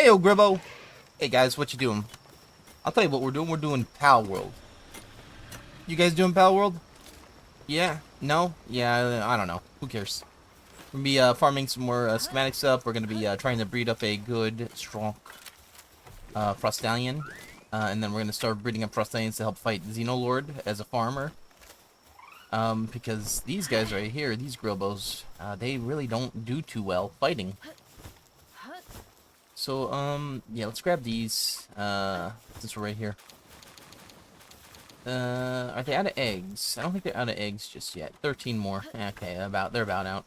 Hey, yo, Gribbo. Hey, guys, what you doing? I'll tell you what we're doing. We're doing Palworld. You guys doing Palworld? Yeah? No? Yeah, I don't know. Who cares? We're going to be farming some more schematic stuff. We're going to be trying to breed up a good, strong Frostallion. And then we're going to start breeding up Frostallions to help fight Xenolord as a farmer. Because these guys right here, these Gribos, they really don't do too well fighting. So, yeah, let's grab these, since we're right here. Are they out of eggs? I don't think they're out of eggs just yet. 13 more. Okay, they're about out.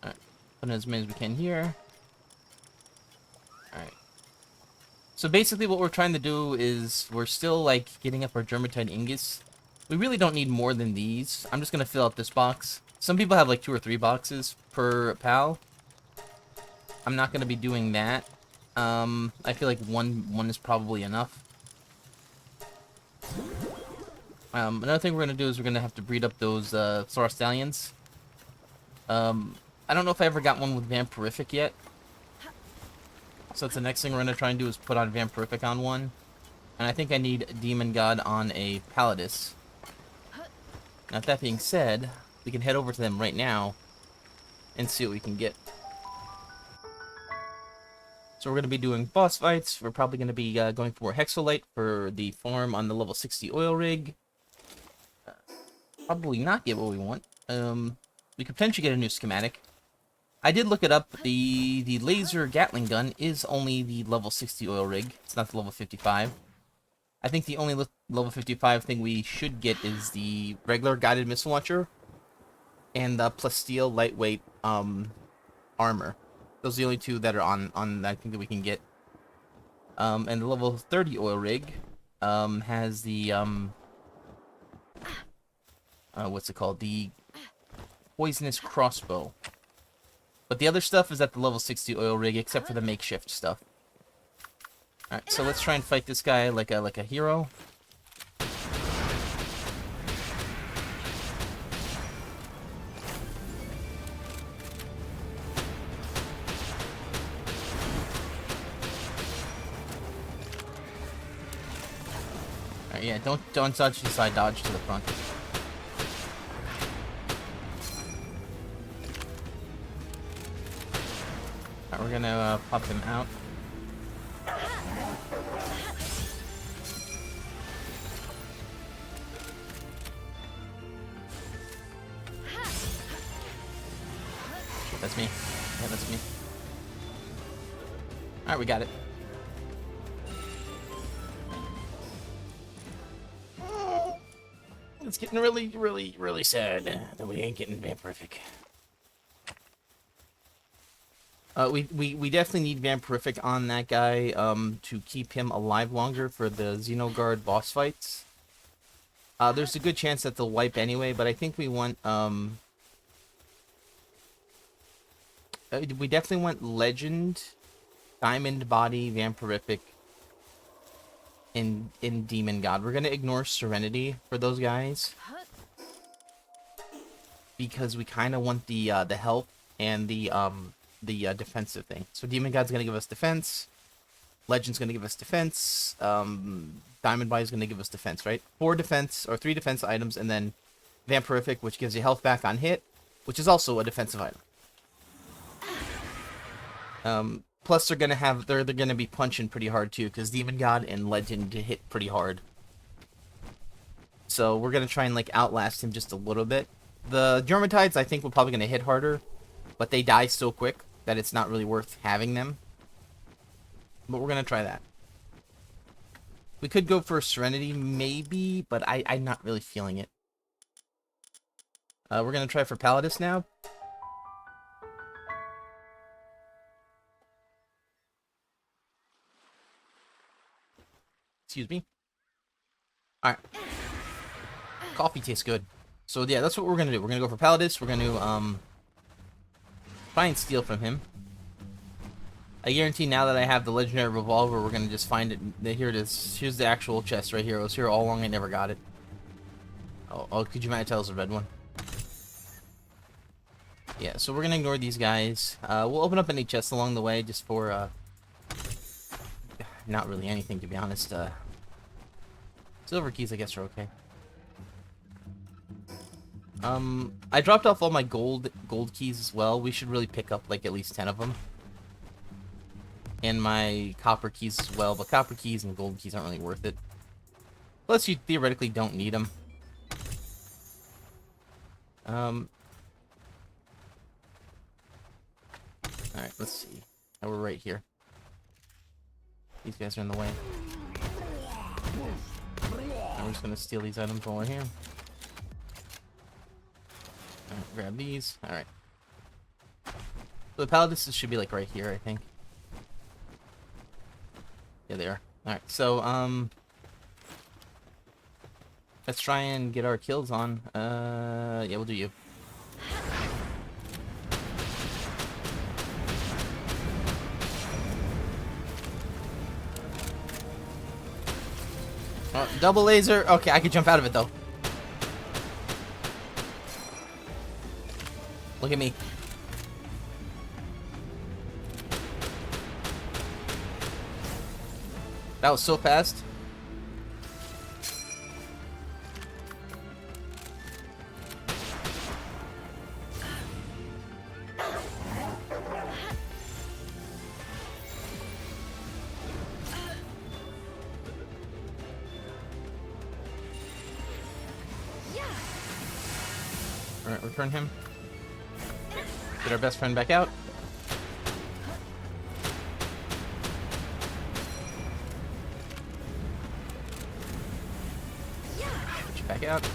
Alright, put in as many as we can here. Alright. So basically what we're trying to do is, we're still, like, getting up our Germatite Ingus. We really don't need more than these. I'm just gonna fill out this box. Some people have, like, 2 or 3 boxes per pal. I'm not going to be doing that. I feel like one is probably enough. Another thing we're going to do is we're going to have to breed up those Frostallions. I don't know if I ever got one with Vampirific yet. So that's the next thing we're going to try and do is put on Vampirific on one. And I think I need Demon God on a Palladis. Now, that being said, we can head over to them right now and see what we can get. So we're going to be doing boss fights. We're probably going to be going for more Hexolite for the farm on the level 60 oil rig. Probably not get what we want. We could potentially get a new schematic. I did look it up. The laser Gatling gun is only the level 60 oil rig. It's not the level 55. I think the only level 55 thing we should get is the regular guided missile launcher and the plasteel lightweight armor. Those are the only two that are on I think that we can get. And the level 30 oil rig has the what's it called? The poisonous crossbow. But the other stuff is at the level 60 oil rig, except for the makeshift stuff. Alright, so let's try and fight this guy like a hero. Yeah, don't dodge to the side, dodge to the front. Alright, we're gonna pop him out. That's me. Yeah, that's me. Alright, we got it. It's getting really sad that we ain't getting Vampirific. We definitely need Vampirific on that guy to keep him alive longer for the Xenogard boss fights. There's a good chance that they'll wipe anyway, but I think we want we definitely want Legend, Diamond Body, Vampirific, in Demon God. We're gonna ignore Serenity for those guys because we kind of want the health and the defensive thing. So Demon God's gonna give us defense, Legend's gonna give us defense, Diamond Body's gonna give us defense, right? 4 defense or 3 defense items, and then Vampirific, which gives you health back on hit, which is also a defensive item. Plus, they're gonna be punching pretty hard too, because Demon God and Legend hit pretty hard. So we're gonna try and like outlast him just a little bit. The Germatides, I think, we're probably gonna hit harder, but they die so quick that it's not really worth having them. But we're gonna try that. We could go for Serenity, maybe, but I'm not really feeling it. We're gonna try for Palladis now. Excuse me. Alright. Coffee tastes good. So yeah, that's what we're gonna do. We're gonna go for Palladis. We're gonna try and steal from him. I guarantee now that I have the legendary revolver, we're gonna just find it. Here it is. Here's the actual chest right here. It was here all along. I never got it. Oh, could you mind tell us the red one? Yeah, so we're gonna ignore these guys. We'll open up any chests along the way just for, not really anything, to be honest. Silver keys, I guess, are okay. I dropped off all my gold keys as well. We should really pick up, like, at least 10 of them. And my copper keys as well, but copper keys and gold keys aren't really worth it. Plus, you theoretically don't need them. Alright, let's see. Oh, we're right here. These guys are in the way. I'm just gonna steal these items while we're here. Alright, grab these. Alright. So the paladins should be like right here, I think. Yeah, they are. Alright, so, let's try and get our kills on. Yeah, we'll do you. Oh, double laser. Okay, I could jump out of it, though. Look at me. That was so fast. Alright, return him. Get our best friend back out. Put you back out.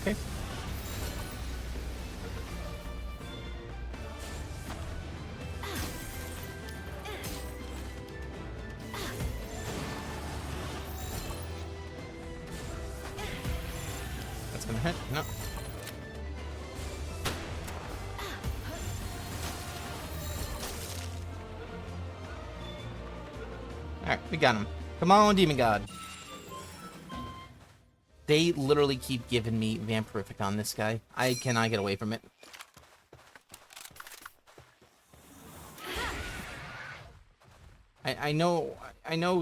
Okay. That's gonna hit. No. Alright, we got him. Come on, Demon God. They literally keep giving me vampirific on this guy. I cannot get away from it. I know, I know,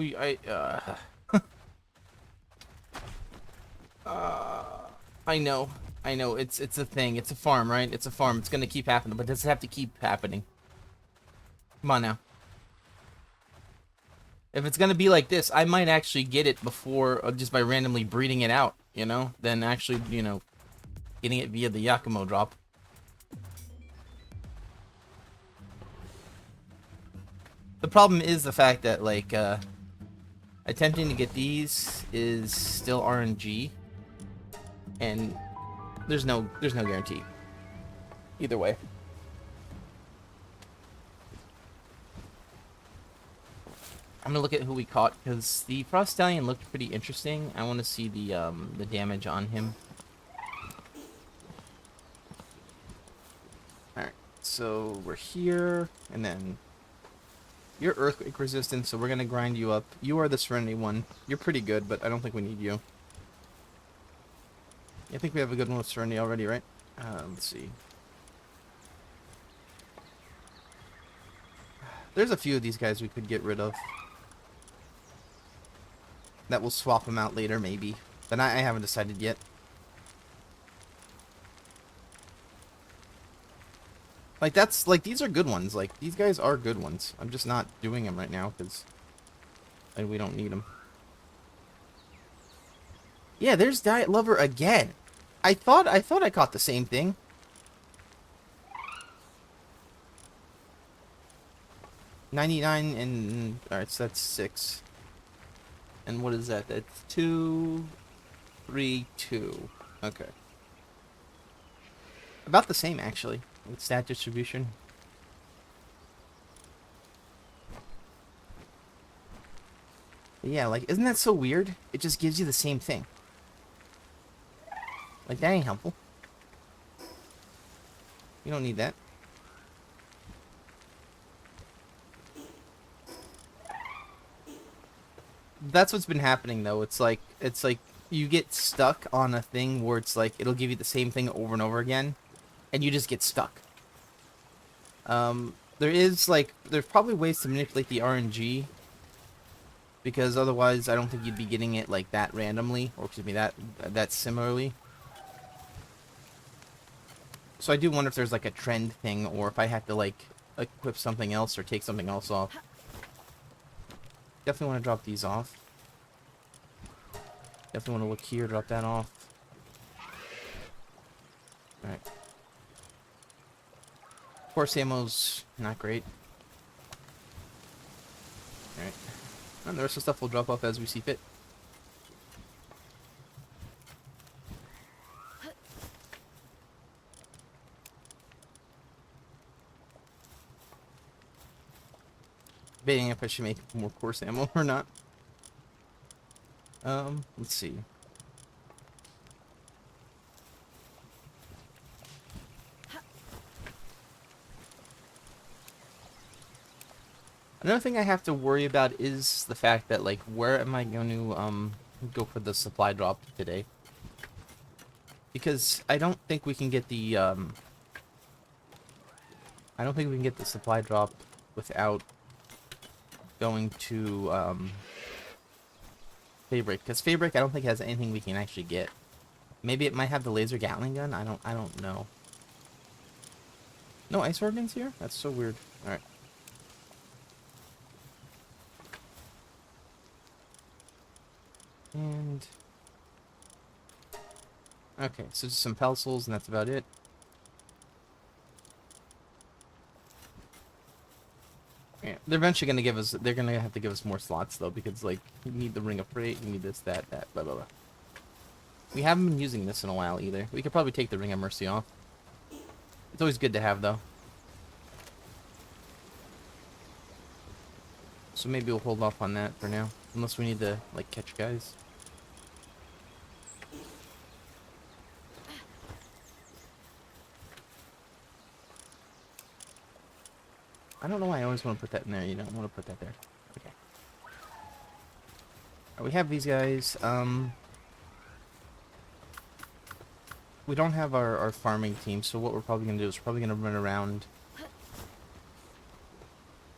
it's a thing, it's a farm, right? It's a farm, it's gonna keep happening, but does it have to keep happening? Come on now. If it's gonna be like this, I might actually get it before, just by randomly breeding it out, you know? Than actually, you know, getting it via the Yakumo drop. The problem is the fact that, like, attempting to get these is still RNG, and there's no guarantee either way. I'm gonna look at who we caught because the Frost Stallion looked pretty interesting. I want to see the damage on him. All right, so we're here, and then you're earthquake resistant, so we're gonna grind you up. You are the Serenity one. You're pretty good, but I don't think we need you. I think we have a good one with Serenity already, right? Let's see. There's a few of these guys we could get rid of. That will swap them out later, maybe. But I haven't decided yet. Like, that's, like, these are good ones. Like, these guys are good ones. I'm just not doing them right now, because we don't need them. Yeah, there's Diet Lover again. I thought I caught the same thing. $99 and... Alright, so that's 6. And what is that? That's 2, 3, 2. Okay. About the same, actually, with stat distribution. But yeah, like, isn't that so weird? It just gives you the same thing. Like, that ain't helpful. You don't need that. That's what's been happening, though. It's like you get stuck on a thing where it's like, it'll give you the same thing over and over again, and you just get stuck. There's probably ways to manipulate the RNG, because otherwise I don't think you'd be getting it like that randomly, or excuse me, that similarly. So I do wonder if there's like a trend thing, or if I have to like equip something else or take something else off. Definitely want to drop these off. Definitely want to look here, drop that off. Alright. Course ammo's not great. Alright. And the rest of the stuff will drop off as we see fit. Debating if I should make more course ammo or not. Let's see. Another thing I have to worry about is the fact that, like, where am I going to, go for the supply drop today? Because I don't think we can get the, I don't think we can get the supply drop without going to, Feybreak. Because Feybreak, I don't think has anything we can actually get. Maybe it might have the laser Gatling gun? I don't know. No ice organs here? That's so weird. Alright. And... okay, so just some Pelsols, and that's about it. Yeah, they're eventually gonna give us, they're gonna have to give us more slots, though, because, like, you need the Ring of Freight, you need this, that, blah, blah, blah. We haven't been using this in a while, either. We could probably take the Ring of Mercy off. It's always good to have, though. So maybe we'll hold off on that for now. Unless we need to, like, catch guys. I don't know why I always want to put that in there. You don't want to put that there. Okay. We have these guys. We don't have our farming team, so what we're probably going to do is we're probably going to run around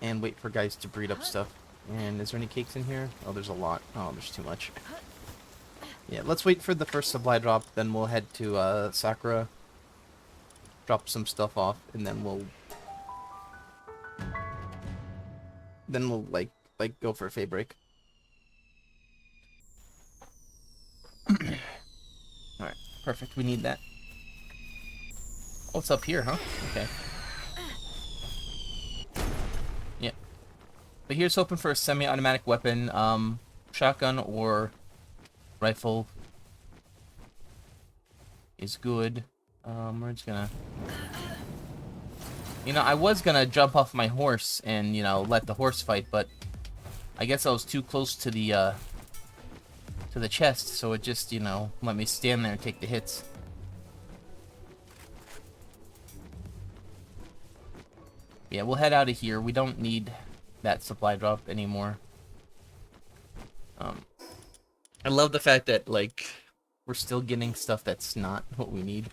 and wait for guys to breed up stuff. And is there any cakes in here? Oh, there's a lot. Oh, there's too much. Yeah, let's wait for the first supply drop, then we'll head to Sakura, drop some stuff off, and then we'll like go for a Feybreak. Alright, perfect. We need that. Oh, it's up here, huh? Okay. Yeah. But here's hoping for a semi-automatic weapon, shotgun or rifle is good. We're just gonna... You know, I was gonna jump off my horse and, you know, let the horse fight, but I guess I was too close to the chest, so it just, you know, let me stand there and take the hits. Yeah, we'll head out of here. We don't need that supply drop anymore. I love the fact that, like, we're still getting stuff that's not what we need.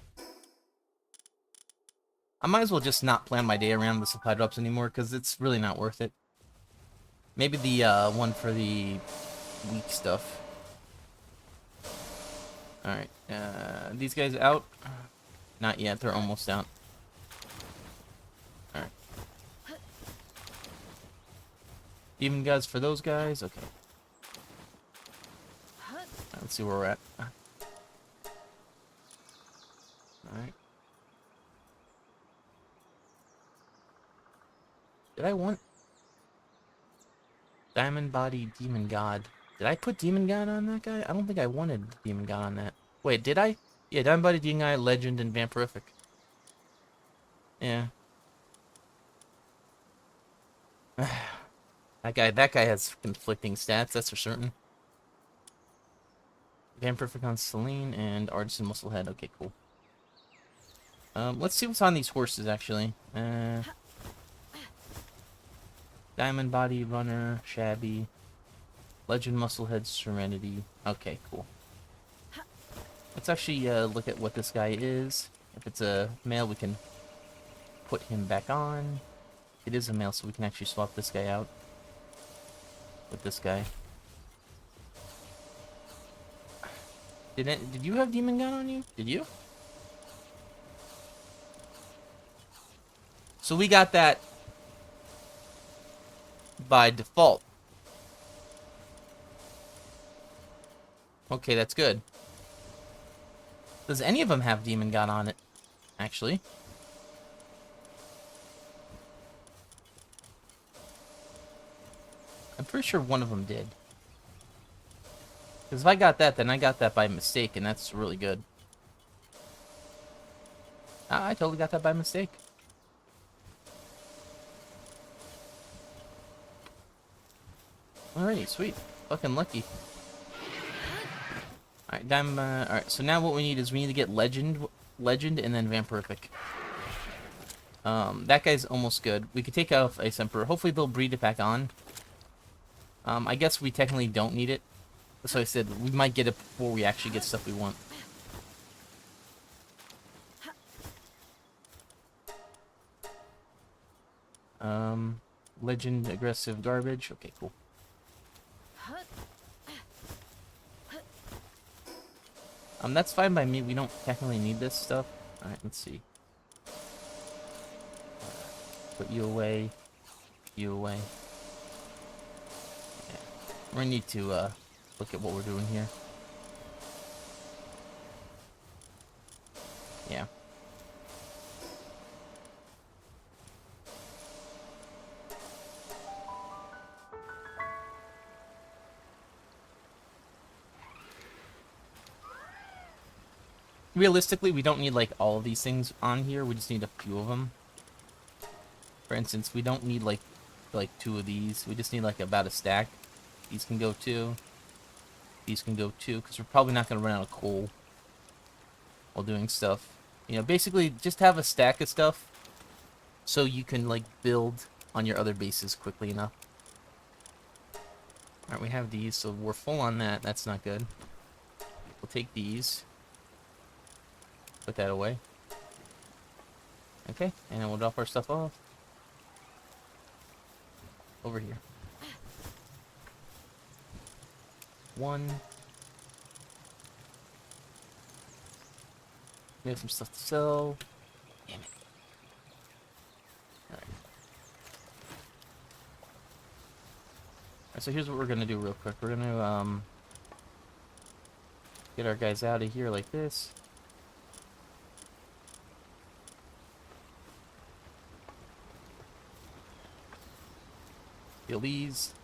I might as well just not plan my day around the supply drops anymore, because it's really not worth it. Maybe the one for the weak stuff. Alright, these guys out? Not yet, they're almost out. Alright. Demon guys for those guys? Okay. Right, let's see where we're at. Alright. Did I want... Diamond Body Demon God. Did I put Demon God on that guy? I don't think I wanted Demon God on that. Wait, did I? Yeah, Diamond Body Demon God, Legend, and Vampirific. Yeah. That guy has conflicting stats, that's for certain. Vampirific on Celine and Artisan Musclehead. Okay, cool. Let's see what's on these horses, actually. Diamond Body, Runner, Shabby, Legend Musclehead, Serenity. Okay, cool. Let's actually look at what this guy is. If it's a male, we can put him back on. It is a male, so we can actually swap this guy out with this guy. Did you have Demon Gun on you? Did you? So we got that by default. Okay, that's good. Does any of them have Demon Gun on it, actually? I'm pretty sure one of them did. Because if I got that, then I got that by mistake, and that's really good. I totally got that by mistake. Alrighty, sweet. Fucking lucky. Alright, alright, so now what we need is we need to get Legend, and then Vampirific. That guy's almost good. We could take off Ice Emperor. Hopefully they'll breed it back on. I guess we technically don't need it. So I said we might get it before we actually get stuff we want. Legend, aggressive, garbage. Okay, cool. That's fine by me. We don't technically need this stuff. Alright, let's see. Put you away. You away. Yeah. We're gonna need to, look at what we're doing here. Yeah. Realistically, we don't need, like, all of these things on here. We just need a few of them. For instance, we don't need, like 2 of these. We just need, like, about a stack. These can go 2. These can go 2, because we're probably not going to run out of coal while doing stuff. You know, basically, just have a stack of stuff so you can, like, build on your other bases quickly enough. Alright, we have these, so we're full on that. That's not good. We'll take these. Put that away. Okay, and then we'll drop our stuff off. Over here. 1. We have some stuff to sell. Damn it. Alright. Alright, so here's what we're gonna do real quick. We're gonna, get our guys out of here like this. Kill these.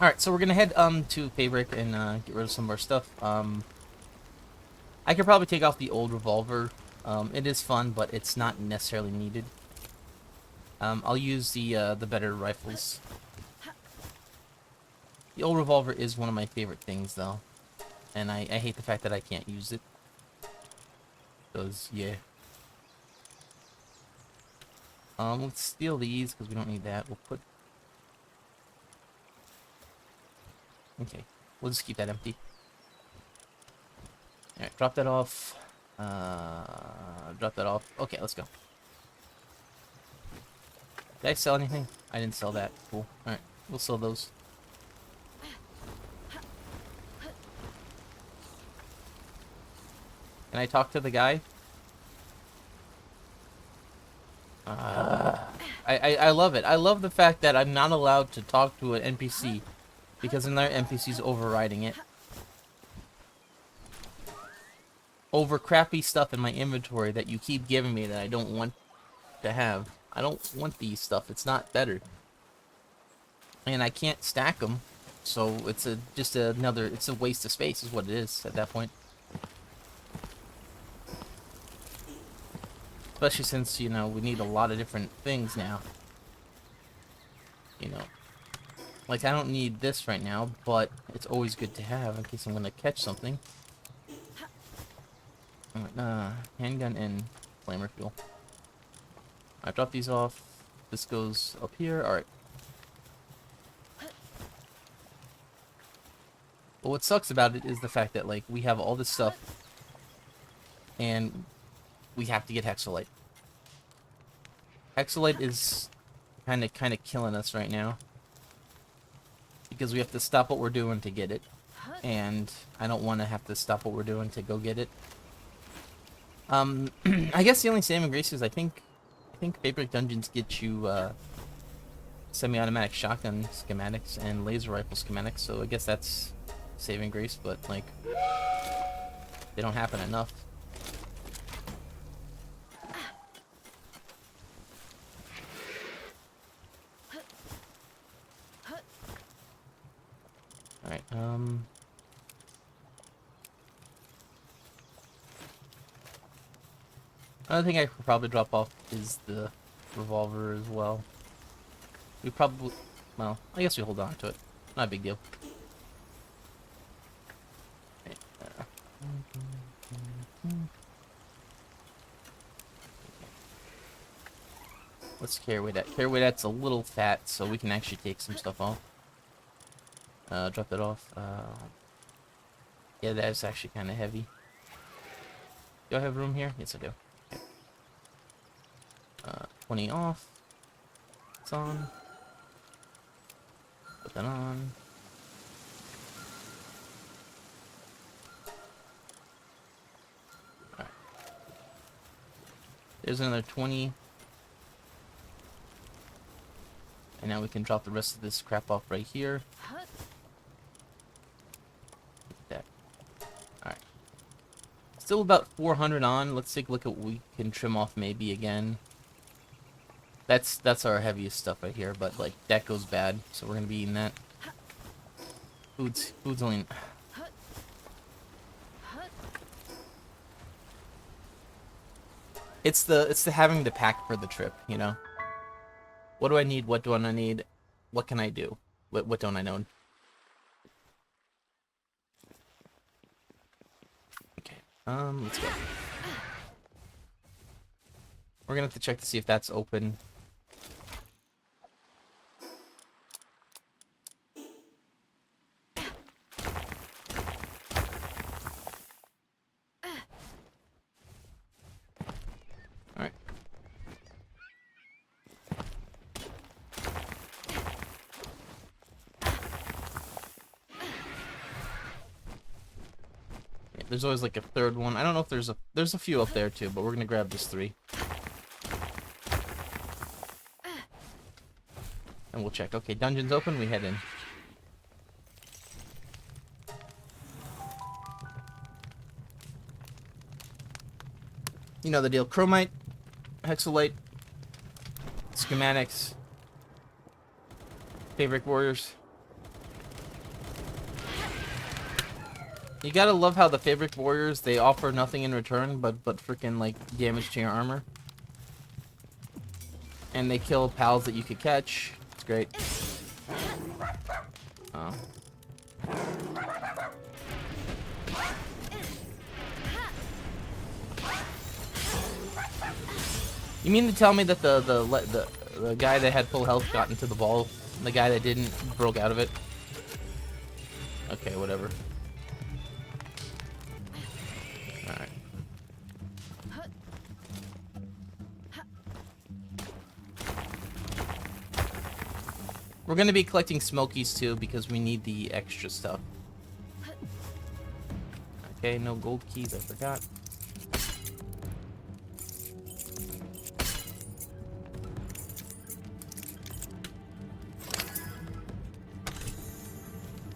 Alright, so we're gonna head to Feybreak and get rid of some of our stuff. I could probably take off the old revolver. It is fun, but it's not necessarily needed. I'll use the better rifles. The old revolver is one of my favorite things, though, and I hate the fact that I can't use it. Because, yeah. Let's steal these, because we don't need that. We'll put... Okay, we'll just keep that empty. Alright, drop that off. Drop that off. Okay, let's go. Did I sell anything? I didn't sell that. Cool. Alright, we'll sell those. Can I talk to the guy? I love it. I love the fact that I'm not allowed to talk to an NPC because another NPC's overriding it. Over crappy stuff in my inventory that you keep giving me that I don't want to have. I don't want these stuff. It's not better. And I can't stack them So it's just another, it's a waste of space is what it is at that point. Especially since, you know, we need a lot of different things now. You know, like I don't need this right now, but it's always good to have in case I'm gonna catch something. Handgun and flamer fuel. I drop these off. This goes up here. Alright. But what sucks about it is the fact that, like, we have all this stuff and we have to get Hexolite. Hexolite is kind of killing us right now because we have to stop what we're doing to get it, and I don't want to have to stop what we're doing to go get it. I guess the only saving grace is I think Feybreak dungeons get you semi-automatic shotgun schematics and laser rifle schematics, so I guess that's saving grace, but like they don't happen enough. Alright, another thing I could probably drop off is the revolver as well. We probably, well, I guess we hold on to it. Not a big deal. Let's carry away that. Carry away that's a little fat, so we can actually take some stuff off. Drop that off. Yeah, that is actually kind of heavy. Do I have room here? Yes, I do. Okay. 20 off. It's on. Put that on. Alright. There's another 20. And now we can drop the rest of this crap off right here. That. Alright. Still about 400 on. Let's take a look at what we can trim off maybe again. That's our heaviest stuff right here, but like that goes bad, so we're gonna be eating that. Food's only. It's the having to pack for the trip, you know. What do I need? What don't I need? What can I do? What don't I know? Okay. Let's go. We're gonna have to check to see if that's open. Alright. Yeah, there's always like a third one. I don't know if there's a few up there too, but we're gonna grab this 3. And we'll check. Okay, dungeon's open, we head in. You know the deal. Chromite, Hexolite, schematics, Feybreak warriors. You gotta love how the Feybreak warriors, they offer nothing in return but freaking like damage to your armor. And they kill pals that you could catch. It's great. Oh. You mean to tell me that the guy that had full health got into the ball, and the guy that didn't broke out of it? Okay, whatever. Alright. We're gonna be collecting smokies too because we need the extra stuff. Okay, no gold keys, I forgot.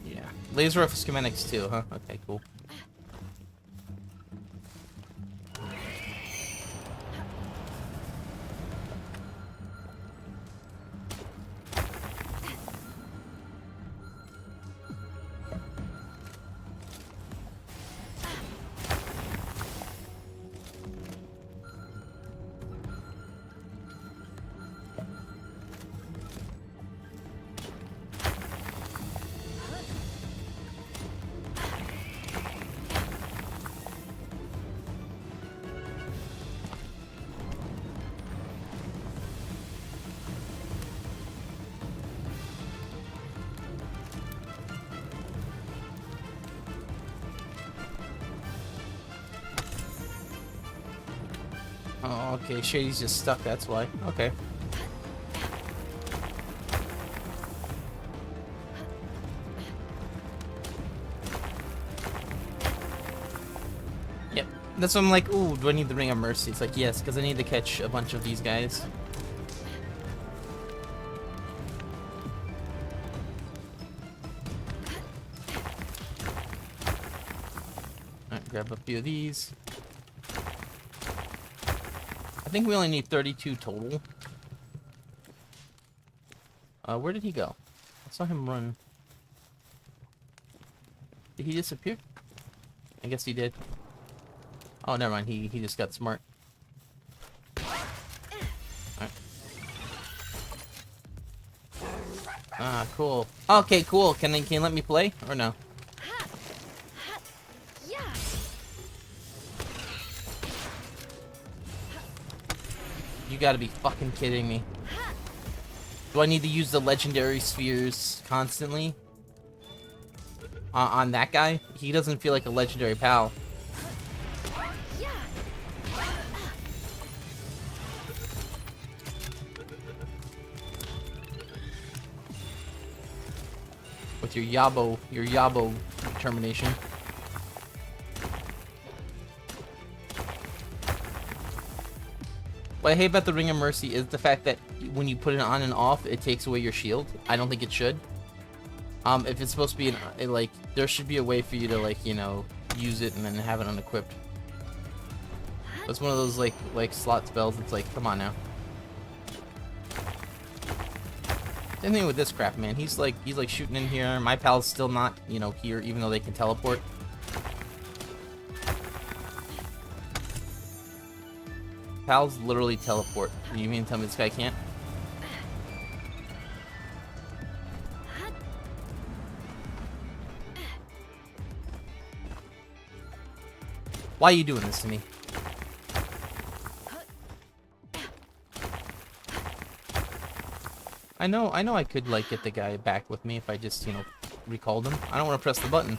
Yeah. Laser rifle schematics too, huh? Okay, cool. Oh, okay. Shady's just stuck, that's why. Okay. Yep. That's why I'm like, ooh, do I need the Ring of Mercy? It's like, yes, because I need to catch a bunch of these guys. Alright, grab a few of these. I think we only need 32 total. Where did he go? I saw him run. Did he disappear? I guess he did. Oh, never mind. He just got smart. Alright. Ah, cool. Okay, cool. Can you let me play or no? You gotta be fucking kidding me. Do I need to use the legendary spheres constantly? On that guy? He doesn't feel like a legendary pal. With your Yabo determination. What I hate about the Ring of Mercy is the fact that when you put it on and off, it takes away your shield. I don't think it should. If it's supposed to be like, there should be a way for you to, like, you know, use it and then have it unequipped. It's one of those like slot spells. It's like, come on now. Same thing with this crap, man. He's like shooting in here. My pal's still not, you know, here, even though they can teleport. Pals literally teleport. You mean to tell me this guy can't? Why are you doing this to me? I know I could, like, get the guy back with me if I just, you know, recalled him. I don't want to press the button.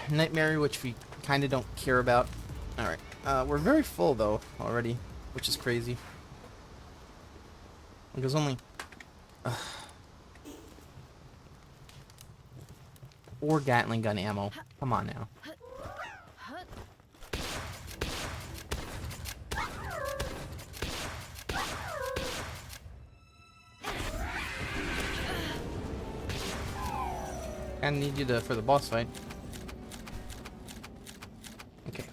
Nightmare, which we kind of don't care about. Alright. We're very full, though, already, which is crazy. There's only... 4 Gatling gun ammo. Come on now. I need you for the boss fight. Okay.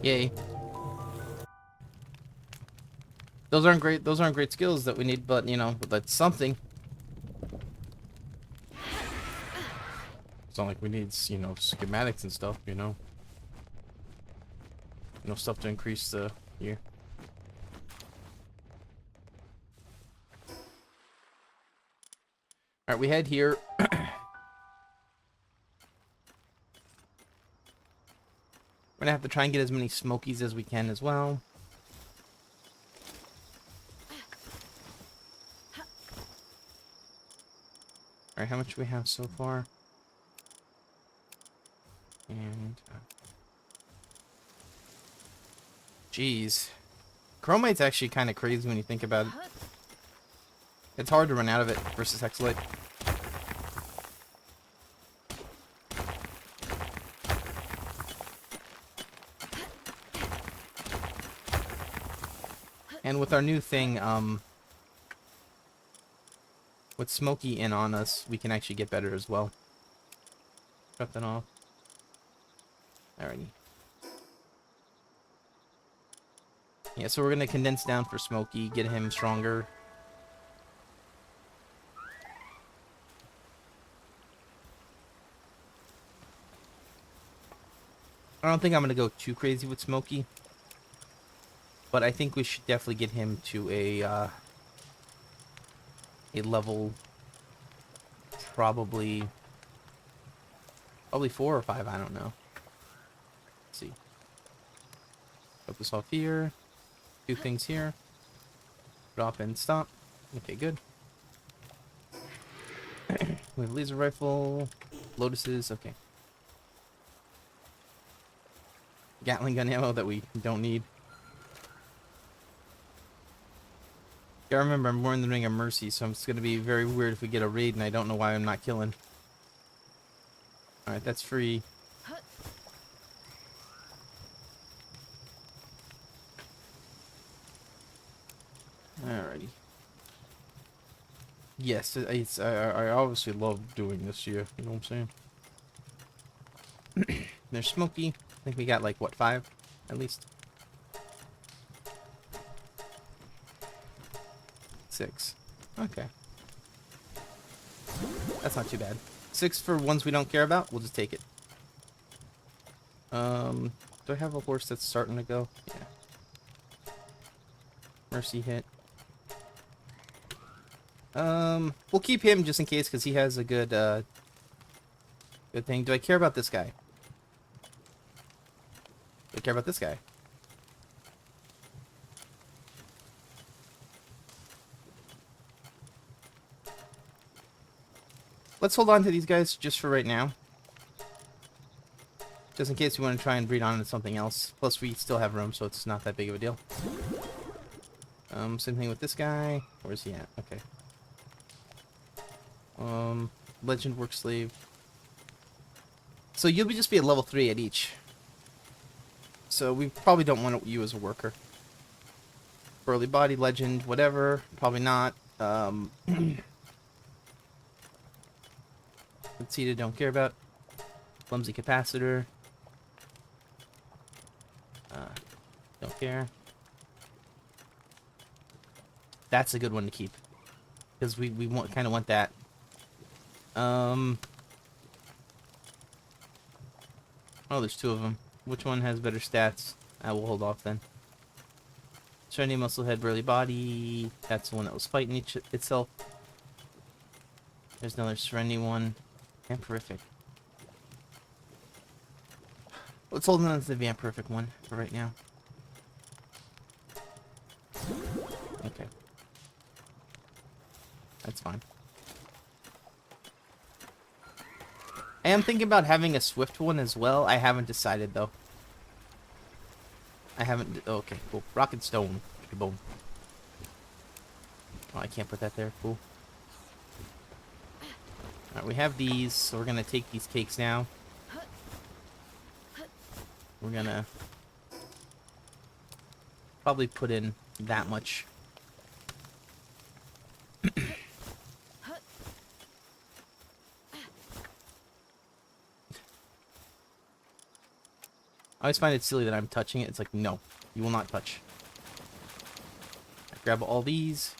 Yay. Those aren't great skills that we need, but, you know, that's something. It's not like we need, you know, schematics and stuff, you know. You know, stuff to increase the here. Alright, we head here. We're gonna have to try and get as many smokies as we can as well. Alright, how much do we have so far? And... jeez. Chromite's actually kind of crazy when you think about it. It's hard to run out of it versus Hexalite. And with our new thing, with Smokey in on us, we can actually get better as well. Cut that off. Alrighty. Yeah, so we're gonna condense down for Smokey, get him stronger. I don't think I'm gonna go too crazy with Smokey, but I think we should definitely get him to a level probably 4 or 5. I don't know. Let's see. Focus off here. Do things here. Drop and stop. Okay, good. We have laser rifle, lotuses. Okay. Gatling gun ammo that we don't need. Gotta remember, I'm wearing the Ring of Mercy, so it's gonna be very weird if we get a raid and I don't know why I'm not killing. Alright, that's free. Alrighty. Yes, I obviously love doing this here, you know what I'm saying? There's Smokey. I think we got like, what, 5? At least. 6. Okay. That's not too bad. 6 for ones we don't care about. We'll just take it. Do I have a horse that's starting to go? Yeah. Mercy hit. We'll keep him just in case because he has a good, good thing. Do I care about this guy? Do I care about this guy? Let's hold on to these guys just for right now. Just in case we want to try and breed on to something else. Plus, we still have room, so it's not that big of a deal. Same thing with this guy. Where's he at? Okay. Legend work slave. So you'll just be at level 3 at each. So we probably don't want you as a worker. Burly body, legend, whatever. Probably not. Conceited, don't care about. Clumsy capacitor. Don't care. That's a good one to keep. Because we kind of want that. Oh, there's 2 of them. Which one has better stats? I will hold off then. Shiny muscle head, burly body. That's the one that was fighting itself. There's another Serenity one. Vampirific. Let's hold on to the Vampirific one for right now. Okay. That's fine. I am thinking about having a Swift one as well. I haven't decided though. I haven't. Oh, okay, cool. Rock and Stone. Boom. Oh, I can't put that there. Cool. Alright, we have these, so we're gonna take these cakes now. We're gonna probably put in that much. I always find it silly that I'm touching it. It's like, no, you will not touch. I grab all these.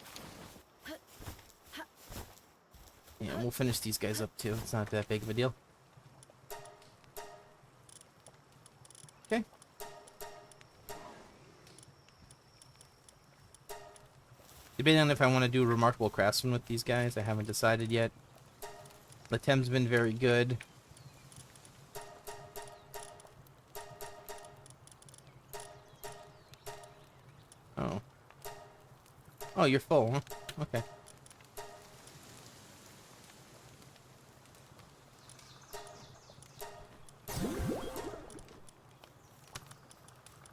Yeah, we'll finish these guys up too. It's not that big of a deal. Okay. Debating on if I want to do Remarkable Craftsman with these guys. I haven't decided yet. Latem's been very good. Oh. Oh, you're full, huh? Okay.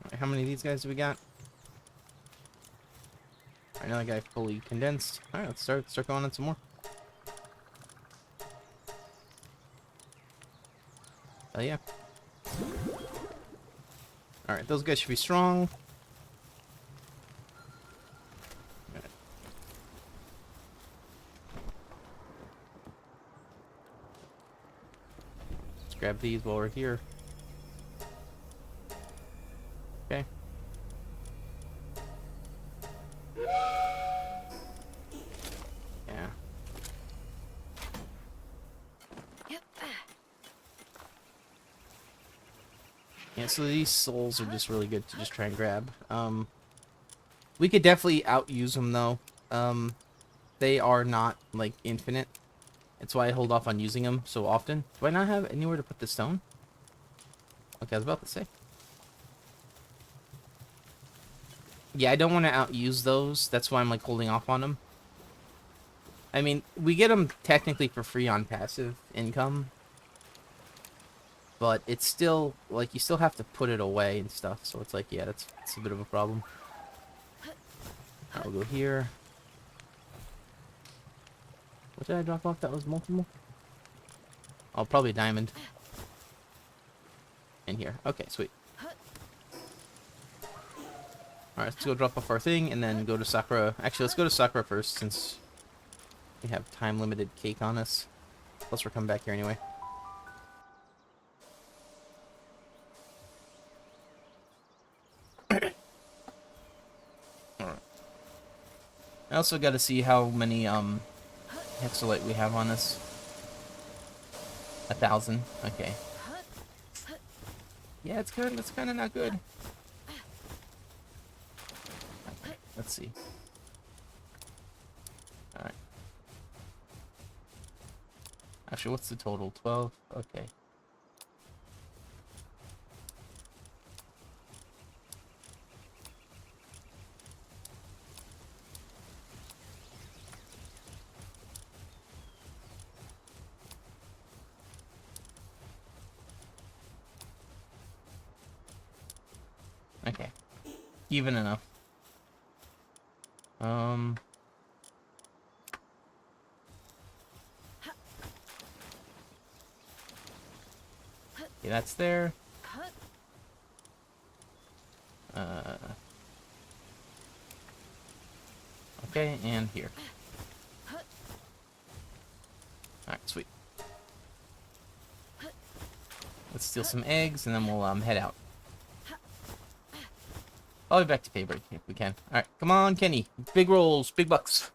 Alright, how many of these guys do we got? Alright, another guy fully condensed. Alright, let's start going on some more. Oh yeah. Alright, those guys should be strong. Grab these while we're here. Okay. Yeah. Yeah, so these souls are just really good to just try and grab. We could definitely outuse them, though. They are not, like, infinite. That's why I hold off on using them so often. Do I not have anywhere to put the stone? Okay, I was about to say. Yeah, I don't want to outuse those. That's why I'm, like, holding off on them. I mean, we get them technically for free on passive income. But it's still, like, you still have to put it away and stuff. So it's like, yeah, that's a bit of a problem. I'll go here. What did I drop off that was multiple? Oh, probably diamond. In here. Okay, sweet. Alright, let's go drop off our thing and then go to Sakura. Actually, let's go to Sakura first since we have time-limited cake on us. Plus, we're coming back here anyway. Alright. I also got to see how many hexolite we have on us. 1,000. Okay. Yeah, it's good. It's kind of not good. Okay, let's see. Alright. Actually, what's the total? 12? Okay. Okay. Even enough. Okay, that's there. Okay, and here. Alright, sweet. Let's steal some eggs, and then we'll head out. I'll be back to Feybreak if we can. Alright, come on, Kenny. Big rolls, big bucks.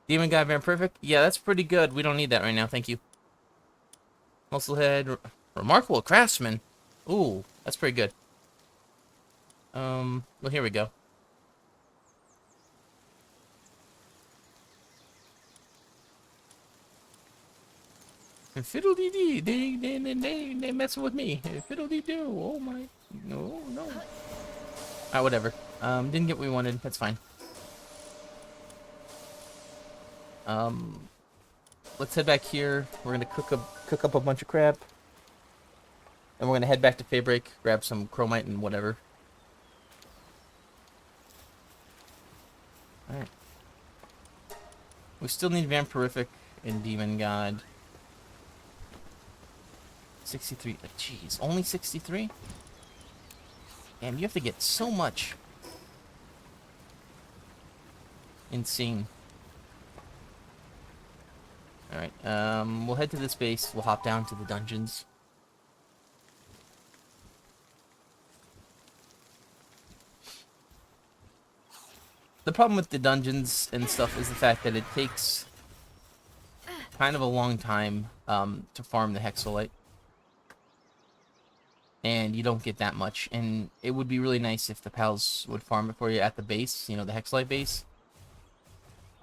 Demon Guy Van Perfect? Yeah, that's pretty good. We don't need that right now, thank you. Musclehead, Remarkable Craftsman. Ooh, that's pretty good. Well, here we go. Fiddle-dee-dee, they messing with me. Fiddle-dee-doo, oh my, no. Alright, whatever. Didn't get what we wanted, that's fine. Let's head back here. We're gonna cook up a bunch of crap. And we're gonna head back to Feybreak, grab some chromite and whatever. Alright. We still need Vampirific and Demon God. 63. Like, jeez, only 63? Damn, you have to get so much. Insane. Alright, we'll head to this base. We'll hop down to the dungeons. The problem with the dungeons and stuff is the fact that it takes kind of a long time to farm the hexolite. And you don't get that much. And it would be really nice if the pals would farm it for you at the base, you know, the hexolite base.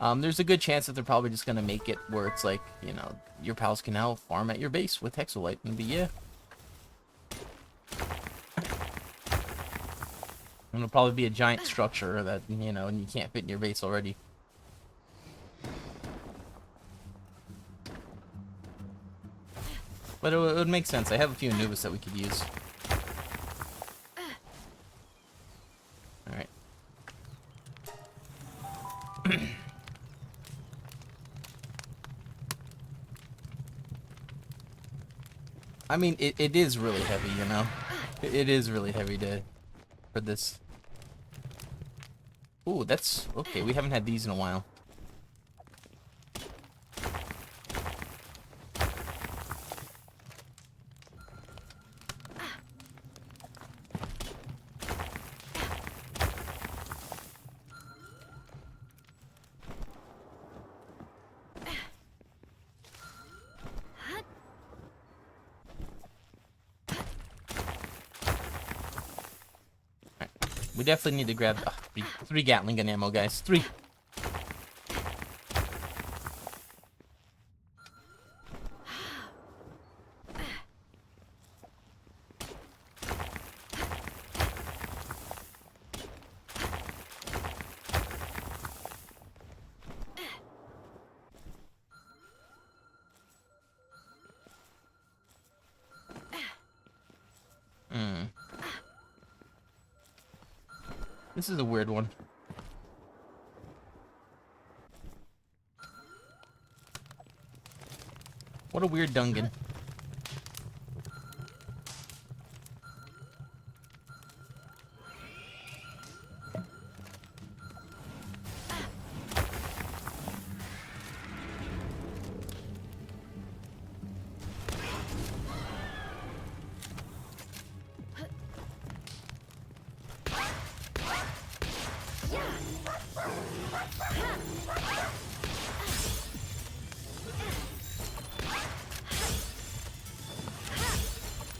There's a good chance that they're probably just going to make it where it's like, you know, your pals can now farm at your base with hexolite. And be, yeah. And it'll probably be a giant structure that, you know, and you can't fit in your base already. But it would make sense. I have a few Anubis that we could use. Alright. I mean, it is really heavy, you know? It is really heavy for this. Ooh, that's... Okay, we haven't had these in a while. We definitely need to grab three Gatling gun ammo, guys. 3. This is a weird one. What a weird dungeon.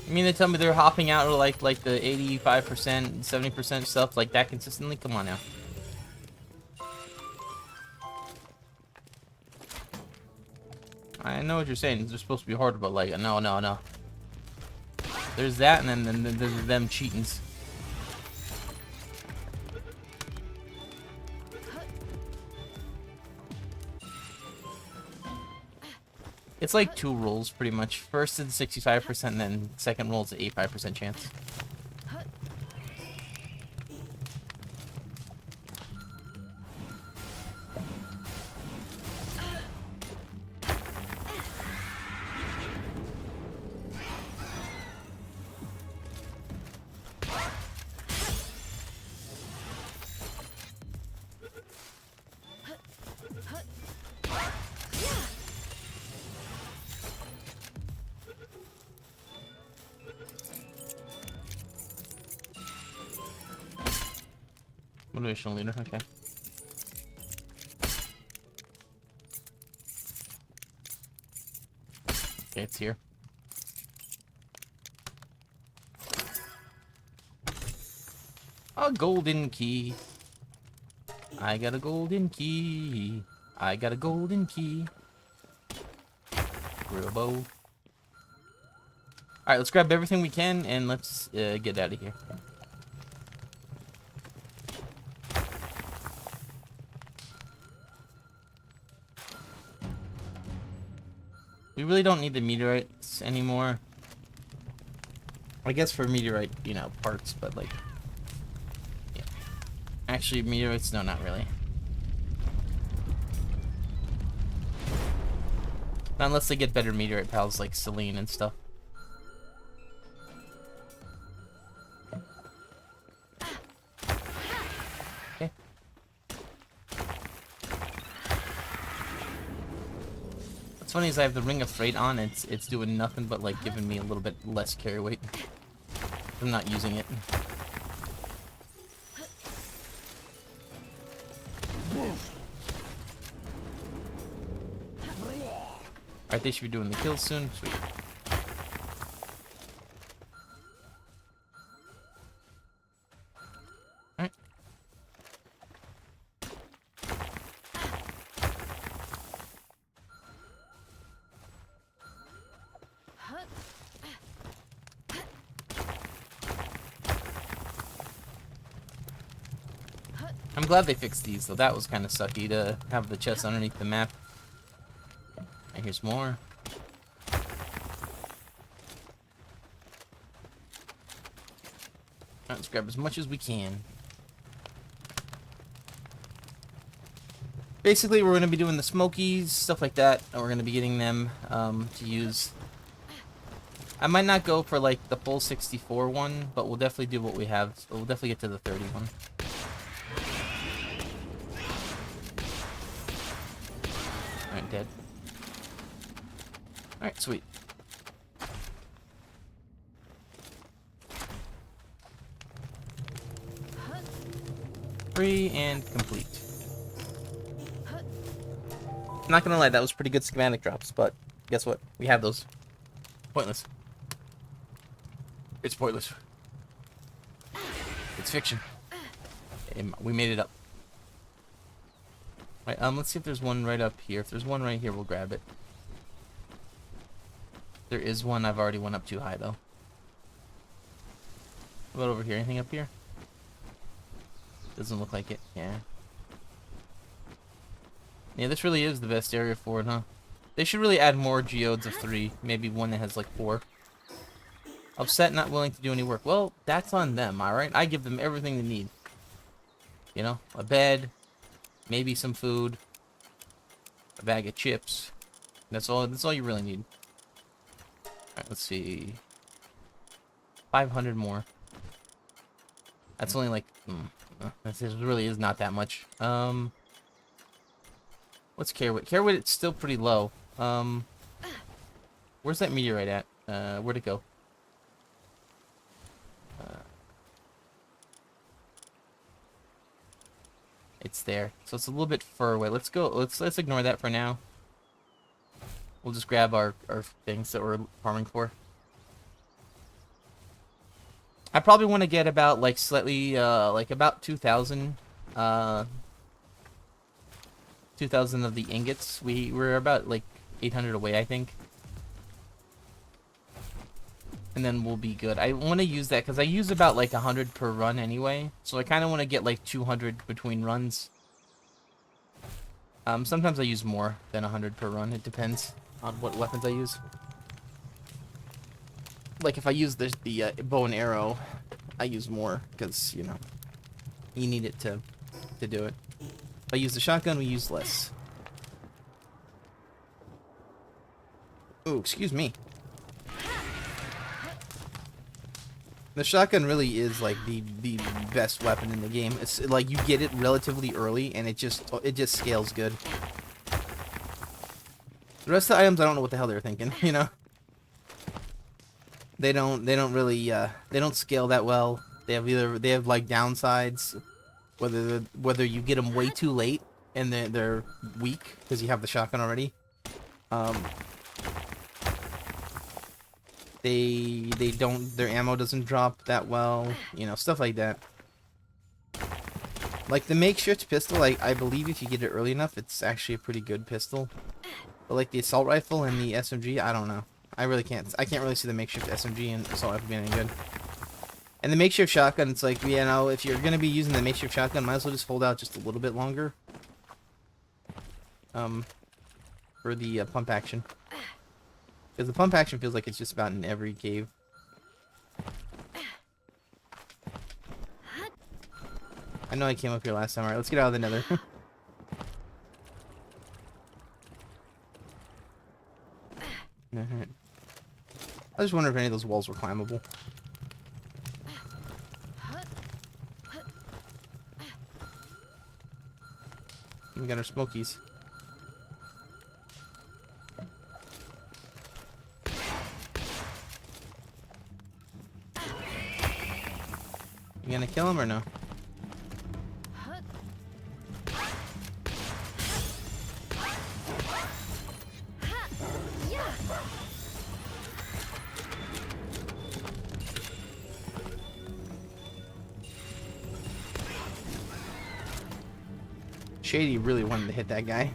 I mean, they tell me they're hopping out of like the 85%, 70% stuff like that consistently. Come on now. I know what you're saying. They're supposed to be hard, but like, no. There's that, and then there's them cheatings. It's like 2 rolls, pretty much. First is 65%, and then second roll is an 85% chance. Motivational leader, okay. Okay, it's here. A golden key. I got a golden key. I got a golden key. Gribbo. Alright, let's grab everything we can and let's get out of here. We really don't need the meteorites anymore. I guess for meteorite, you know, parts, but like... yeah. Actually, meteorites, no, not really. Not unless they get better meteorite pals like Selene and stuff. Okay. What's funny is I have the Ring of Freight on, and it's doing nothing but like giving me a little bit less carry weight. I'm not using it. Alright, they should be doing the kills soon. Sweet. Alright. I'm glad they fixed these, though. That was kind of sucky to have the chest underneath the map. And here's more. Let's grab as much as we can. Basically, we're going to be doing the smokies, stuff like that, and we're going to be getting them to use. I might not go for like the full 64 one, but we'll definitely do what we have. So we'll definitely get to the 30 one. Alright, dead. Alright, sweet. Free and complete. Not gonna lie, that was pretty good schematic drops, but guess what? We have those. Pointless. It's pointless. It's fiction. We made it up. Right, let's see if there's one right up here. If there's one right here, we'll grab it. There is one. I've already went up too high, though. What about over here? Anything up here? Doesn't look like it. Yeah. Yeah, this really is the best area for it, huh? They should really add more geodes of 3. Maybe one that has like 4. Upset, not willing to do any work. Well, that's on them, alright? I give them everything they need. You know, a bed, maybe some food, a bag of chips. That's all you really need. Alright, let's see. 500 more. That's only like this really is not that much. What's Carewit? Carewit, it's still pretty low. Where's that meteorite at? Where'd it go? It's there. So it's a little bit far away. Let's go. Let's ignore that for now. We'll just grab our things that we're farming for. I probably want to get about like slightly like about 2,000 2,000 of the ingots. We're about like 800 away, I think. And then we'll be good. I want to use that because I use about like 100 per run anyway. So I kind of want to get like 200 between runs. Sometimes I use more than 100 per run. It depends on what weapons I use. Like if I use the bow and arrow, I use more because, you know, you need it to do it. If I use the shotgun, we use less. Ooh, excuse me. The shotgun really is like the best weapon in the game. It's like you get it relatively early, and it just scales good. The rest of the items, I don't know what the hell they're thinking. You know, they don't really they don't scale that well. They have like downsides, whether you get them way too late and they're weak because you have the shotgun already. Their ammo doesn't drop that well, you know, stuff like that. Like the makeshift pistol, I believe if you get it early enough, it's actually a pretty good pistol. But like the assault rifle and the SMG, I don't know. I can't really see the makeshift SMG and assault rifle being any good. And the makeshift shotgun, it's like, you know, if you're gonna be using the makeshift shotgun, might as well just hold out just a little bit longer. For the pump action. Because the pump action feels like it's just about in every cave. I know I came up here last time. Alright, let's get out of the nether. I just wonder if any of those walls were climbable. We got our smokies. You gonna kill him or no? Shady really wanted to hit that guy.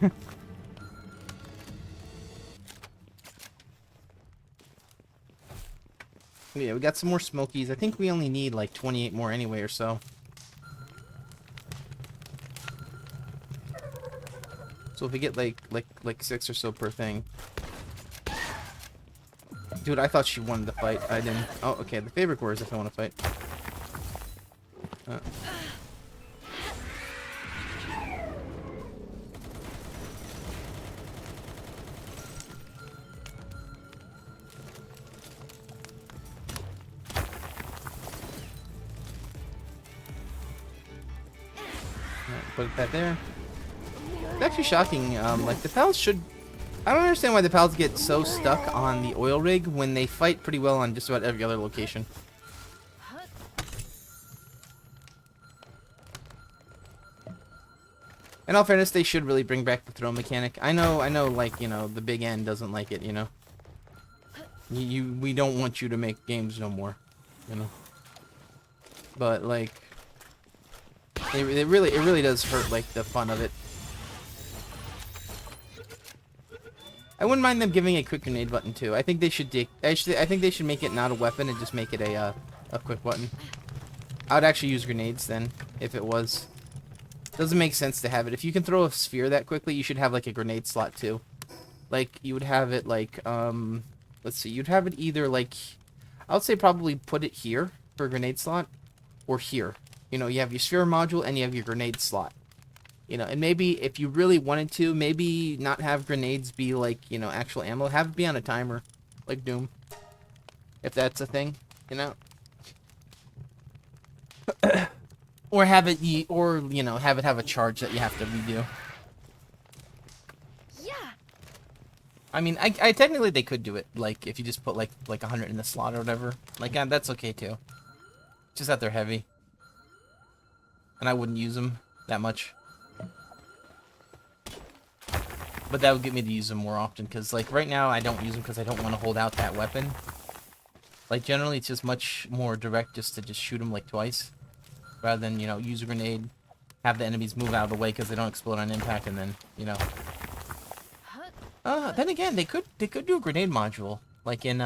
Yeah, we got some more smokies. I think we only need like 28 more anyway or so. So if we get like 6 or so per thing. Dude, I thought she wanted to fight. I didn't. Oh, okay. The Feybreak word is if I want to fight. Put that there. It's actually shocking. Like the pals should. I don't understand why the pals get so stuck on the oil rig when they fight pretty well on just about every other location. In all fairness, they should really bring back the throw mechanic. I know, like, you know, the big N doesn't like it, you know. We don't want you to make games no more, you know. But like, It really does hurt, like, the fun of it. I wouldn't mind them giving a quick grenade button too. I think they should actually, I think they should make it not a weapon and just make it a quick button. I would actually use grenades then if it was. Doesn't make sense to have it. If you can throw a sphere that quickly, you should have like a grenade slot too. Like you would have it like let's see, you'd have it either like, I would say probably put it here for a grenade slot or here. You know, you have your sphere module and you have your grenade slot. You know, and maybe if you really wanted to, maybe not have grenades be like, you know, actual ammo. Have it be on a timer, like Doom. If that's a thing, you know. Or have it, you know, have it have a charge that you have to redo. Yeah. I mean, I technically they could do it, like if you just put like 100 in the slot or whatever. Like that's okay too. Just that they're heavy, and I wouldn't use them that much. But that would get me to use them more often, because, like, right now I don't use them because I don't want to hold out that weapon. Like, generally it's just much more direct just to just shoot them, like, twice. Rather than, you know, use a grenade, have the enemies move out of the way because they don't explode on impact, and then, you know. Then again, they could do a grenade module. Like in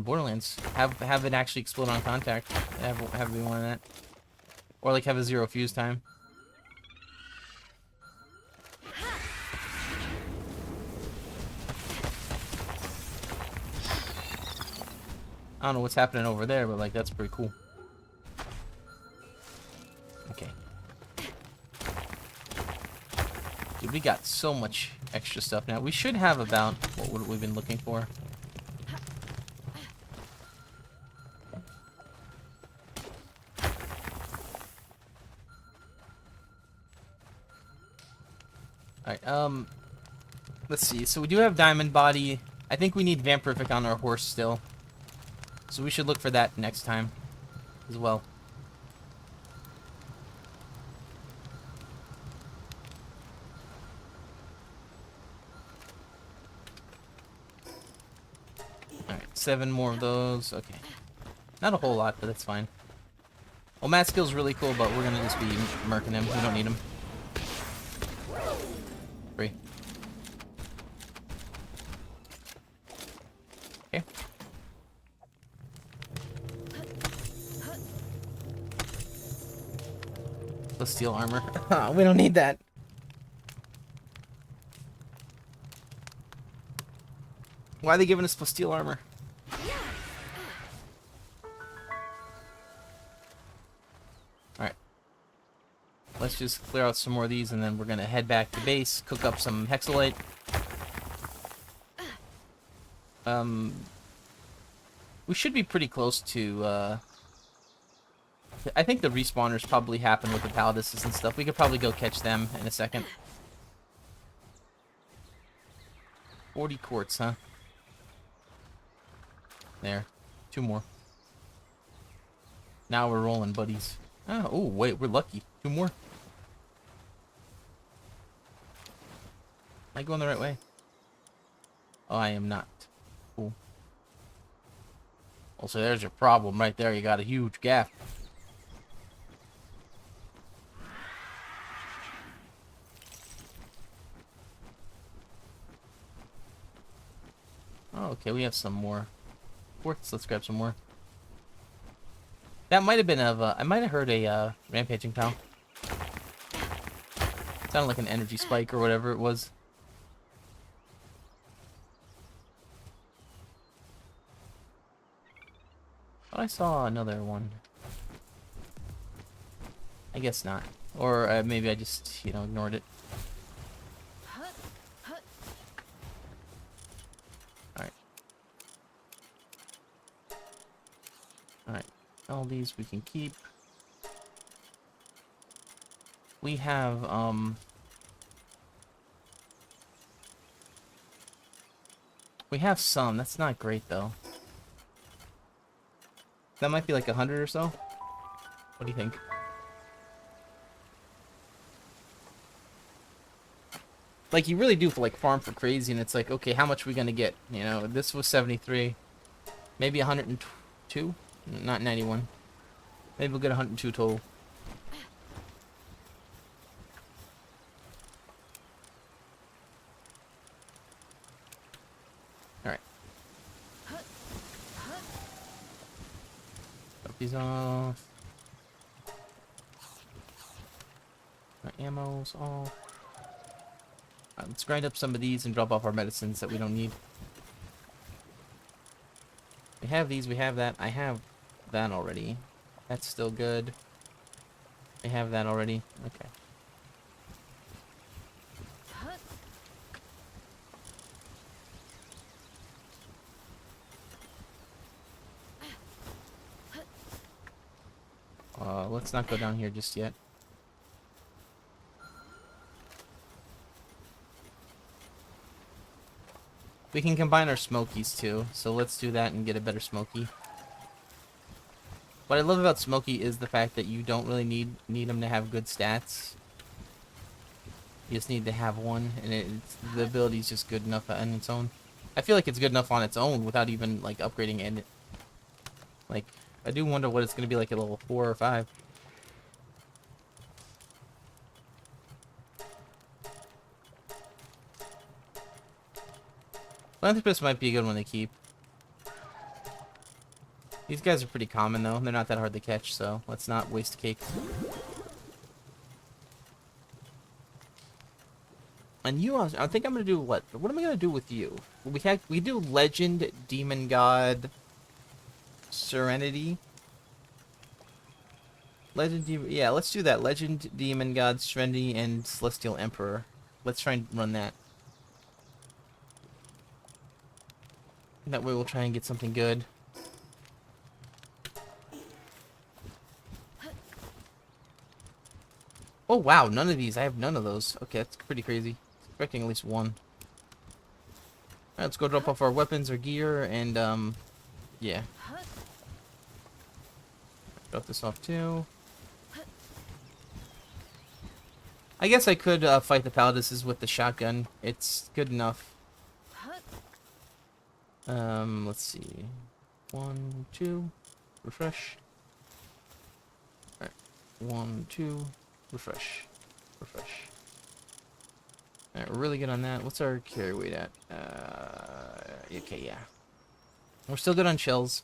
Borderlands. Have it actually explode on contact. Have we want that. Or, like, have a 0 fuse time. I don't know what's happening over there, but, like, that's pretty cool. Okay. Dude, we got so much extra stuff now. We should have about what we've been looking for. Alright, let's see. So we do have Diamond Body. I think we need Vampirific on our horse still. So we should look for that next time as well. Alright, 7 more of those. Okay. Not a whole lot, but that's fine. Well, Matt skill's really cool, but we're gonna just be murking him. We don't need him. 3. Okay. Steel armor. We don't need that. Why are they giving us steel armor? Alright. Let's just clear out some more of these, and then we're gonna head back to base, cook up some hexalite. We should be pretty close to, I think the respawners probably happen with the Paladises and stuff. We could probably go catch them in a second. 40 quartz, huh? There. 2 more. Now we're rolling, buddies. Oh, wait, we're lucky. 2 more. Am I going the right way? Oh, I am not. Cool. Also, there's your problem right there. You got a huge gap. Oh, okay, we have some more quartz. Let's grab some more. That might have been I might have heard a rampaging pal. Sounded like an energy spike or whatever it was. Oh, I saw another one. I guess not. Or maybe I just, you know, ignored it. Alright. Alright. All these we can keep. We have, we have some. That's not great, though. That might be like 100 or so. What do you think? Like, you really do like farm for crazy, and it's like, okay, how much are we gonna get? You know, this was 73. Maybe 102? Not 91. Maybe we'll get 102 total. these off. Our ammo's off. Let's grind up some of these and drop off our medicines that we don't need. We have these, we have that. I have that already. That's still good. I have that already. Okay. Let's not go down here just yet. We can combine our smokies too, so let's do that and get a better smoky. What I love about smoky is the fact that you don't really need them to have good stats. You just need to have one, and the ability is just good enough on its own. I feel like it's good enough on its own without even like upgrading it. Like, I do wonder what it's going to be like at level 4 or 5. Philanthropist might be a good one to keep. These guys are pretty common though. They're not that hard to catch, so let's not waste cake. And you, I think I'm gonna do what? What am I gonna do with you? We do Legend, Demon God, Serenity. Yeah, let's do that. Legend, Demon God, Serenity, and Celestial Emperor. Let's try and run that. That way we'll try and get something good. Oh wow, none of these. I have none of those. Okay, that's pretty crazy. Expecting at least one. Alright, let's go drop off our weapons, our gear, and yeah. Drop this off too. I guess I could fight the Paladises with the shotgun. It's good enough. Let's see. 1, 2, refresh. Alright. 1, 2, refresh. Refresh. Alright, we're really good on that. What's our carry weight at? Okay, yeah. We're still good on shells.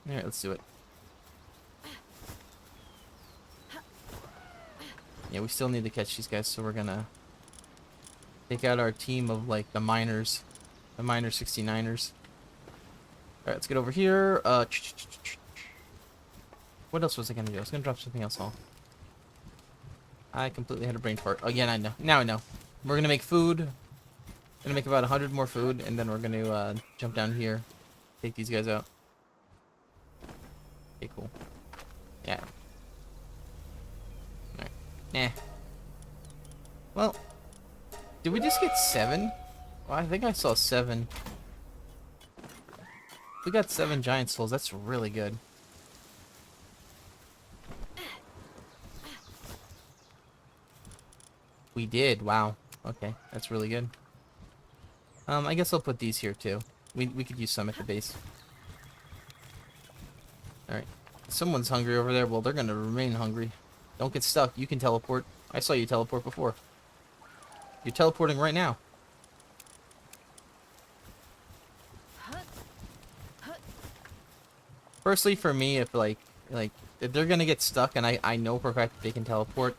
Alright, let's do it. Yeah, we still need to catch these guys, so we're gonna take out our team of, like, the miners. The miner 69ers. Alright, let's get over here. What else was I gonna do? I was gonna drop something else off. I completely had a brain fart. Oh, yeah, I know. Now I know. We're gonna make food. Gonna make about 100 more food, and then we're gonna jump down here. Take these guys out. Okay, cool. Yeah. Alright. Nah. Well, did we just get 7? Well, I think I saw 7. We got 7 giant souls. That's really good. We did. Wow. Okay, that's really good. I guess I'll put these here too. We could use some at the base. Alright. Someone's hungry over there. Well, they're gonna remain hungry. Don't get stuck. You can teleport. I saw you teleport before. You're teleporting right now. Firstly, for me, if like if they're gonna get stuck and I know for a fact that they can teleport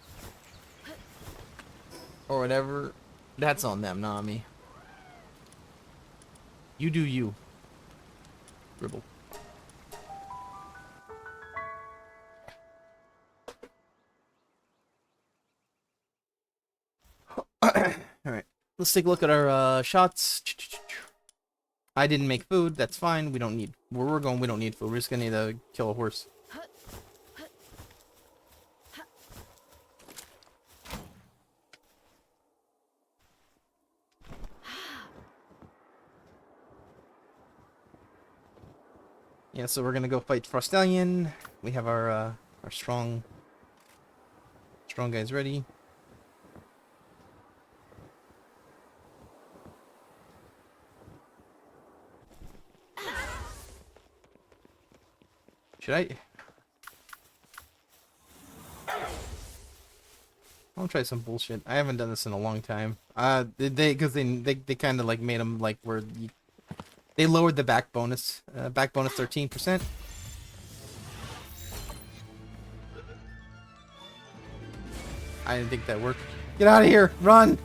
or whatever, that's on them, not on me. You do you. Dribble. Alright. Let's take a look at our shots. I didn't make food. That's fine. We don't need... Where we're going, we don't need food. We're just gonna need to kill a horse. Yeah, so we're gonna go fight Frostallion. We have our strong guys ready. Should I? I'll try some bullshit. I haven't done this in a long time. Because they kind of like made them like where They lowered the back bonus. Back bonus 13%. I didn't think that worked. Get out of here! Run!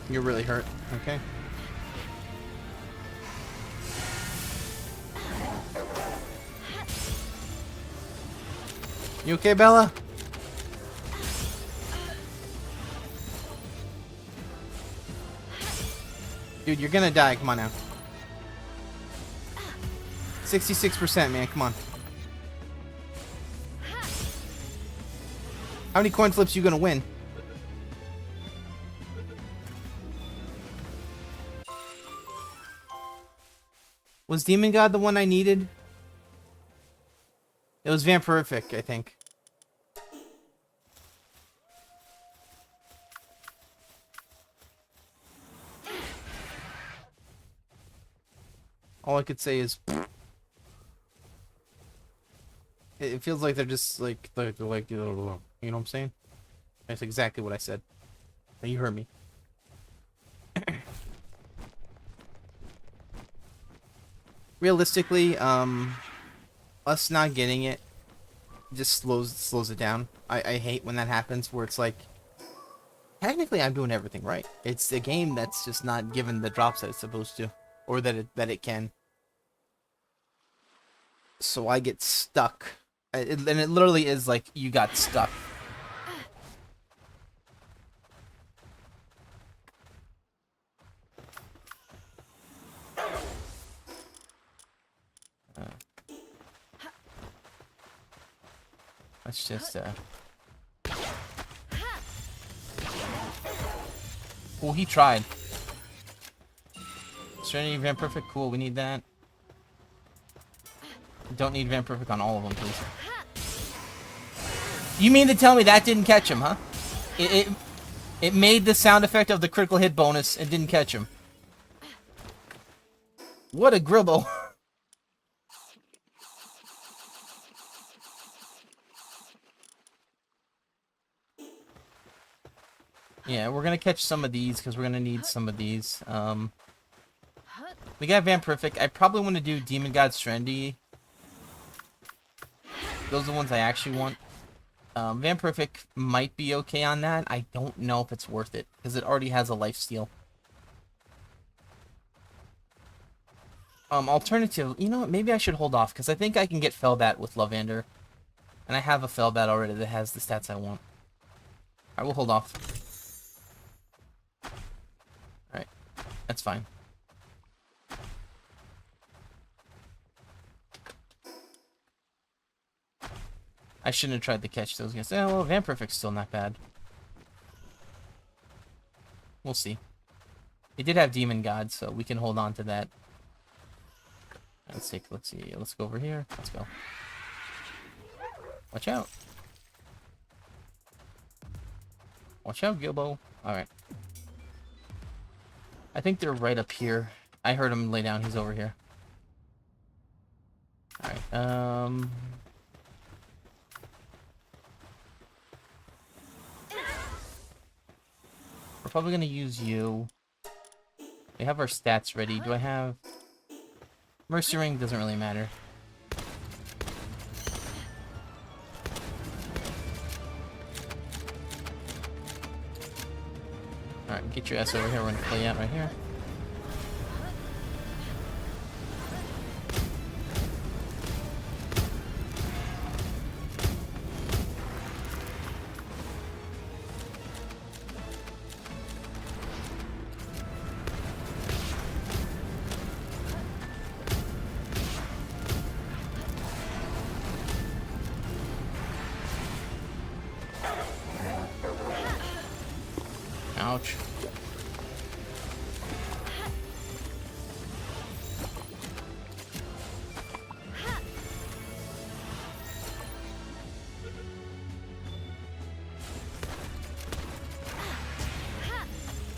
You're really hurt. Okay. You okay, Bella? Dude, you're gonna die. Come on now. 66%, man. Come on. How many coin flips are you gonna win? Was Demon God the one I needed? It was Vampirific, I think. All I could say is... It feels like they're just like... They're like, you know what I'm saying? That's exactly what I said. You heard me. Realistically, us not getting it just slows it down. I hate when that happens, where it's like, technically I'm doing everything right. It's a game that's just not given the drops that it's supposed to, or that it can. So I get stuck, and it literally is like you got stuck. Let's just, Well, he tried. Serenity Vampirific, cool, we need that. Don't need Vampirific on all of them, please. You mean to tell me that didn't catch him, huh? It made the sound effect of the critical hit bonus and didn't catch him. What a gribble. Yeah, we're gonna catch some of these because we're gonna need some of these. We got Vampirific. I probably want to do Demon God Serenity. Those are the ones I actually want. Vampirific might be okay on that. I don't know if it's worth it because it already has a lifesteal. Alternative, you know what? Maybe I should hold off because I think I can get Felbat with Lavander, and I have a Felbat already that has the stats I want. I will hold off. Alright, that's fine. I shouldn't have tried to catch those guys. Oh, well, Vampirific's still not bad. We'll see. It did have Demon God, so we can hold on to that. Let's see. Let's go over here. Let's go. Watch out. Watch out, Gilbo. Alright. I think they're right up here. I heard him lay down. He's over here. Alright, we're probably gonna use you. We have our stats ready. Do I have... Mercy Ring doesn't really matter. Alright, get your ass over here. We're gonna play out right here. Ouch.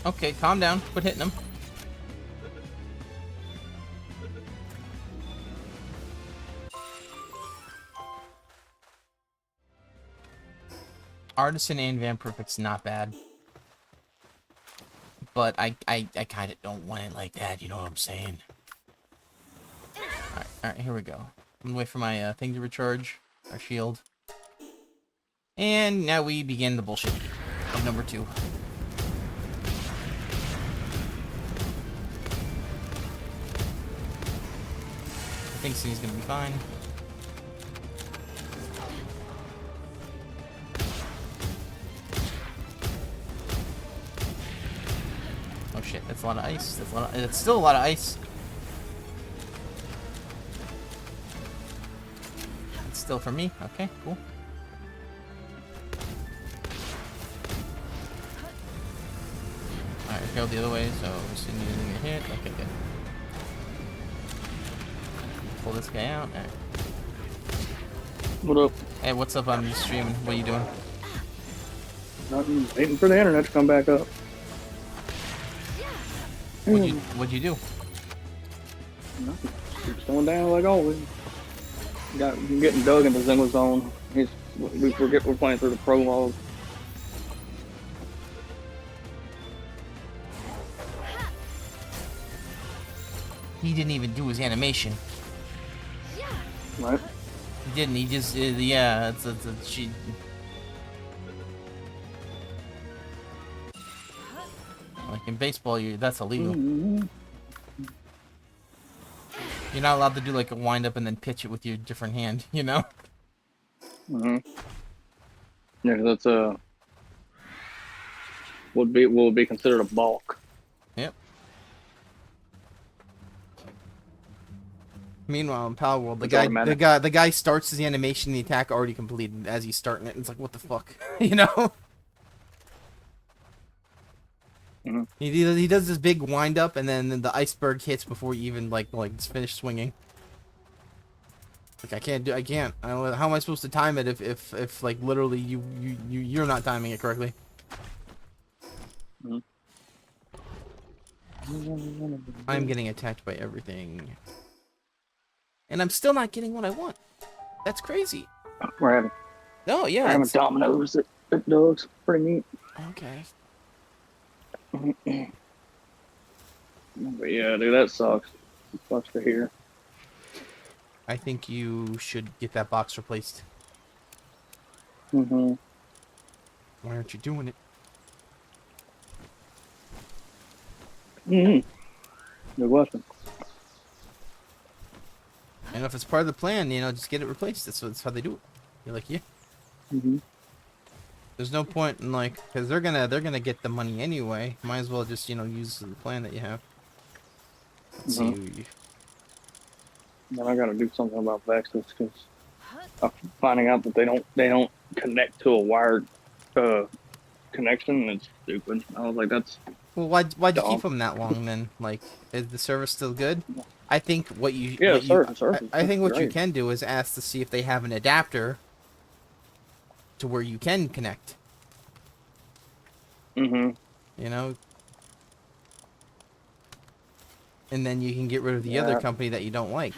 Okay, calm down. Quit hitting him. Artisan and Van Perfect's not bad. But I kind of don't want it like that, you know what I'm saying? Alright, here we go. I'm gonna wait for my thing to recharge. Our shield. And now we begin the bullshit of number 2. I think Cindy's gonna be fine. Oh shit, that's a lot of ice. That's still a lot of ice. It's still for me. Okay, cool. Alright, go the other way, so Cindy isn't gonna hit. Okay, good. Pull this guy out. Alright. What up? Hey, what's up? I'm just streaming. What are you doing? Nothing. Waiting for the internet to come back up. What'd you do? Nothing. Keeps going down like always. I'm getting dug into Zingle's zone. We're playing through the prologue. He didn't even do his animation. Right? He didn't. He just yeah. She. Like in baseball, that's illegal. You're not allowed to do like a wind up and then pitch it with your different hand. You know. Yeah, that's would be considered a balk. Yep. Meanwhile, in Palworld, the guy starts his animation, the attack already completed as he's starting it. And it's like, what the fuck, you know? He does this big wind up, and then the iceberg hits before you even like finish swinging. Like I can't. How am I supposed to time it if like literally you're not timing it correctly? I'm getting attacked by everything. And I'm still not getting what I want. That's crazy. We're having. Oh yeah. We're having dominoes at dogs. Pretty neat. Okay. But yeah, dude, that sucks. It sucks to hear. I think you should get that box replaced. Why aren't you doing it? Good question. And if it's part of the plan, you know, just get it replaced. That's how they do it. You're like, yeah. There's no point in like, because they're gonna get the money anyway. Might as well just, you know, use the plan that you have. Let's see. Then I gotta do something about Vexus because I'm finding out that they don't connect to a wired connection. It's stupid. I was like, that's. Well, why'd you keep them that long then? Like, is the service still good? I think what you I think what you can do is ask to see if they have an adapter to where you can connect. You know, and then you can get rid of the other company that you don't like.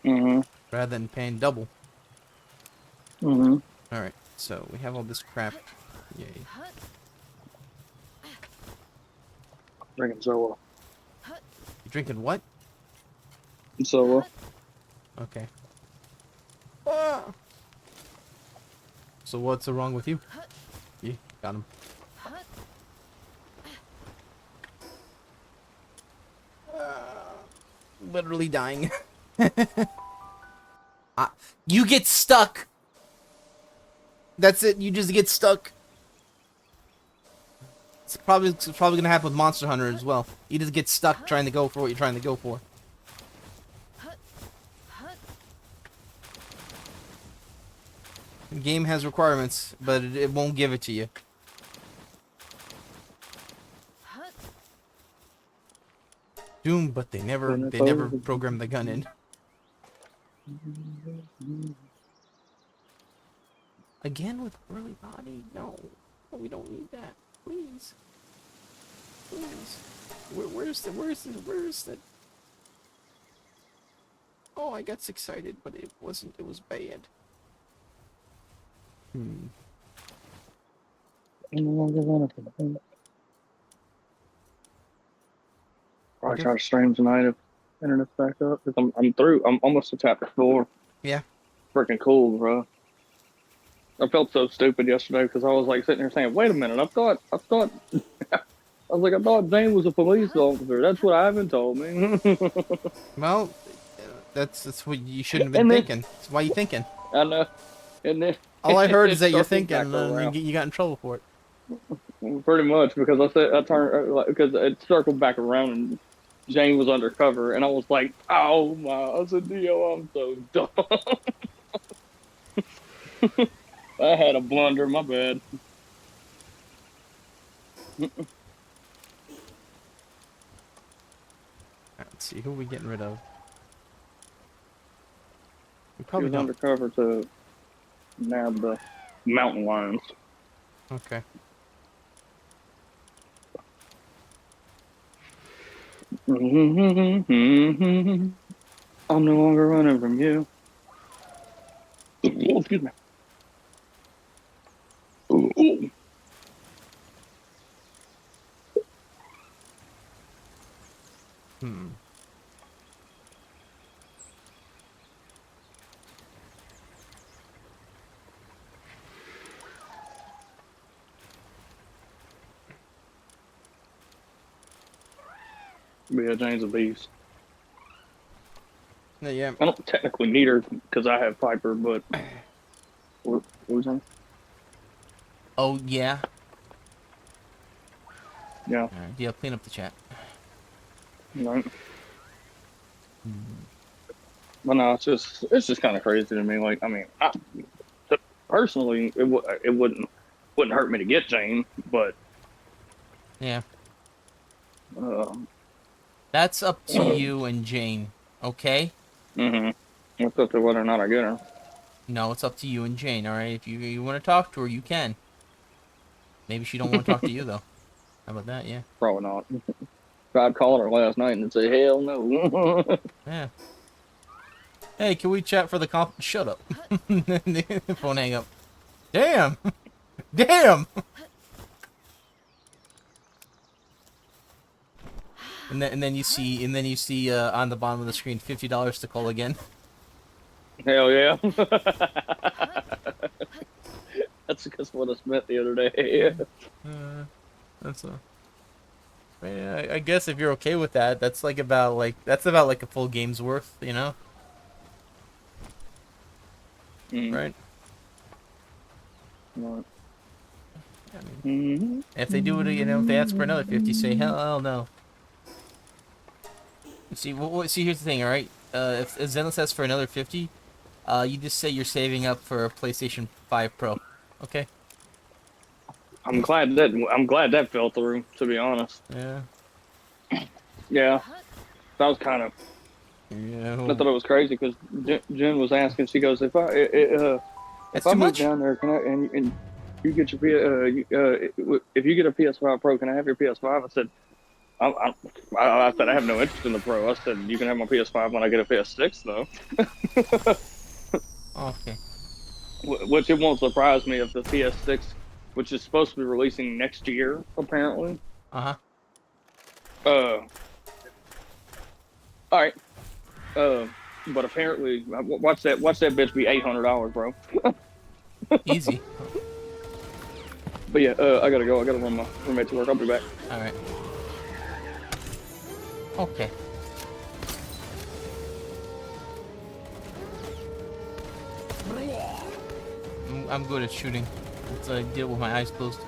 Rather than paying double. All right, so we have all this crap. Yay. Drinking Zoa. You drinking what? Zoa. Okay. So what's wrong with you? Yeah, got him. Literally dying. You get stuck. That's it. You just get stuck. It's probably gonna happen with Monster Hunter as well. You just get stuck trying to go for what you're trying to go for. The game has requirements, but it won't give it to you. Doom, but they never programmed the gun in. Again with early body? No, we don't need that. Please. Please. Where's the... Oh, I got excited, but it wasn't. It was bad. Hmm. Probably try to stream tonight if internet's back up. Cause I'm through. I'm almost to chapter 4. Yeah. Freaking cool, bro. I felt so stupid yesterday because I was like sitting here saying, "Wait a minute! I thought, I was like, I thought Jane was a police officer. That's what Ivan told me." Well, that's what you shouldn't have been And then thinking. That's why you thinking. I know, and then All I heard is it that you're circled thinking, back and then around. you got in trouble for it. Pretty much because I said I turned because it circled back around and Jane was undercover, and I was like, "Oh my!" I said, "Dio, I'm so dumb." I had a blunder. My bad. Let's see, who are we getting rid of? We He probably was don't. undercover to nab the mountain lions. Okay. I'm no longer running from you. Oh, excuse me. Ooh. Hmm. Yeah, Jane's a beast. Yeah. I don't technically need her because I have Piper, but what was that? Oh yeah. Yeah, Alright, yeah. Clean up the chat. right. Hmm. But no, it's just kind of crazy to me. Like, I mean, personally, it wouldn't hurt me to get Jane, but Yeah. um, That's up to you and Jane. Okay. it's up to whether or not I get her. No, it's up to you and Jane. All right. If you want to talk to her, you can. Maybe she don't want to talk to you though. How about that? Yeah. Probably not. Tried calling her last night and say, "Hell no." Yeah. Hey, can we chat for the comp? Shut up. Phone hang up. Damn. Damn. And then you see on the bottom of the screen $50 to call again. Hell yeah. That's what I spent the other day. That's a. Yeah, I guess if you're okay with that, that's about like a full game's worth, you know? Right? Right. I mean, if they do it, if they ask for another 50, say hell no. See, see, here's the thing, all right? If Zenless asks for another 50, you just say you're saving up for a PlayStation 5 Pro, okay? I'm glad that fell through. To be honest. Yeah. Yeah, that was kind of. Yeah. I thought it was crazy because Jen was asking. She goes, "If That's I too move much. down there, can I and you get your if you get a PS5 Pro, can I have your PS5?" I said, I said I have no interest in the Pro. I said you can have my PS5 when I get a PS6 though. Okay. Which it won't surprise me if the PS6, which is supposed to be releasing next year, apparently. Uh-huh. Uh, all right. But apparently, watch that bitch be $800, bro. Easy. But yeah, I gotta go. I gotta run my roommate to work. I'll be back. All right. Okay. I'm good at shooting. Let's deal with my eyes closed.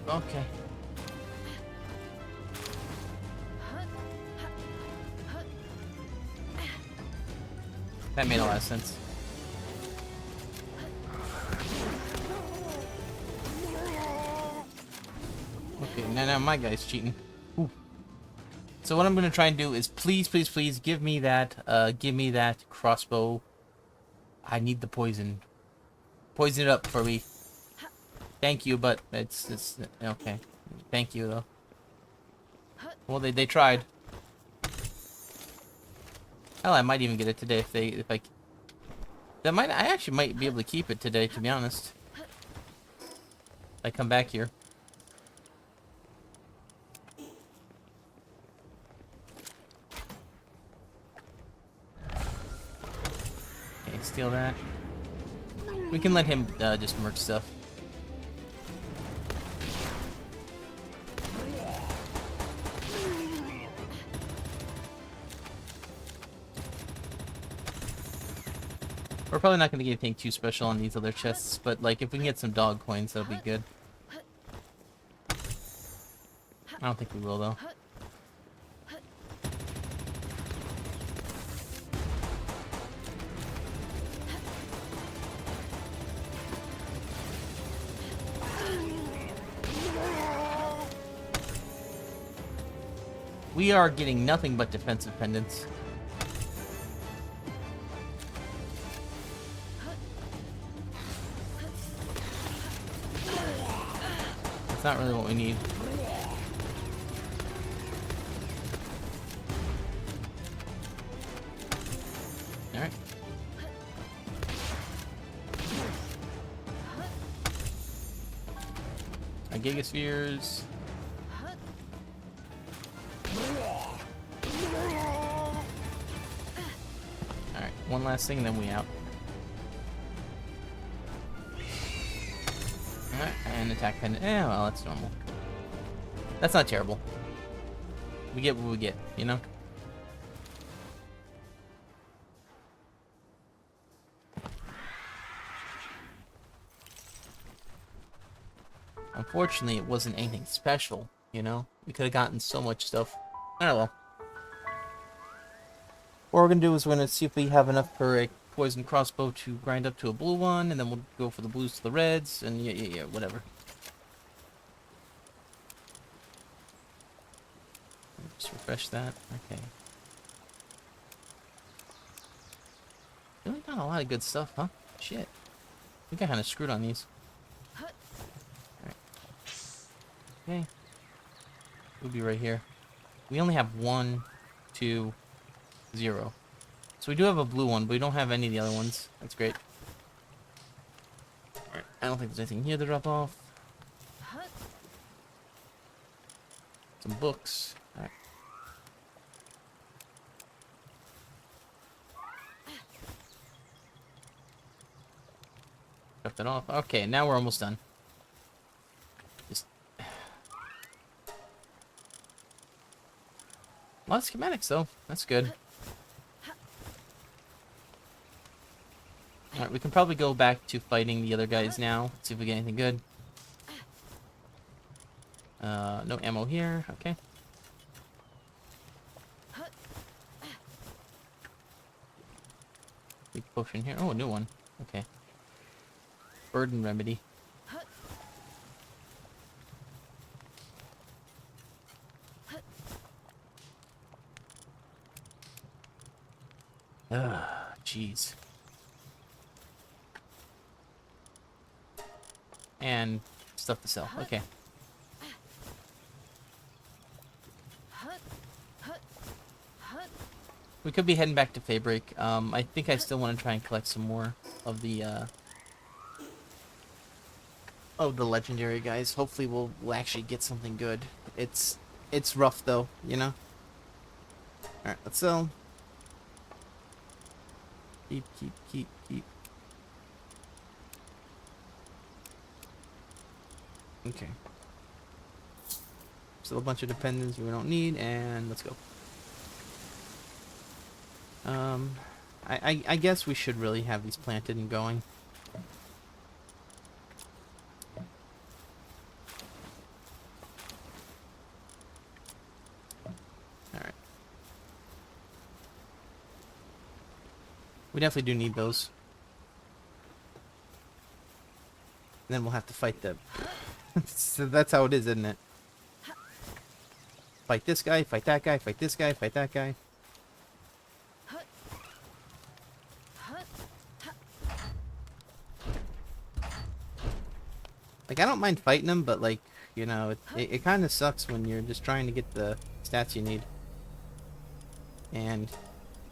Okay. That made a lot of sense. Okay, now my guy's cheating. Ooh. So what I'm gonna try and do is please, please, please give me that crossbow. I need the poison. Poison it up for me. Thank you, but it's okay. Thank you though. Well, they tried. Hell, I might even get it today if I actually might be able to keep it today, to be honest. If I come back here. Okay, steal that. We can let him just merch stuff. We're probably not going to get anything too special on these other chests, but like if we can get some dog coins, that'll be good. I don't think we will though. We are getting nothing but defensive pendants. That's not really what we need. Alright. Our Gigaspheres. Alright, one last thing and then we out. Alright, and attack pendant. Eh, well, that's normal. That's not terrible. We get what we get, you know? Unfortunately, it wasn't anything special, you know? We could have gotten so much stuff. Oh well. What we're gonna do is we're gonna see if we have enough for a poison crossbow to grind up to a blue one, and then we'll go for the blues to the reds, and yeah, whatever. Just refresh that. Okay. Really got a lot of good stuff, huh? Shit. We got kind of screwed on these. Alright. Okay. We'll be right here. We only have 1, 2, 0. So we do have a blue one, but we don't have any of the other ones. That's great. Alright, I don't think there's anything here to drop off. Some books. Alright. Drop that off. Okay, now we're almost done. Just... a lot of schematics, though. That's good. Alright, we can probably go back to fighting the other guys now. See if we get anything good. No ammo here. Okay. Big potion here. Oh, a new one. Okay. Burden remedy. Ugh, jeez. And stuff to sell. Okay. We could be heading back to Feybreak. I think I still want to try and collect some more of the legendary guys. Hopefully we'll actually get something good. It's rough though, you know. All right, let's sell. Keep. Okay. Still a bunch of dependents we don't need, and let's go. I guess we should really have these planted and going. We definitely do need those. And then we'll have to fight them. So that's how it is, isn't it? Fight this guy, fight that guy, fight this guy, fight that guy. Like, I don't mind fighting them, but, like, you know, it kind of sucks when you're just trying to get the stats you need. And,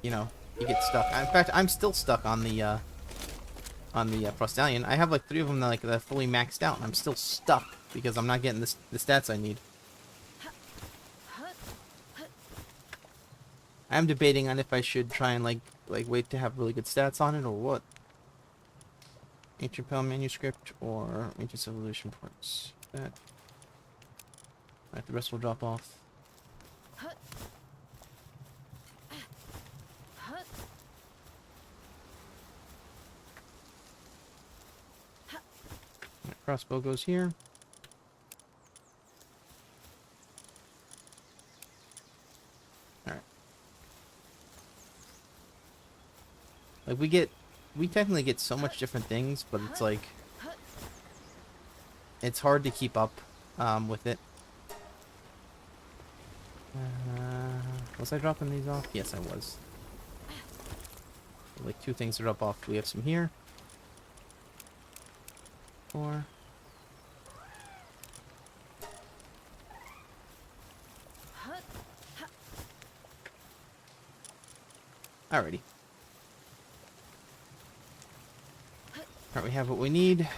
you know, you get stuck. In fact, I'm still stuck on the Prostallion. I have, like, 3 of them that, like, that are fully maxed out, and I'm still stuck because I'm not getting the stats I need. I'm debating on if I should try and, like wait to have really good stats on it, or what. Ancient Pale Manuscript or Ancient Evolution Parts. That. Alright, the rest will drop off. Right, crossbow goes here. Alright. Like, we technically get so much different things, but it's like, it's hard to keep up with it. Was I dropping these off? Yes, I was. Like 2 things to drop off. We have some here. 4. Alrighty. Alright, we have what we need.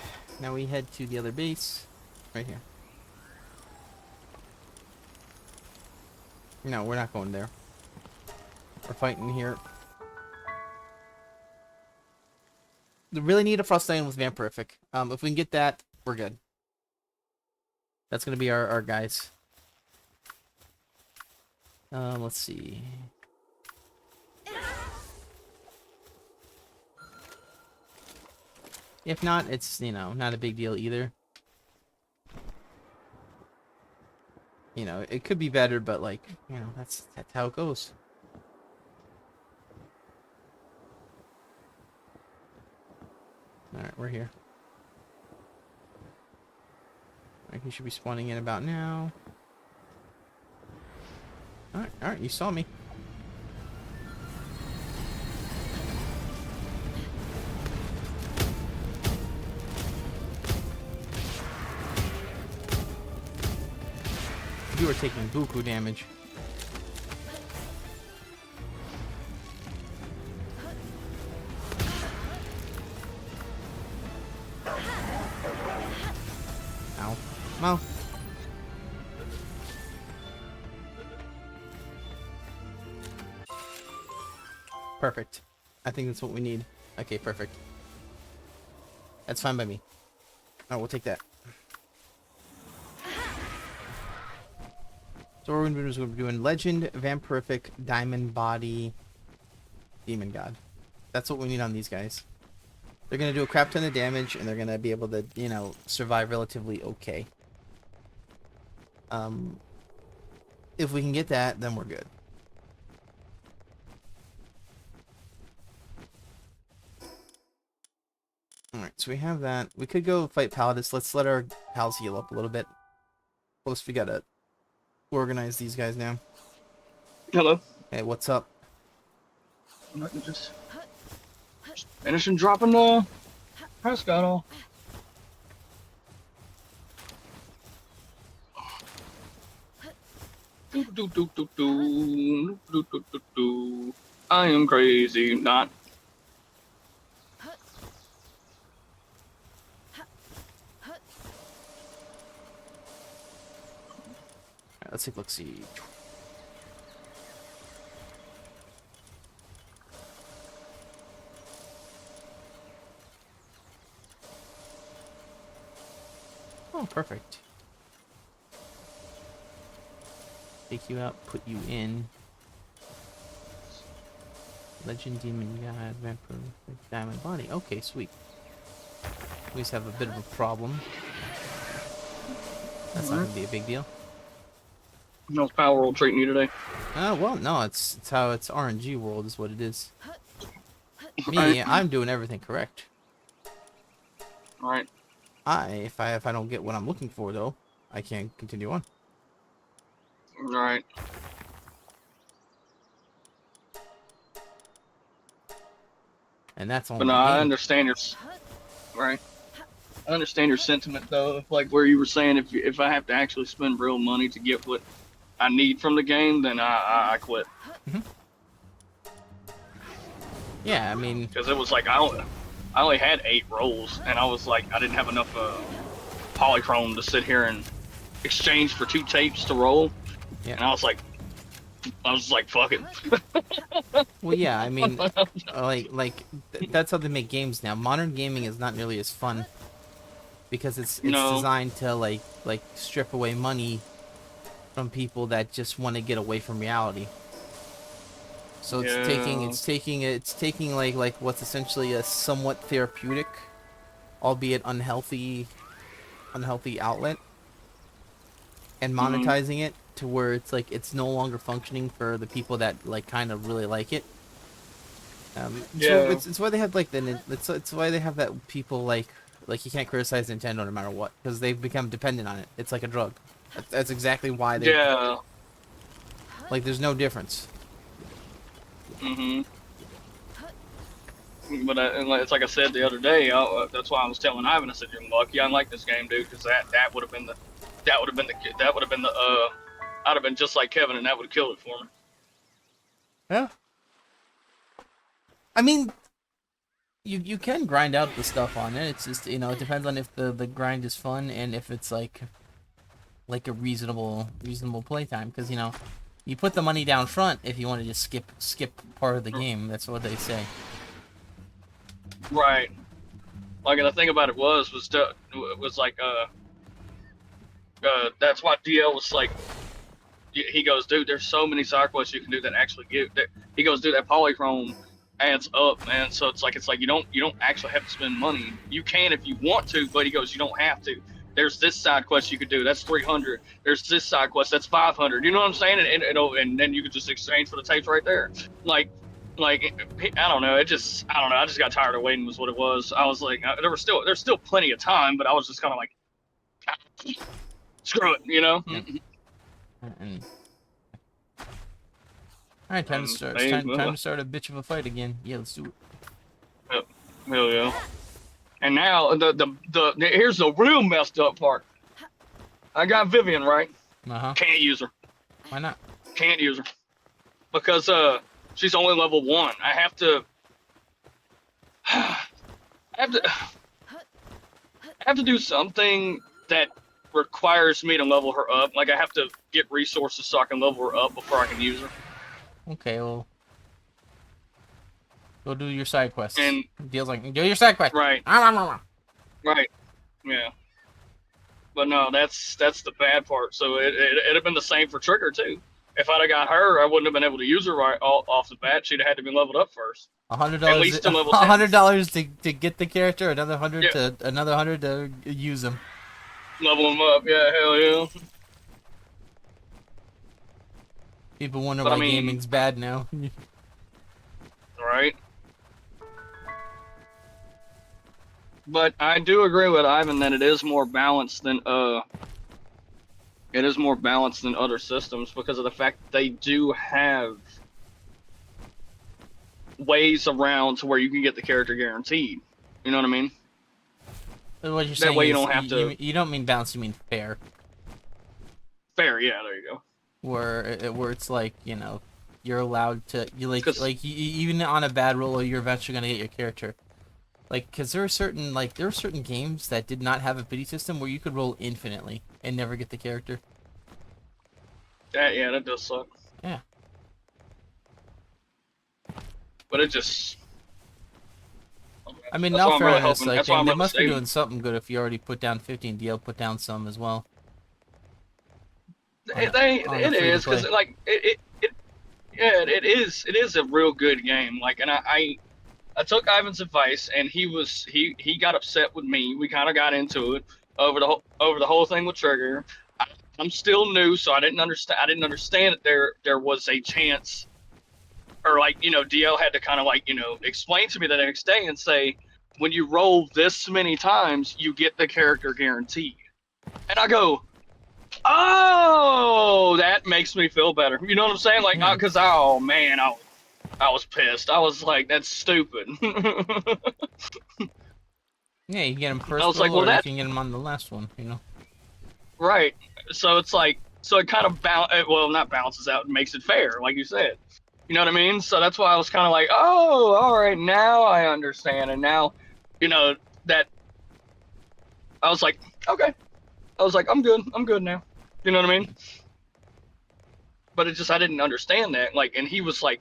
Now we head to the other base. Right here. No, we're not going there. We're fighting here. We really need a Frostlion with Vampirific. If we can get that, we're good. That's gonna be our guys. Let's see. If not, it's, you know, not a big deal either. You know, it could be better, but, like, you know, that's how it goes. Alright, we're here. Alright, he should be spawning in about now. Alright, you saw me. You are taking buku damage. Ow. Well. Perfect. I think that's what we need. Okay, perfect. That's fine by me. Alright, we'll take that. So what we're going to do is we're doing Legend, Vampirific, Diamond Body, Demon God. That's what we need on these guys. They're going to do a crap ton of damage, and they're going to be able to, you know, survive relatively okay. If we can get that, then we're good. Alright, so we have that. We could go fight Paladus. Let's let our pals heal up a little bit. Plus, we gotta organize these guys now. Hello. Hey, what's up? I'm just finishing dropping the Prescott all. I am crazy, not. Alright, let's take a look-see. Oh, perfect. Take you out, put you in. Legend, Demon God, Vampire, Diamond Body. Okay, sweet. We just have a bit of a problem. That's not gonna be a big deal. How's Palworld treating you today? Well, no, it's how it's RNG world is what it is. Me, I'm doing everything correct. Right. If I don't get what I'm looking for though, I can't continue on. Right. And that's But only no, the I game. understand your right. I understand your sentiment though. Like where you were saying, if I have to actually spend real money to get what I need from the game, then I quit. Hmm. Yeah, I mean, Because it was like I only had 8 rolls, and I was like I didn't have enough polychrome to sit here and exchange for 2 tapes to roll, yeah. and I was like fuck it. Well, yeah, I mean, that's how they make games now. Modern gaming is not nearly as fun because it's No. designed to like strip away money from people that just want to get away from reality. So Yeah. it's taking like what's essentially a somewhat therapeutic, albeit unhealthy outlet, and Mhm. monetizing it to where it's like it's no longer functioning for the people that like kind of really like it. Yeah. It's why they have like it's why they have that people like you can't criticize Nintendo no matter what because they've become dependent on it. It's like a drug. That's exactly why they Yeah. like. There's no difference. Mhm. But and it's like I said the other day. That's why I was telling Ivan. I said, "You're lucky I like this game, dude, because that would have been the that would have been the I'd have been just like Kevin, and that would have killed it for me." Yeah. I mean, you can grind out the stuff on it. It's just it depends on if the grind is fun and if it's like a reasonable playtime because you put the money down front if you want to just skip part of the game. That's what they say. Right. Like, and the thing about it was like that's why DL was like, he goes, dude, there's so many side quests you can do that actually give that. He goes, dude, that polychrome adds up, man. So it's like you don't actually have to spend money. You can if you want to, but he goes, you don't have to. There's this side quest you could do. That's 300. There's this side quest that's 500. You know what I'm saying? And then you could just exchange for the tapes right there. Like I don't know. I don't know. I just got tired of waiting. Was what it was. I was like, there's still plenty of time, but I was just kind of like, screw it, you know. Yep. And all right, time to And start. It's they, time to start a bitch of a fight again. Yeah, let's do it. hell yeah. And now the here's the real messed up part. I got Vivian right. Uh-huh. Can't use her. Why not? Can't use her because she's only level 1. I have to. I have to. I have to do something that requires me to level her up. Like I have to get resources so I can level her up before I can use her. Okay, well, go do your side quests. And Deal's like, do your side quest. right, Ah. right, yeah. But no, that's the bad part. So it'd have been the same for Trigger too. If I'd have got her, I wouldn't have been able to use her right off the bat. She'd have had to be leveled up first. At $100. least to level 10. $100 to get the character. Yeah, Another 100 to use them. level them up. Yeah, hell yeah. People wonder But I why mean, gaming's bad now. right. But I do agree with Ivan that it is more balanced than other systems because of the fact that they do have ways around to where you can get the character guaranteed. You know what I mean? What you're That saying way you is don't have to. you don't mean balanced, you mean fair. Fair, yeah. There you go. Where it's like you're allowed to even on a bad roll you're eventually gonna get your character. Like, cause there are certain games that did not have a pity system where you could roll infinitely and never get the character. That does suck. Yeah. But it just. I mean, That's now why I'm really fairness, hoping. like That's why I'm they really must be saving. doing something good if you already put down 50 and DL put down some as well on the It free to is because play. like yeah, it is a real good game. Like, and I took Ivan's advice, and he got upset with me. We kind of got into it over the whole thing with Trigger. I'm still new, so I didn't understand that there was a chance or like, you know, DL had to kind of like, you know, explain to me the next day and say, when you roll this many times, you get the character guaranteed. And I go, oh, that makes me feel better. You know what I'm saying? Like, Yeah. because oh man, I was pissed. I was like, that's stupid. Yeah, you can get them I first was like, roll, well, or you that can get them on the last one. You know. right. So it's like, so it kind of well, not balances out, and makes it fair, like you said. You know what I mean? So that's why I was kind of like, oh, all right, now I understand, and now, you know, that I was like, okay, I was like, I'm good now. You know what I mean? But it just I didn't understand that, like, and he was like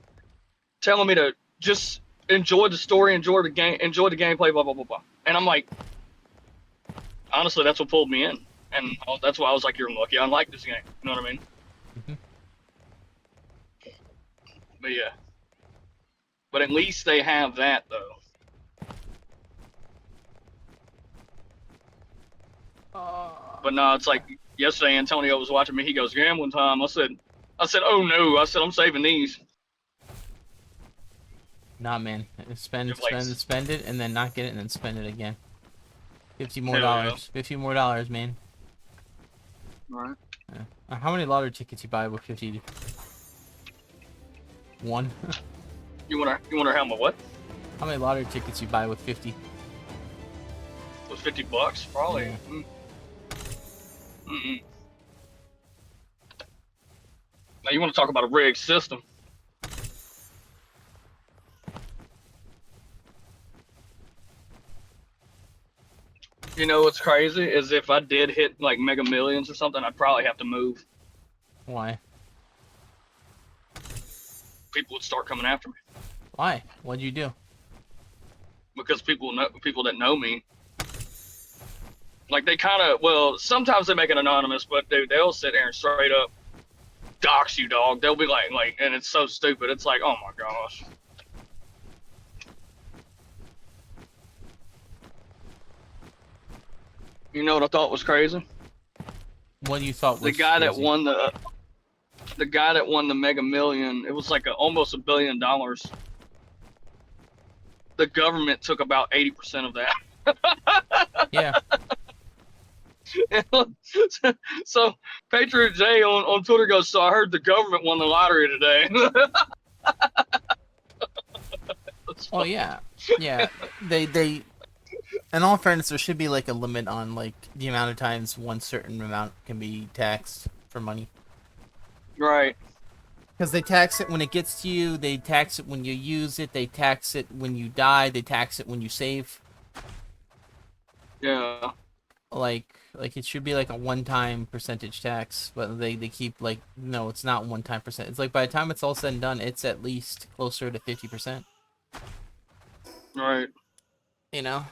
telling me to just enjoy the story, enjoy the game, enjoy the gameplay, blah blah blah blah. And I'm like, honestly, that's what pulled me in, and that's why I was like, you're lucky I like this game. You know what I mean? Mm-hmm. But yeah, but at least they have that though. But no, it's like yesterday Antonio was watching me. He goes, gambling time. I said, oh no. I said, I'm saving these. Nah, man. Spend, Like, spend, spend it, and then not get it, and then spend it again. $50 more. yeah. $50 more, man. All right. Yeah. How many lottery tickets you buy with 50? One. You wonder how much what? How many lottery tickets you buy with 50? Was $50 probably. Yeah. Mm-mm. Now you want to talk about a rigged system? You know what's crazy is if I did hit like Mega Millions or something, I'd probably have to move. Why? People would start coming after me Why? What'd you do? because people that know me, like they kind of, well, sometimes they make it anonymous, but they'll sit there and straight up dox you, dog. They'll be like, and it's so stupid. It's like, oh my gosh. You know what I thought was crazy? What you thought was The guy that crazy? won the guy that won the Mega Million, it was like almost $1 billion. The government took about 80% of that. Yeah. So Patriot J on Twitter goes, so I heard the government won the lottery today. Oh yeah. Yeah. They. In all fairness, there should be like a limit on like the amount of times one certain amount can be taxed for money. Right. Because they tax it when it gets to you, they tax it when you use it, they tax it when you die, they tax it when you save. Yeah. Like it should be like a one-time percentage tax, but they keep like, no, it's not one-time percent. It's like by the time it's all said and done, it's at least closer to 50%. Right. You know?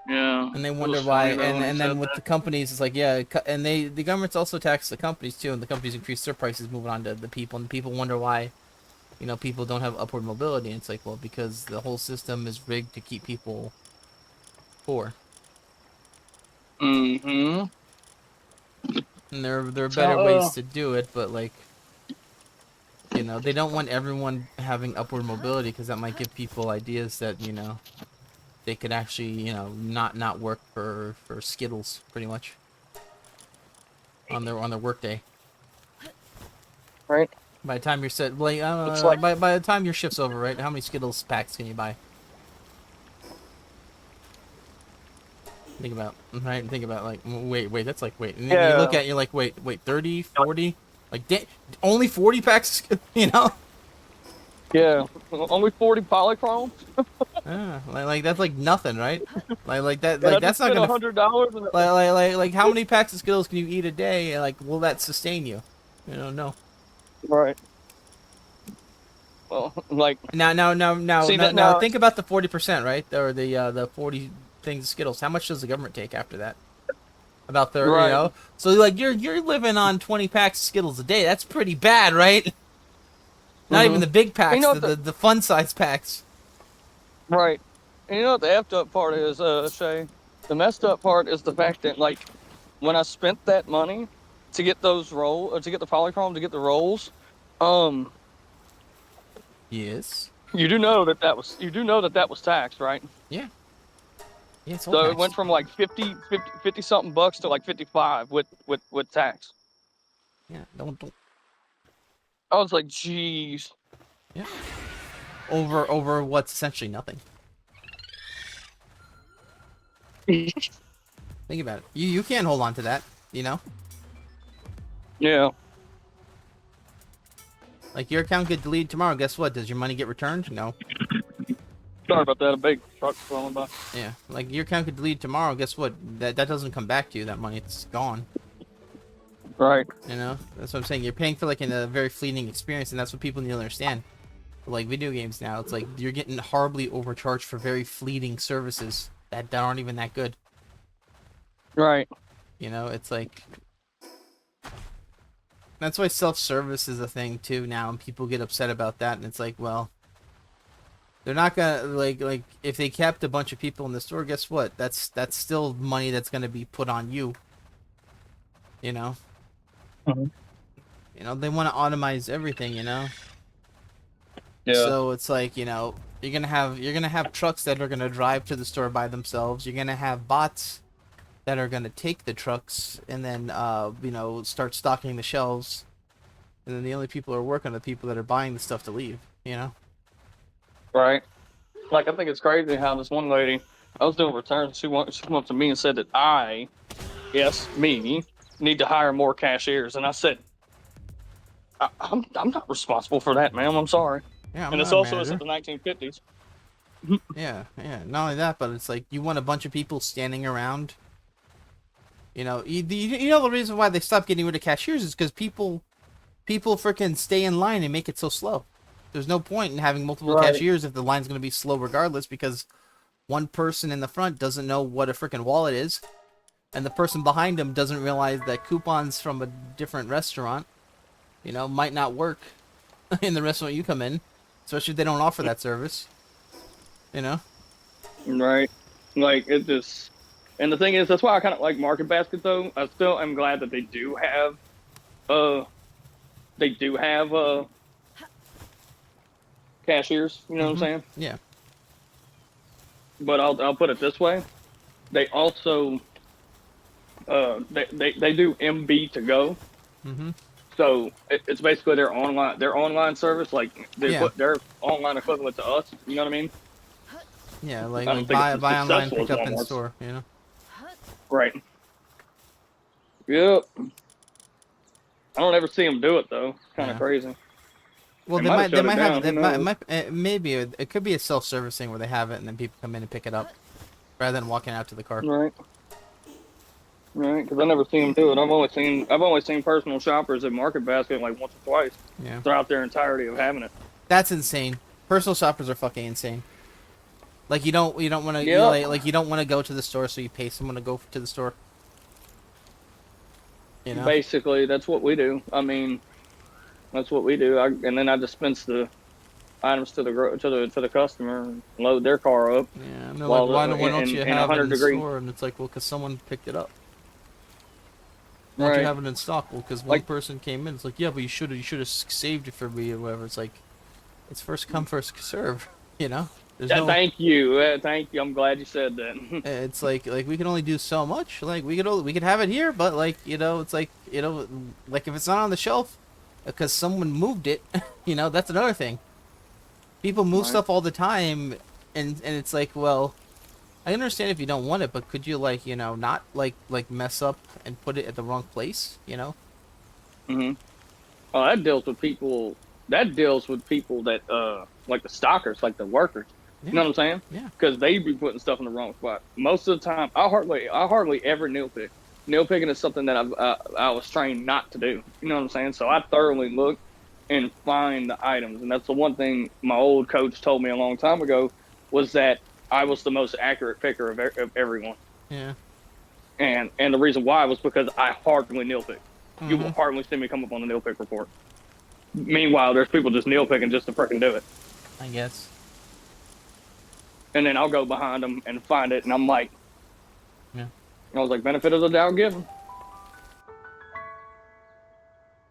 Yeah. And they wonder why, and then with the companies, it's like, yeah, and the government's also tax the companies too, and the companies increase their prices, moving on to the people, and the people wonder why, you know, people don't have upward mobility, and it's like, well, because the whole system is rigged to keep people poor. Mm-hmm. And there are better So, ways to do it, but like, you know, they don't want everyone having upward mobility because that might give people ideas that, you know, they could actually, you know, not work for Skittles pretty much on their work day. right. By the time you're set, like, It's like, by the time your shift's over, right? How many Skittles packs can you buy? Think about, right? Think about, like, wait, that's like, wait. And then you look yeah. at it, you're like, wait, 30, 40? Like, only 40 packs, you know? Yeah. Only 40 polychrome. Yeah, like that's like nothing, right? Like that, And I like just that's not spent gonna, $100. like how many packs of Skittles can you eat a day? And, like, will that sustain you? You know, no. Right. Well, like, see that Now now. think about the 40%, right? Or the 40 things of Skittles. How much does the government take after that? About 30, you Right. know? So like you're living on 20 packs of Skittles a day. That's pretty bad, right? Not even Mm-hmm. the big And you packs, know the fun size packs. right. And you know what the effed up part is, Shay? The messed up part is the fact that, like, when I spent that money to get those to get the polychrome, to get the rolls, um, Yes. You do know that that was taxed, right? Yeah. Yeah, it's all So it went taxed. from like 50 something bucks to like 55 with tax. Yeah. Don't. I was like, jeez. Yeah. Over what's essentially nothing. Think about it. You can't hold on to that. You know. Yeah. Like your account get deleted tomorrow. Guess what? Does your money get returned? No. Sorry about that. A big truck's going by. Yeah. Like your account get deleted tomorrow. Guess what? That doesn't come back to you. That money, it's gone. Right. You know. That's what I'm saying. You're paying for like a very fleeting experience, and that's what people need to understand. Like video games now, it's like you're getting horribly overcharged for very fleeting services that aren't even that good. Right. You know, it's like that's why self-service is a thing too now, and people get upset about that. And it's like, well, they're not gonna like if they kept a bunch of people in the store, guess what? That's still money that's gonna be put on you. You know, Mhm. you know they want to automize everything. You know, Yeah. so it's like you're gonna have trucks that are gonna drive to the store by themselves. You're gonna have bots that are gonna take the trucks and then start stocking the shelves, and then the only people who are working are the people that are buying the stuff to leave. You know. Right. Like I think it's crazy how this one lady, I was doing returns. She came up to me and said that yes, me, need to hire more cashiers. And I said, I'm not responsible for that, ma'am. I'm sorry. Yeah, I'm And not this a also is at manager. the 1950s. Yeah, yeah. Not only that, but it's like you want a bunch of people standing around. You know, you know the reason why they stopped getting rid of cashiers is because people freaking stay in line and make it so slow. There's no point in having multiple Right. cashiers if the line's going to be slow regardless because one person in the front doesn't know what a freaking wallet is, and the person behind him doesn't realize that coupons from a different restaurant, might not work in the restaurant you come in, especially if they don't offer that service. You know? Right. Like it just, and the thing is, that's why I kind of like Market Basket though. I still am glad that uh, they do have cashiers. You know what I'm Mm-hmm. saying? Yeah. But I'll put it this way: they also they do MB to go. Mm-hmm. So it's basically their online service, like Yeah. their online equivalent to us. You know what I mean? Yeah, like I don't like think it's buy as buy online, successful as pick up in Walmart's. store. You know. Right. Yep. I don't ever see them do it though. Kind of Yeah. crazy. Well, They they might have might they shut it might have down. they Who knows? maybe it could be a self-service thing where they have it and then people come in and pick it up rather than walking out to the car. Right. Right. Because I never seen them do it. I've only seen personal shoppers at Market Basket like once or twice Yeah. throughout their entirety of having it. That's insane. Personal shoppers are fucking insane. Like you don't want to Yep. you don't want to go to the store, so you pay someone to go to the store. You know. Basically, that's what we do. I mean, that's what we do. And then I dispense the items to the customer and load their car up Yeah. And they're like, while why don't you in a have it 100 in degree. store? And it's like, well, because someone picked it up. Why don't you Right. have it in stock? Well, because one Like, person came in. It's like, yeah, but you should have saved it for me or whatever. It's like, it's first come, first serve. You know, there's no. thank you. Thank you. I'm glad you said that. It's like we can only do so much. Like we could have it here, but like it's like like if it's not on the shelf because someone moved it, that's another thing. People move Right. stuff all the time, and it's like, well, I understand if you don't want it, but could you not like mess up and put it at the wrong place? Hmm. Oh, that deals with people. That deals with people that like the stockers, like the workers. You Yeah, know what I'm saying? yeah. Because they be putting stuff in the wrong spot. Most of the time, I hardly ever nail pick. Nail picking is something that I was trained not to do. You know what I'm saying? So I thoroughly look and find the items, and that's the one thing my old coach told me a long time ago was that I was the most accurate picker of everyone. Yeah. And the reason why was because I hardly nail pick. You will Mhm. hardly see me come up on the nail pick report. Meanwhile, there's people just nail picking just to freaking do it. I guess. And then I'll go behind them and find it, and I'm like, Yeah. I was like, benefit of the doubt given.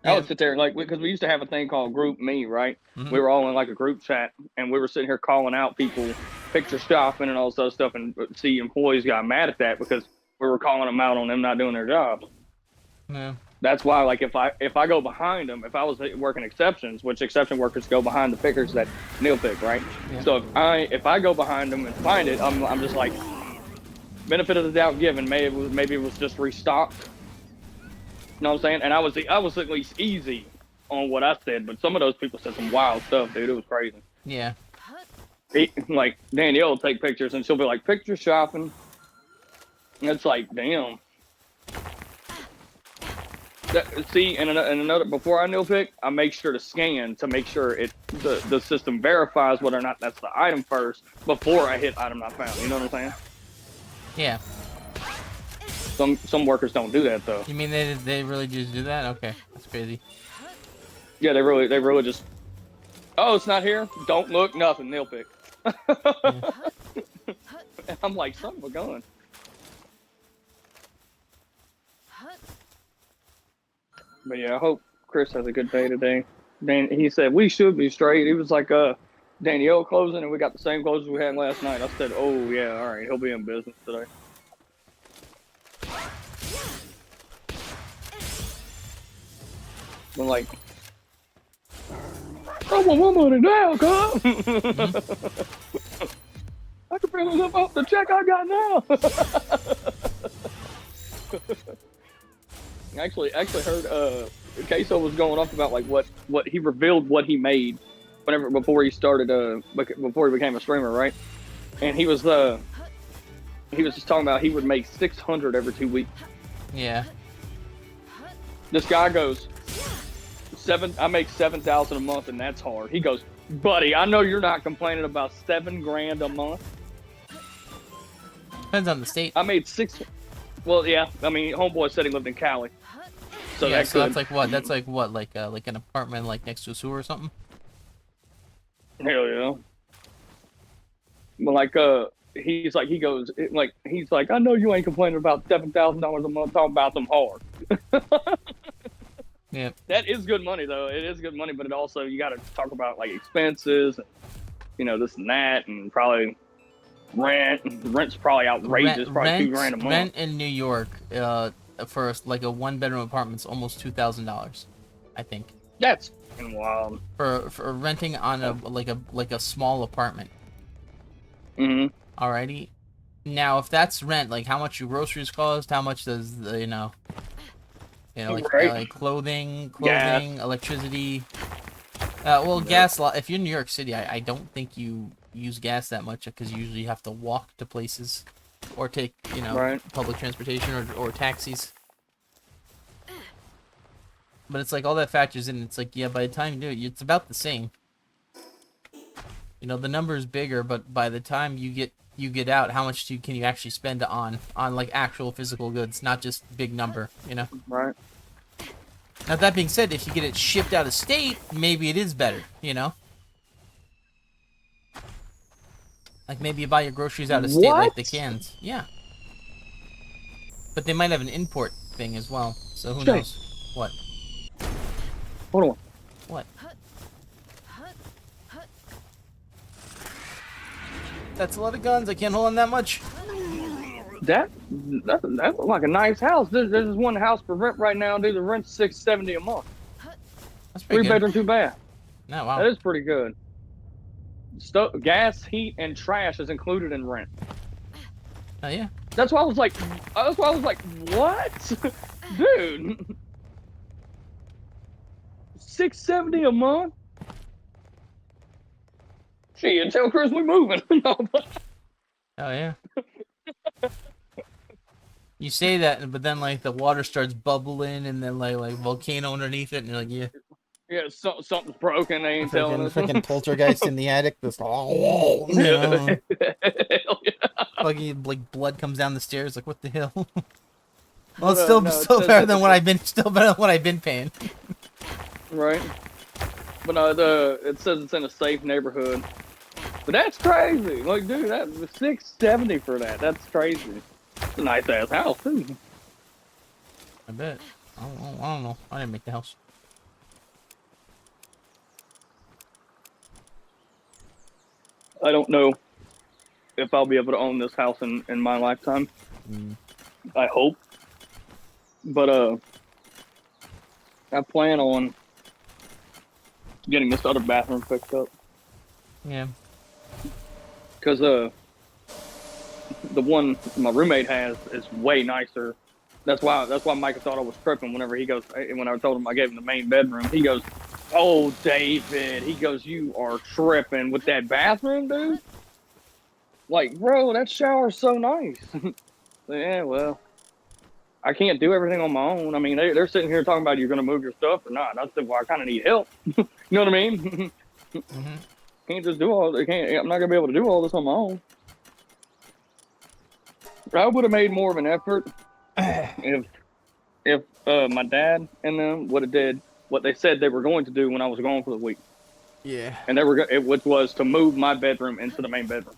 I Yeah. would sit there like because we used to have a thing called Group Me, right? Mm-hmm. We were all in like a group chat, and we were sitting here calling out people, picture shopping and all this other stuff, and see employees got mad at that because we were calling them out on them not doing their job. Yeah. That's why, like, if I go behind them, if I was working exceptions, which exception workers go behind the pickers that Neil pick, right? Yeah. So if I go behind them and find it, I'm just like, benefit of the doubt given. Maybe it was just restocked. You know what I'm saying? And I was at least easy on what I said, but some of those people said some wild stuff, dude. It was crazy. Yeah. Like Danielle will take pictures and she'll be like, picture shopping. And it's like, damn. See, and another, before I pick, I make sure to scan to make sure the system verifies whether or not that's the item first before I hit item not found. You know what I'm saying? Yeah. Some workers don't do that though. You mean they really just do that? Okay, that's crazy. Yeah, they really just. Oh, it's not here. Don't look. Nothing. Nail pick. Yeah. I'm like, son of a gun. But yeah, I hope Chris has a good day today. He said we should be straight. He was like, Danielle closing, and we got the same closes we had last night. I said, oh yeah, all right, he'll be in business today. I'm like, I want my money now, cuz. I can barely live off the check I got now. Actually heard Queso was going off about like what he revealed what he made before he started before he became a streamer, right? And he was just talking about he would make 600 every 2 weeks. Yeah. This guy goes, I make 7,000 a month, and that's hard. He goes, buddy, I know you're not complaining about $7,000 a month. Depends on the state. I made six. Well, yeah. I mean, homeboy said he lived in Cali, so yeah, that so could. that's like what? That's like what? Like an apartment like next to a sewer or something? Hell yeah. But like, he's like, I know you ain't complaining about $7,000 a month. Talking about them hard. Yeah. That is good money, though. It is good money, but it also you got to talk about like expenses, and, this and that, and probably rent. Rent's probably outrageous. Probably $2,000 a month. Rent in New York, for like a 1-bedroom apartment's almost $2,000, I think. That's wild. For renting on a small apartment. Mm-hmm. Alrighty. Now, if that's rent, like how much your groceries cost, how much does like clothing, gas. electricity. Well, gas. If you're in New York City, I don't think you use gas that much because you usually have to walk to places, or take public transportation or taxis. But it's like all that factors in. It's like, yeah, by the time you do it, it's about the same. The number is bigger, but by the time you get out, how much can you actually spend on like actual physical goods, not just big number, Right. Now, that being said, if you get it shipped out of state, maybe it is better, Like maybe you buy your groceries out of state, like the cans. Yeah. But they might have an import thing as well, so who knows? What? Hold on. What? That's a lot of guns. I can't hold on that much. That looks like a nice house. There's this one house for rent right now, dude. The rent's $670 a month. That's pretty good. 3-bedroom, 2-bath. No, wow. That is pretty good. Gas, heat, and trash is included in rent. Oh yeah. That's why I was like, what, dude? $670 a month. Gee, and tell Chris we're moving. No, but... Oh yeah. You say that, but then like the water starts bubbling, and then like volcano underneath it, and you're like, yeah. Yeah, something's broken. They ain't telling us. Freaking poltergeist in the attic. This, Fucking like blood comes down the stairs. Like, what the hell? Well, it's still better than what I've been paying. Right. But no, it says it's in a safe neighborhood. But that's crazy. Like, dude, that was $670 for that. That's crazy. It's a nice ass house too. I bet. I don't know. I didn't make the house. I don't know if I'll be able to own this house in my lifetime. Mm. I hope, but I plan on getting this other bathroom fixed up Yeah. because the one my roommate has is way nicer. That's why Micah thought I was tripping whenever he goes when I told him I gave him the main bedroom. He goes, "Oh, David," he goes, "You are tripping with that bathroom, dude. Like, bro, that shower's so nice." Yeah, well, I can't do everything on my own. I mean, they're sitting here talking about you're going to move your stuff or not. I said, well, I kind of need help. You know what I mean? Mm-hmm. Can't just do all. I'm not going to be able to do all this on my own. I would have made more of an effort if my dad and them would have did what they said they were going to do when I was gone for the week, Yeah. and which was to move my bedroom into the main bedroom,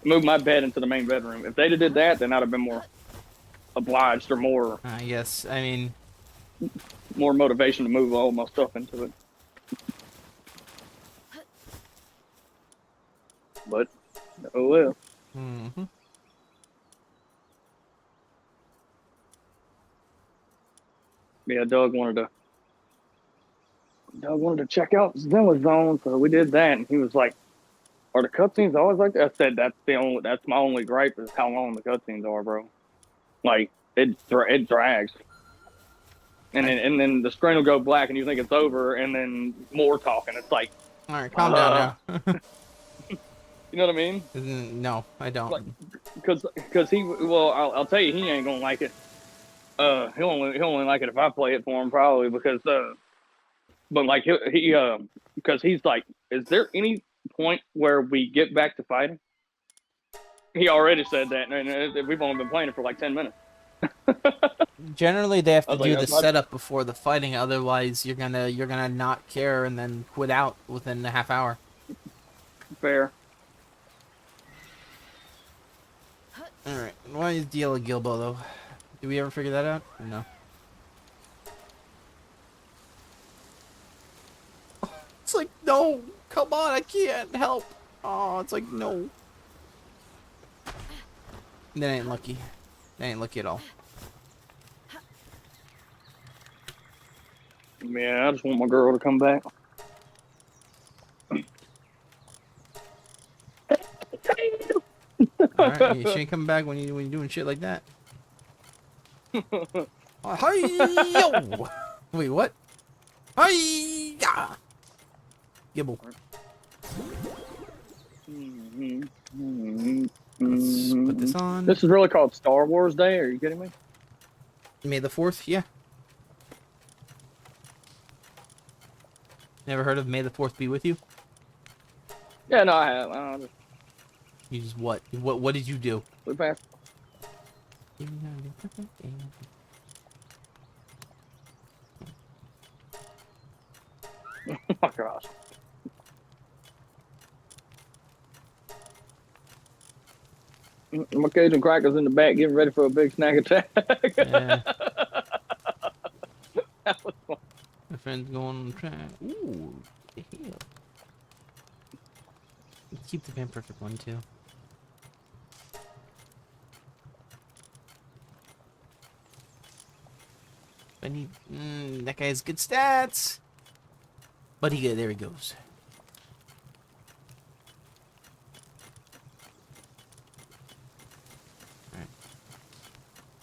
move my bed into the main bedroom. If they'd have did that, then I'd have been more obliged or Yes. I mean, more motivation to move all my stuff into it. But oh well. mm-hmm. Yeah, Doug wanted to check out Zilla Zone, so we did that, and he was like, "Are the cutscenes always like that?" I said, "That's my only gripe is how long the cutscenes are, bro. Like it drags, and then the screen will go black, and you think it's over, and then more talking. It's like, All right, calm down now. you know what I mean? No, I don't. Like, because I'll tell you, he ain't gonna like it. He'll only like it if I play it for him, probably because but like because he's like, is there any point where we get back to fighting? He already said that, and we've only been playing it for like 10 minutes. Generally, they have I to was like, do the that's not setup before the fighting. Otherwise, you're gonna not care and then quit out within a half hour. fair. All right. Why is the yellow Gilbo though? Did we ever figure that out? Or no. It's like no. Come on, I can't help. Oh, it's like no. That ain't lucky. That ain't lucky at all. Yeah, I just want my girl to come back. All right, she ain't coming back when you're doing shit like that. Hi yo. Wait, what? Hi. Gibble. Let's put this on. This is really called Star Wars Day. Are you kidding me? May the 4th, yeah. Never heard of May the 4th be with you? Yeah, no, I have. You just what? What did you do? We passed. Oh my gosh. My Cajun Cracker's in the back getting ready for a big snack attack. Yeah. That was fun. My friend's going on the track. Ooh, the hell. Keep the Pan Perfect one too. I need. That guy has good stats. But there he goes.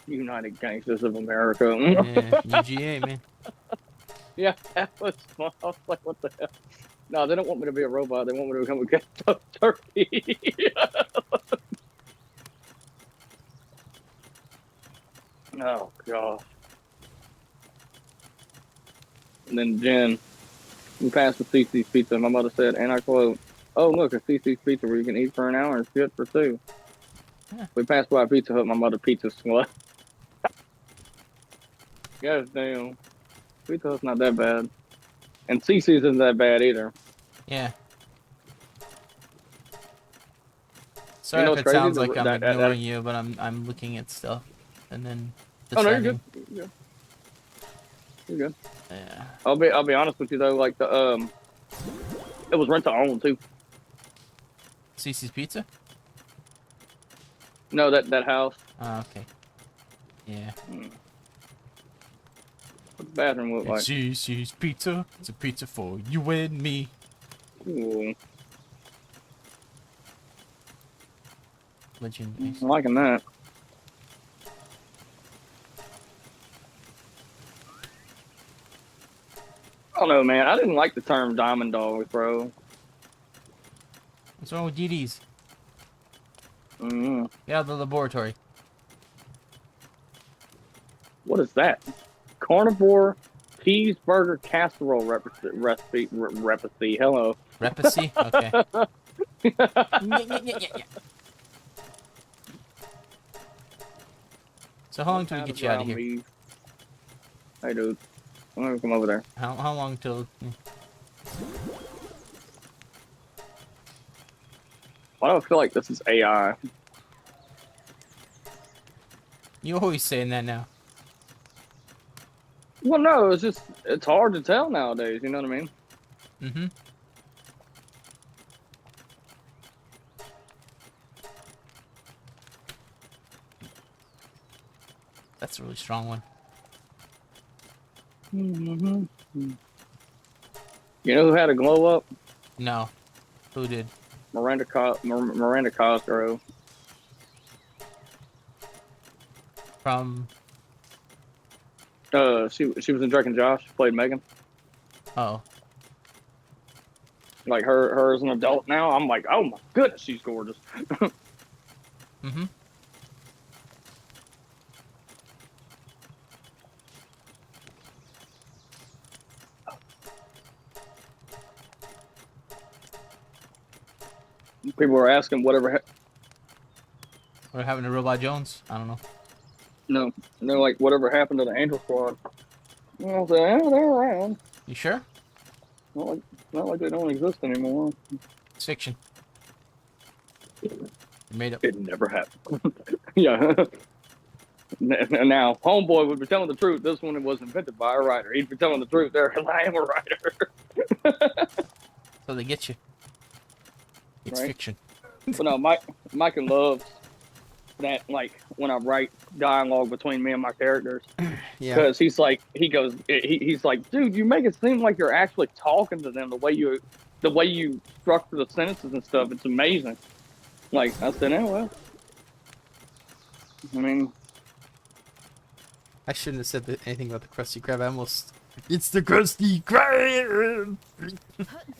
United Gangsters of America. Yeah, UGA, man. Yeah, that was fun. I was like, what the hell? No, they don't want me to be a robot. They want me to become a ghetto turkey. Oh, God. And then Jen, we passed the CC's Pizza. My mother said, and I quote, "Oh, look, a CC's Pizza where you can eat for an hour and shit for two." Yeah. We passed by a Pizza Hut. My mother pizza slut. God damn. Pizza Hut's not that bad. And CC's isn't that bad either. Yeah. Sorry You know if what's it crazy? sounds like I'm ignoring you, but I'm looking at stuff and then Oh, no, you're deciding. good. You're good. You're good. Yeah. I'll be honest with you though, like it was rent to own too. Cece's Pizza? No, that house. Oh, okay. Yeah. What the bathroom look like? It's Cece's Pizza. It's a pizza for you and me. Ooh, Legend. I'm liking that. I don't know, man. I didn't like the term diamond dog, bro. What's wrong with DDs? Mm. Get out of the laboratory. What is that? Carnivore cheeseburger casserole recipe. Hello. Repacy? Okay. So how long till we get you out of here? Beef. Hey, dude. I'm gonna come over there. How long till... Why do I feel like this is AI? You always saying that now. Well, no, it's hard to tell nowadays. You know what I mean? Mm-hmm. That's a really strong one. Mm-hmm. You know who had a glow up? No. Who did? Miranda Cosgrove. From... She was in Drake and Josh. She played Megan. Oh. Like her as an adult now. I'm like, oh my goodness, she's gorgeous. Mm-hmm. People were asking whatever. What happened to Robot Jones? I don't know. No, no, like whatever happened to the Angel Squad. I was like, oh, they're around. You sure? Not like they don't exist anymore. It's fiction. You made up. It never happened. Yeah. Now, Homeboy would be telling the truth. This one was invented by a writer. He'd be telling the truth there, because I am a writer. So they get you. It's Right. fiction. But no, Mike loves that, like, when I write dialogue between me and my characters. Yeah. Because he's like, he's like, dude, you make it seem like you're actually talking to them the way you structure the sentences and stuff. It's amazing. Like, I said, oh, well. I mean, I shouldn't have said anything about the Krusty Krab. I almost... It's the Krusty Krab!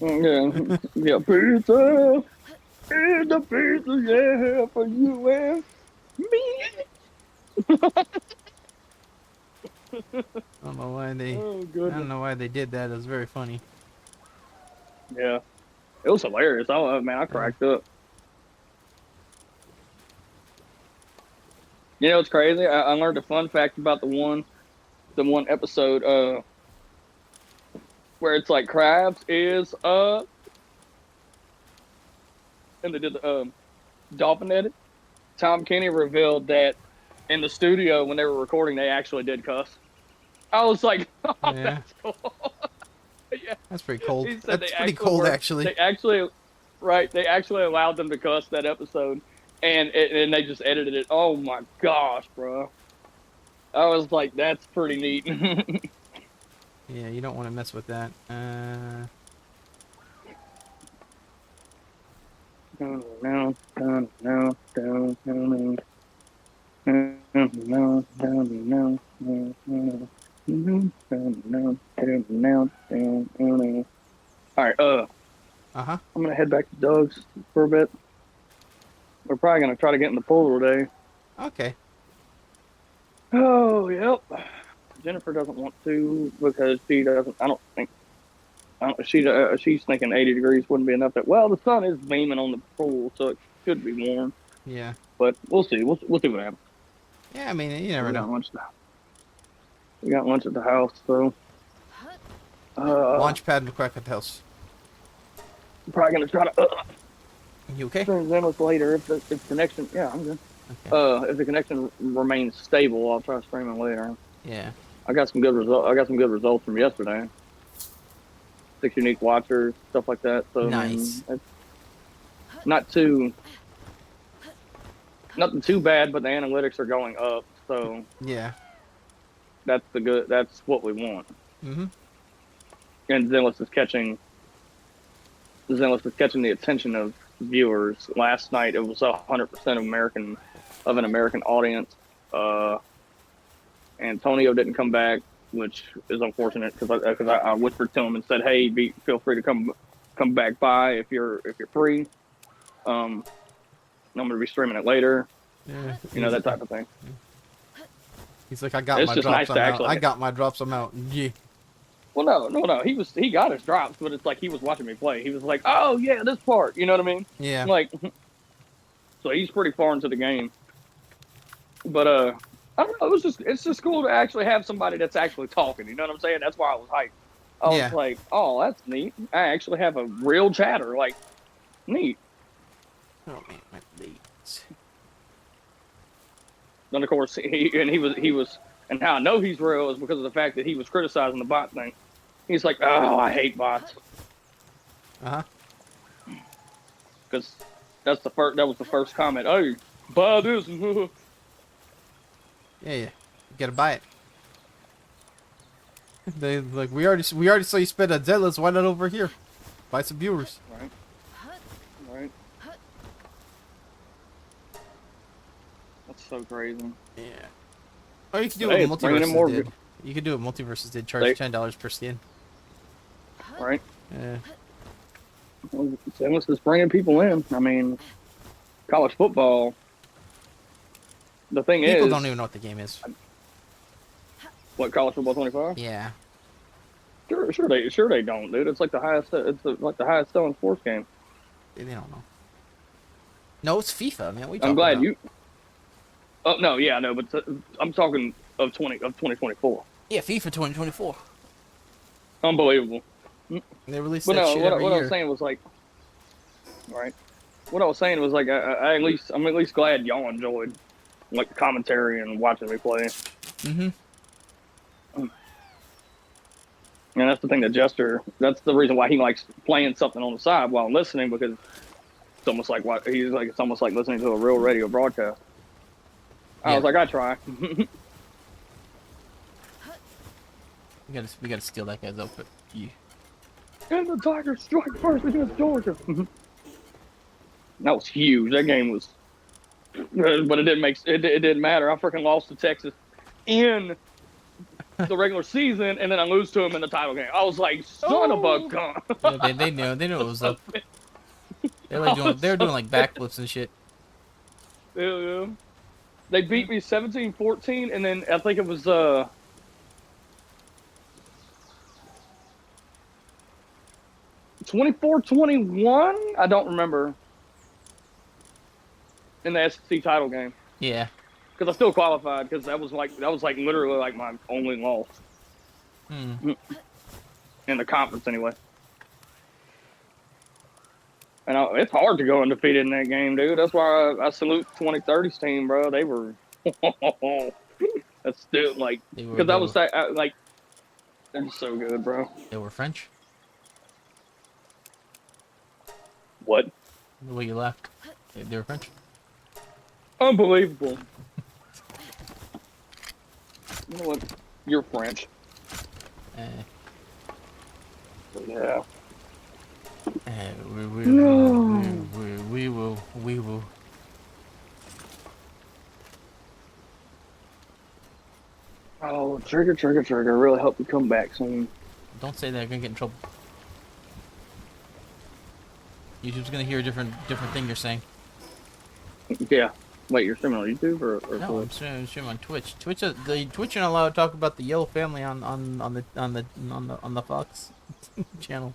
yeah, yeah, pizza, and the pizza, yeah, for you and me. I don't know why they... Oh, I goodness. don't know why they did that. It was very funny. Yeah, it was hilarious. Oh man, I cracked up. You know, it's crazy. I learned a fun fact about the one episode where it's like Krabs is and they did the dolphin edit. Tom Kenny revealed that in the studio when they were recording, they actually did cuss. I was like, oh, Yeah. that's cool. Yeah. That's pretty cold. He said That's they pretty actually cold, were- actually. They actually allowed them to cuss that episode, and they just edited it. Oh my gosh, bro! I was like, that's pretty neat. Yeah, you don't want to mess with that. All right, Uh-huh. I'm gonna head back to Doug's for a bit. We're probably gonna try to get in the pool today. Okay. Oh, yep. Jennifer doesn't want to because she doesn't. I don't think. She's thinking 80 degrees wouldn't be enough. Well, the sun is beaming on the pool, so it should be warm. Yeah. But we'll see. We'll see what happens. Yeah, I mean, you never know. We got lunch at the house, so. Launchpad and crack at the house. I'm probably gonna try to. You okay? Stream Zenless later if the connection. Yeah, I'm good. Okay. If the connection remains stable, I'll try streaming later. Yeah. I got some good results from yesterday. 6 unique watchers, stuff like that. So Nice. I mean, not too nothing too bad, but the analytics are going up, so Yeah. that's what we want. Mm-hmm. And Zenless is catching the attention of viewers. Last night it was 100% of an American audience. Antonio didn't come back, which is unfortunate because I whispered to him and said, "Hey, feel free to come back by if you're free. I'm gonna be streaming it later, Yeah. that type of thing." He's like, I got It's my just drops. nice to I'm out. actually. I got my drops. I'm out. Yeah. Well, no. He got his drops, but it's like he was watching me play. He was like, "Oh yeah, this part." You know what I mean? Yeah. Like, so he's pretty far into the game. But I don't know. It's just cool to actually have somebody that's actually talking. You know what I'm saying? That's why I was hyped. I was Yeah. like, "Oh, that's neat. I actually have a real chatter. Like, neat." Oh man, my late. And of course, he was, and how I know he's real is because of the fact that he was criticizing the bot thing. He's like, "Oh, I hate bots," Uh huh. because that was the first comment. "Hey, buy this." Yeah. Yeah. You gotta buy it. They like we already saw you spend on Zenless. Why not over here? Buy some viewers. Right. Right. That's so crazy. Yeah. Or you could do Hey, what it's bringing in Multiverses more. did. You could do what Multiverses did. Charge $10 per skin. Right. Yeah. Zenless is bringing people in. I mean, college football. The thing People is, don't even know what the game is. what, college football 25? Yeah. Sure they don't, dude. It's like the highest. Like the highest selling sports game. They don't know. No, it's FIFA, man. What are you I'm talking glad about? you. Oh no, yeah, no, but I'm talking of 2024. Yeah, FIFA 2024. Unbelievable. They release But that no, shit what every I year. was saying was like, right. What I was saying was like, I'm at least glad y'all enjoyed like the commentary and watching me play. Mm-hmm. And that's the thing that Jester. That's the reason why he likes playing something on the side while listening, because it's almost like it's almost like listening to a real radio broadcast. I was like, I try. We gotta steal that guy's outfit. Yeah. And the Tigers strike first against Georgia. That was huge. That game was, but it didn't matter. I freaking lost to Texas in the regular season, and then I lose to them in the title game. I was like, son of a gun. Yeah, they knew it was up. They were doing like backflips and shit. Yeah. They beat me 17-14, and then I think it was 24-21. I don't remember, in the SEC title game, Yeah. because I still qualified, because that was like literally like my only loss in the conference anyway. And it's hard to go undefeated in that game, dude. That's why I salute 2030's team, bro. They were that's still like, because I was like, they're so good, bro. They were French. What? The way you laughed. They were French. Unbelievable. You know what? You're French. Yeah. We will. Oh, trigger. Really hope you come back soon. Don't say that. I'm gonna get in trouble. YouTube's gonna hear a different thing you're saying. Yeah. Wait, you're streaming on YouTube or no? I'm streaming on Twitch. Twitch you're not allowed to talk about the Yellow family on the Fox channel.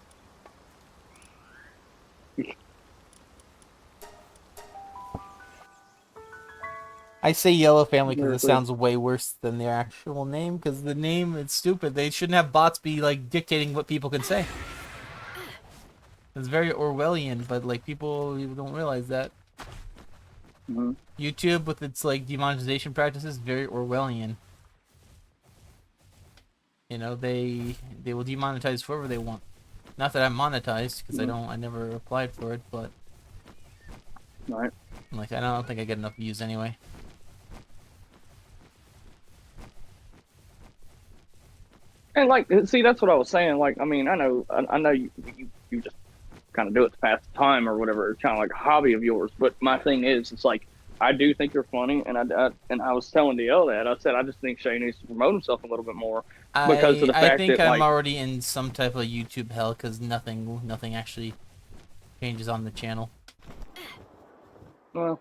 I say Yellow Family because it sounds way worse than their actual name. Because the name is stupid. They shouldn't have bots be like dictating what people can say. It's very Orwellian, but like people don't realize that. YouTube with its like demonetization practices is very Orwellian. You know, they will demonetize whoever they want. Not that I'm monetized because I never applied for it, but Right. Like, I don't think I get enough views anyway. And like, see, that's what I was saying. Like, I mean, I know you just kind of do it to pass the time or whatever. It's kind of like a hobby of yours. But my thing is, it's like I do think you're funny, and I was telling DL that I said I just think Shay needs to promote himself a little bit more because of the I fact think that I'm like, already in some type of YouTube hell because nothing actually changes on the channel. well,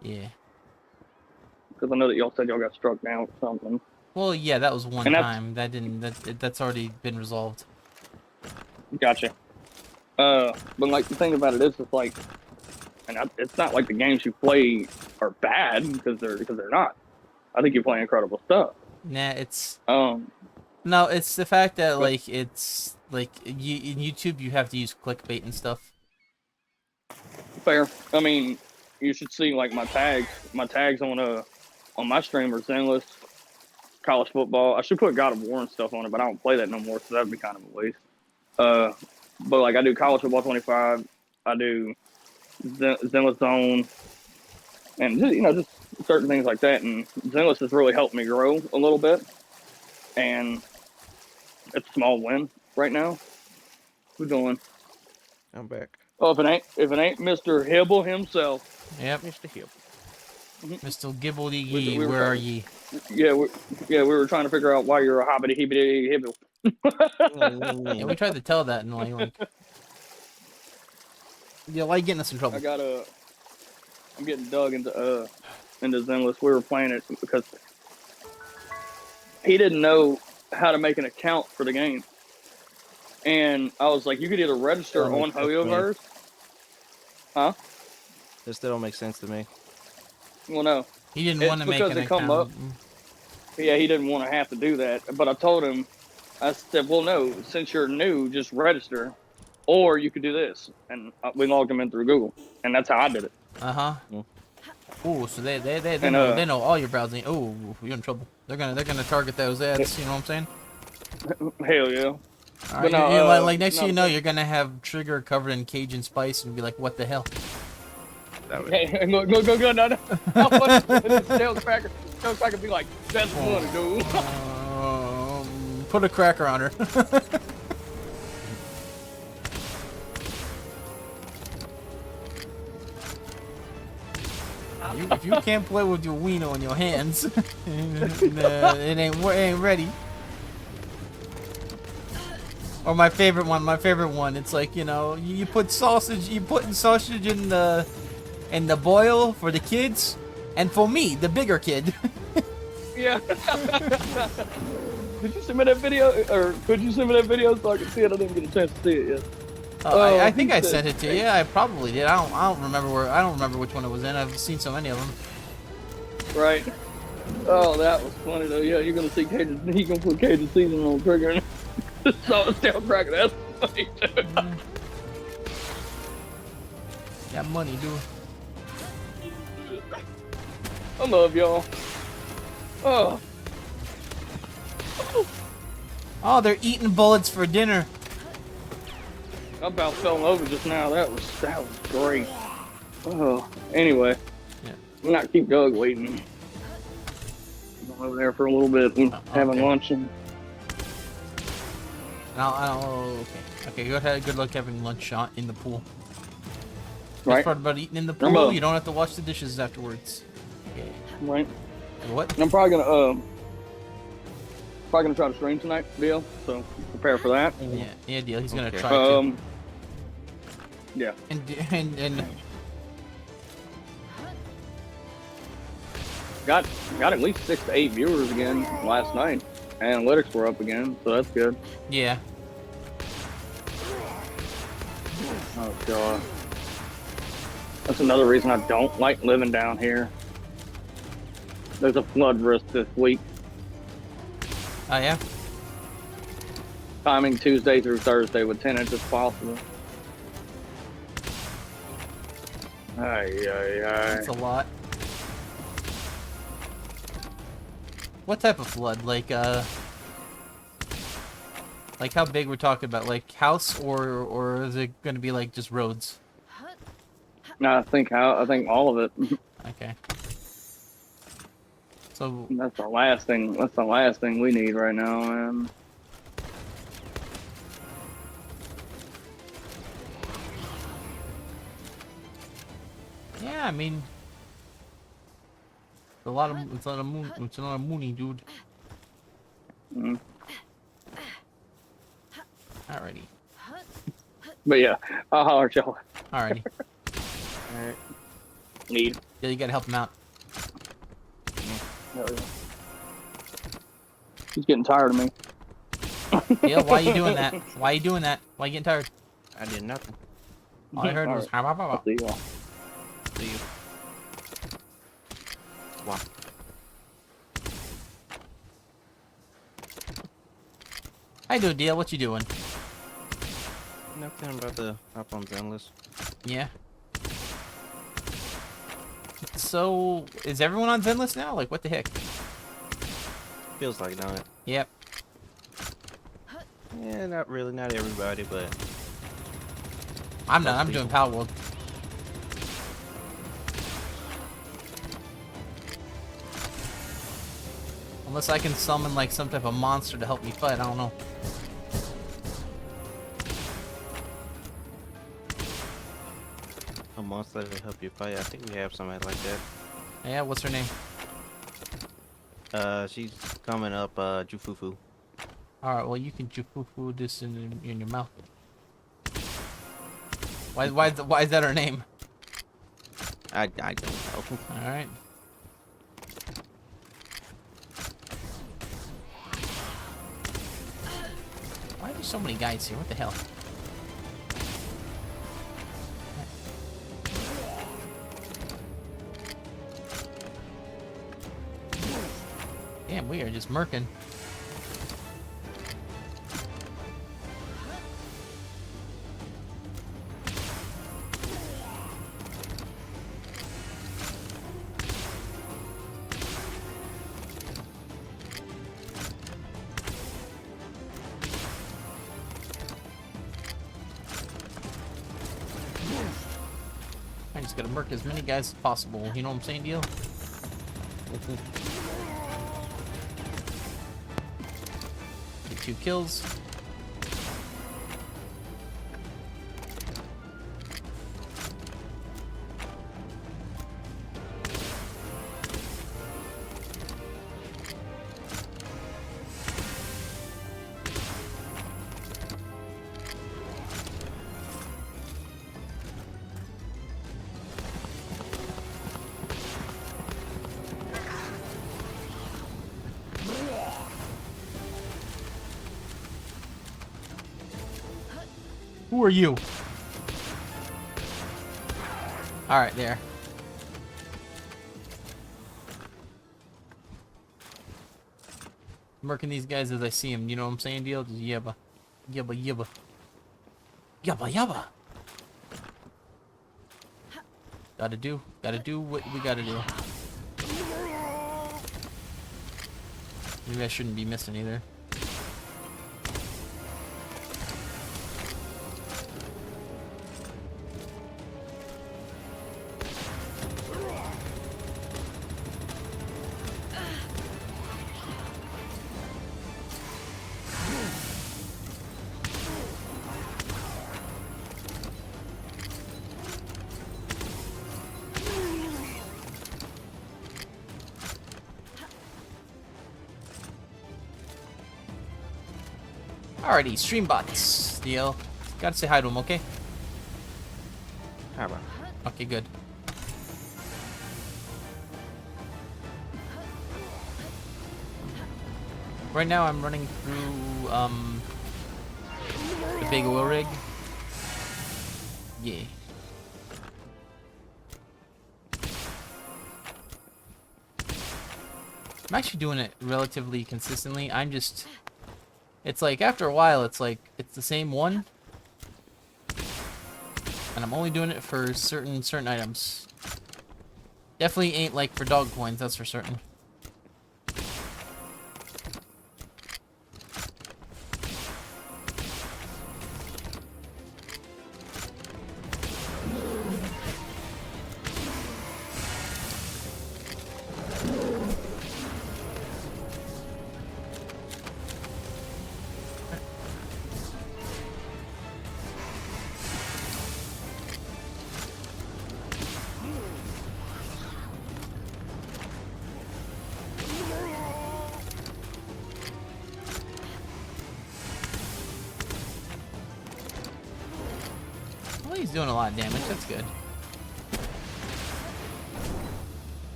Yeah. because I know that y'all said y'all got struck down or something. Well, yeah, that was one And that's time. That's already been resolved. gotcha. But like the thing about it is, it's like, it's not like the games you play are bad because they're not. I think you play incredible stuff. Nah, it's Um, no, it's the fact that but like it's like you in YouTube you have to use clickbait and stuff. fair. I mean, you should see like my tags. My tags on my stream are Zenless, college football. I should put God of War and stuff on it, but I don't play that no more, so that'd be kind of a waste. Uh, but like I do college football 25. I do Zenless Zone, and just, just certain things like that. And Zenless has really helped me grow a little bit, and it's a small win right now. Who's going? I'm back. Oh, if it ain't Mr. Hibble himself. Yep. Mr. Hill. Mr. Gibbledy We, Yee, we were where are talking, ye? we were trying to figure out why you're a hobbity hibbity hibble. Yeah, we tried to tell that and like yeah, like getting us in trouble. I'm getting dug into Zenless. We were playing it because he didn't know how to make an account for the game. And I was like, you could either register That don't on make sense to me. HoYoverse. Huh? This still don't make sense to me. Well, no. He didn't It's want to make because an it come up. account. Yeah, he didn't want to have to do that. But I told him, I said, well, no, since you're new, just register. Or you could do this. And we logged him in through Google. And that's how I did it. Uh-huh. Mm. Ooh, so they And, know, they know all your browsing. Oh, you're in trouble. They're gonna target those ads. You know what I'm saying? Hell yeah. All right, But no, like next thing you no, know, you're gonna have Trigger covered in Cajun spice and be like, what the hell? That would, Hey, go, no. How much Tails Cracker be like, that's funny, dude. Put a cracker on her. If you can't play with your wiener in your hands, it ain't ready. Or my favorite one. It's like, you put sausage, sausage in the boil for the kids, and for me, the bigger kid. Yeah. Did you send me that video, or could you send me that video so I can see it? I didn't get a chance to see it yet. I think I sent it to you. I probably did. I don't remember I don't remember which one it was in. I've seen so many of them. Right. Oh, that was funny though. Yeah, you're gonna see Cajun. He gonna put Cajun seasoning on Trigger and saw it down cracker. That's funny too. Got money, dude. I love y'all. Oh. Oh, they're eating bullets for dinner. I about fell over just now. That was great. Oh. Anyway. Yeah. I'm not keep Doug waiting. I'm over there for a little bit and having okay. lunch and. Okay, go ahead. Good luck having lunch in the pool. Right. Best part about eating in the pool, you don't have to wash the dishes afterwards. Okay. Right. What? And I'm probably gonna try to stream tonight, deal. So prepare for that. Yeah, deal. He's gonna Okay. try to. Yeah. And Got at least 6 to 8 viewers again last night. Analytics were up again, so that's good. yeah. Oh god. That's another reason I don't like living down here. There's a flood risk this week. Oh yeah. Timing Tuesday through Thursday with 10 inches possible. That's a lot. What type of flood? Like how big we're talking about? Like house or is it gonna be like just roads? I think all of it. Okay. So That's the last thing. That's the last thing we need right now, man. yeah, I mean, it's a lot of moon. It's a lot of mooning, dude. Mm. Alrighty. But yeah, I'll holler at y'all. Alrighty. Alright. Need. Yeah, you gotta help him out. Hell yeah. He's getting tired of me. Yeah, why you doing that? Why you doing that? Why you getting tired? I did nothing. All I heard was. I'll see y'all. See you. Wow. How you doing, Deal? What you doing? Nothing about the hop on Zenless. Yeah. So, is everyone on Zenless now? Like, what the heck? Feels like not. Yep. Yeah, not really, not everybody, but I'm not. I'm Most doing people. Palworld. Unless I can summon, like, some type of monster to help me fight. I don't know. a monster to help you fight. I think we have somebody like that. Yeah, what's her name? She's coming up, Jufufu. Alright, well, you can jufufu this in your mouth. Why is that her name? I don't know. Alright. Why are there so many guys here? What the hell? Damn, we are just murking. I just gotta murk as many guys as possible. You know what I'm saying, Deal? Get 2 kills. Who are you? Alright, there. Murking these guys as I see them, you know what I'm saying, Deal? Just yabba. Yabba yabba. Yabba yabba. Gotta do what we gotta do. Maybe I shouldn't be missing either. Alrighty, streambots, Deal. Gotta say hi to him, okay? How about? Okay, good. Right now I'm running through, the big oil rig. Yeah. I'm actually doing it relatively consistently. I'm just... It's like, after a while, it's like, it's the same one. And I'm only doing it for certain items. Definitely ain't like for dog coins, that's for certain. Well, he's doing a lot of damage. That's good.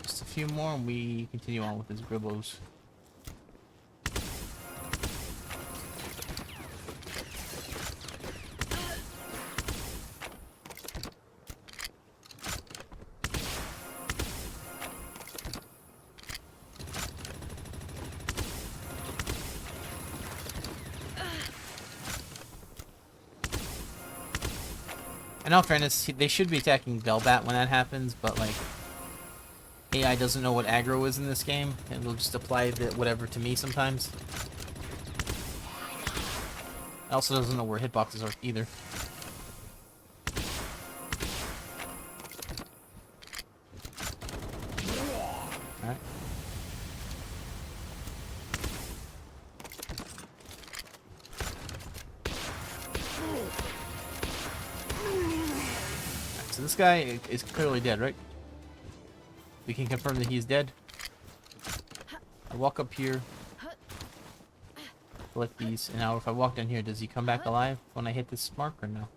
Just a few more and we continue on with his Gribbos. In all fairness, they should be attacking Velbat when that happens, but like, AI doesn't know what aggro is in this game, and will just apply whatever to me sometimes. It also doesn't know where hitboxes are either. Alright. So this guy is clearly dead, right? We can confirm that he's dead. I walk up here, collect these, and now if I walk down here, does he come back alive when I hit this mark or no?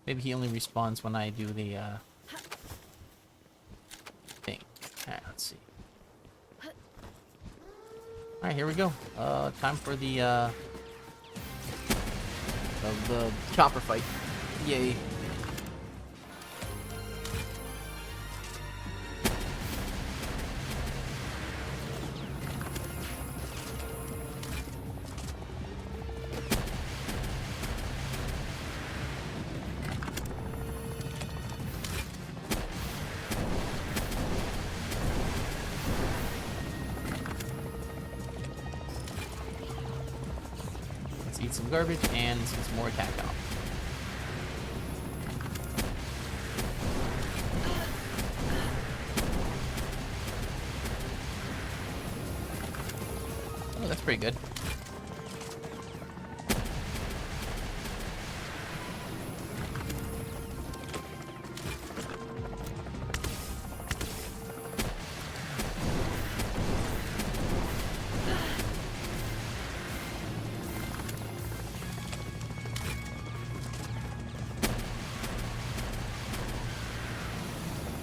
Maybe he only respawns when I do the thing. Alright, let's see. Alright, here we go. Time for the chopper fight. Yay. Let's eat some garbage and some more attack off. Oh, that's pretty good.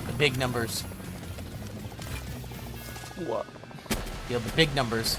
The big numbers. What? Yeah, the big numbers.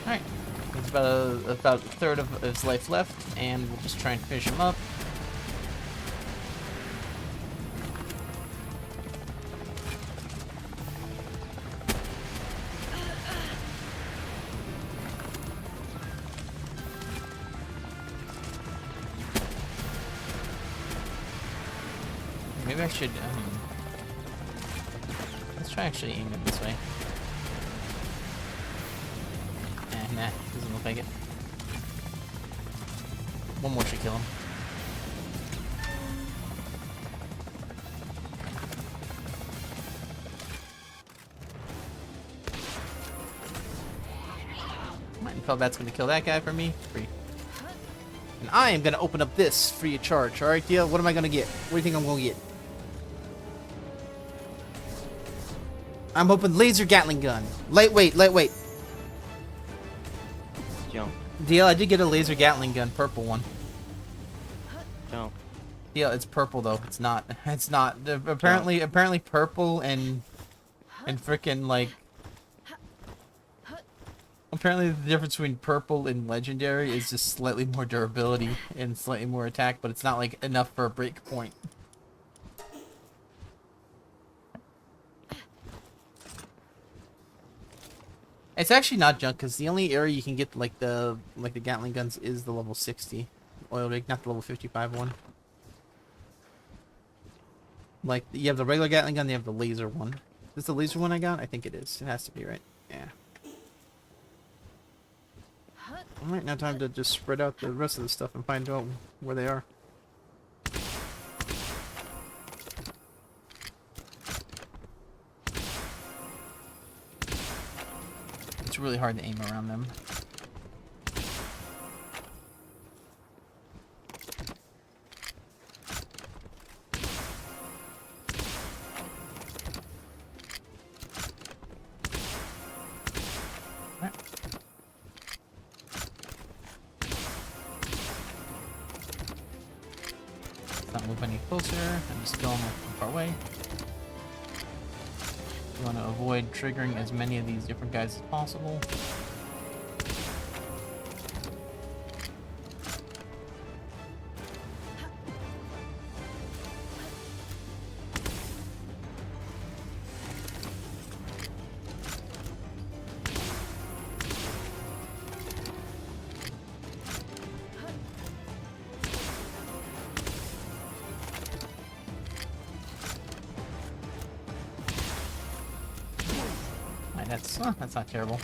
Alright, there's about a third of his life left, and we'll just try and finish him up. Maybe I should, let's try actually aiming it this way. Nah, doesn't look like it. One more should kill him. Might Felbat's gonna kill that guy for me. Free. And I am gonna open up this free of charge. Alright, deal. What am I gonna get? What do you think I'm gonna get? I'm hoping laser Gatling gun. Lightweight. Jump. DL, I did get a laser Gatling gun, purple one. Jump. DL, it's purple though. It's not. It's not. Apparently purple and frickin' like. Apparently the difference between purple and legendary is just slightly more durability and slightly more attack, but it's not like enough for a break point. It's actually not junk because the only area you can get like the Gatling guns is the level 60 oil rig, not the level 55 one. Like, you have the regular Gatling gun, you have the laser one. Is this the laser one I got? I think it is. It has to be, right? Yeah. Alright, now time to just spread out the rest of the stuff and find out where they are. It's really hard to aim around them. Not move any closer. I'm just killing them from far away. You want to avoid triggering as many of these different guys as possible. That's not terrible.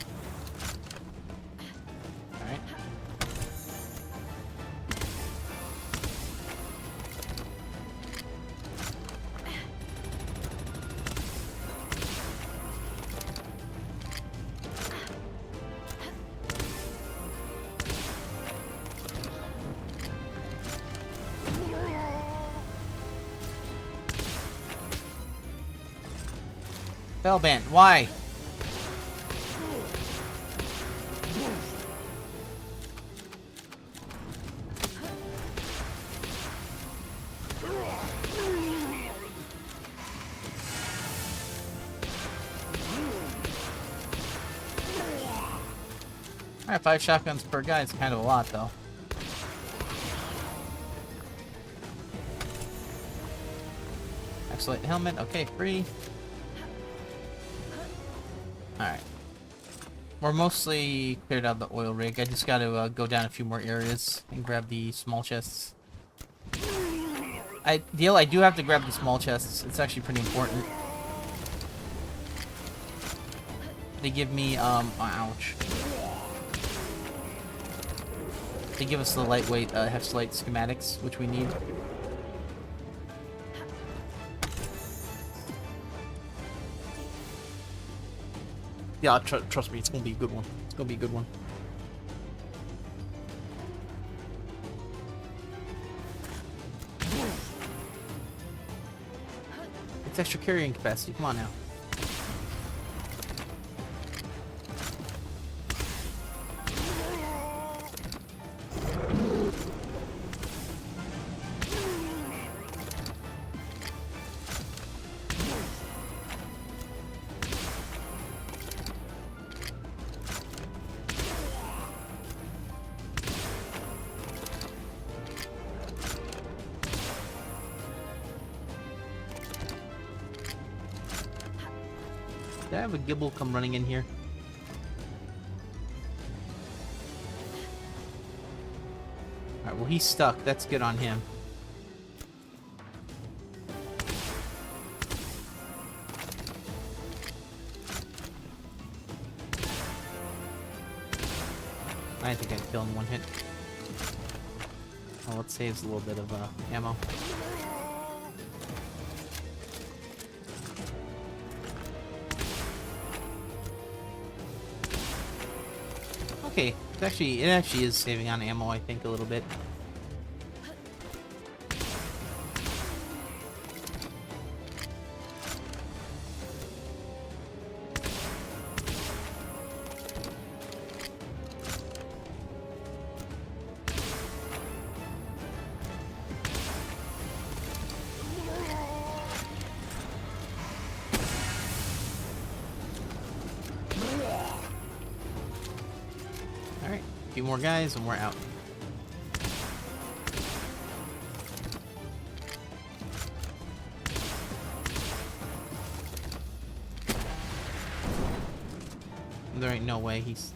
Alright. Bellband, why? Alright, 5 shotguns per guy is kind of a lot, though. Excellent helmet, okay, free. Alright. We're mostly cleared out the oil rig. I just gotta go down a few more areas and grab the small chests. I do have to grab the small chests. It's actually pretty important. They give me, ouch. They give us the lightweight Hexlite schematics, which we need. Yeah, trust me, it's gonna be a good one. It's gonna be a good one. It's extra carrying capacity, come on now. Did I have a Gibble come running in here? Alright, well he's stuck. That's good on him. I think I'd kill him one hit. Well, it saves a little bit of ammo. Okay, it actually is saving on ammo, I think, a little bit. Alright, a few more guys and we're out. There ain't no way he's...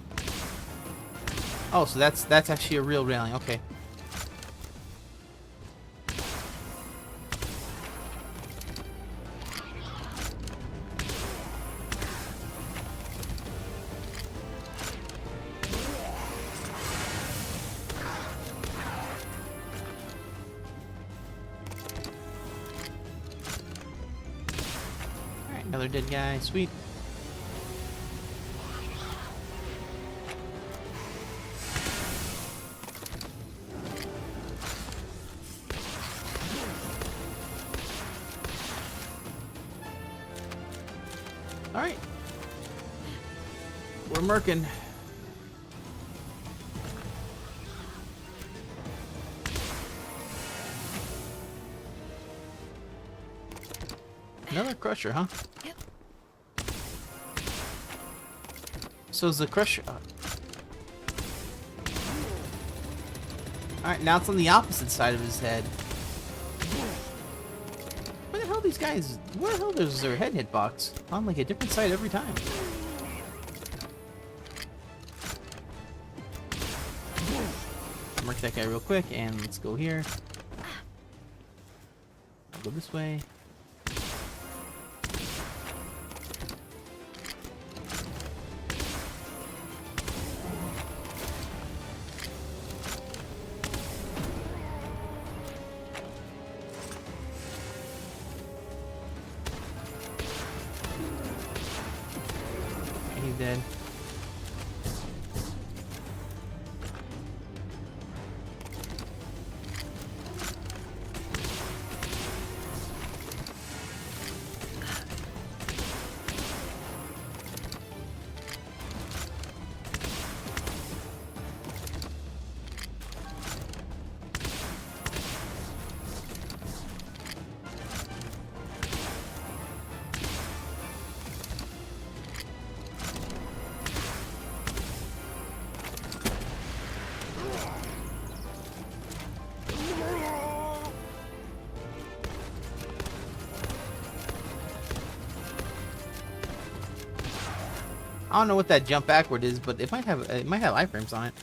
Oh, so that's actually a real railing, okay. Another dead guy. Sweet. Alright. We're merkin. Another crusher, huh? Yep. So is the crusher... Alright, now it's on the opposite side of his head. Where the hell these guys... Where the hell is their head hitbox? On like a different side every time. Mark that guy real quick, and let's go here. I'll go this way. He's dead. I don't know what that jump backward is, but it might have iframes on it.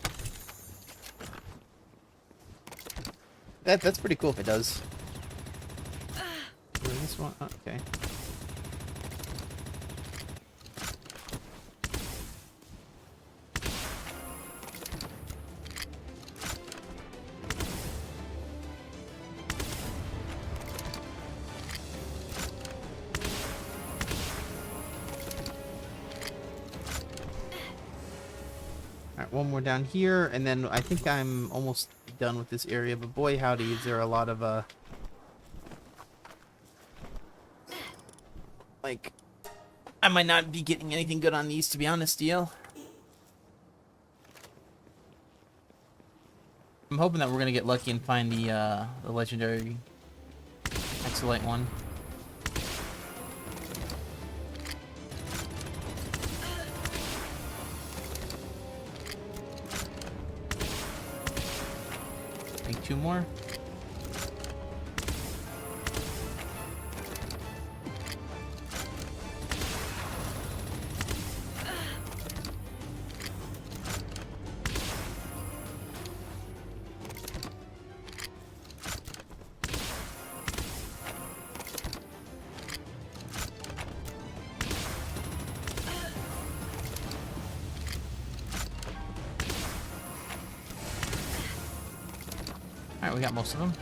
That's pretty cool if it does. This one, oh, okay. Alright, one more down here, and then I think I'm almost done with this area, but boy howdy, is there a lot of, like, I might not be getting anything good on these, to be honest, DL. I'm hoping that we're gonna get lucky and find the legendary Exolite one. Two more. Alright, we got most of them.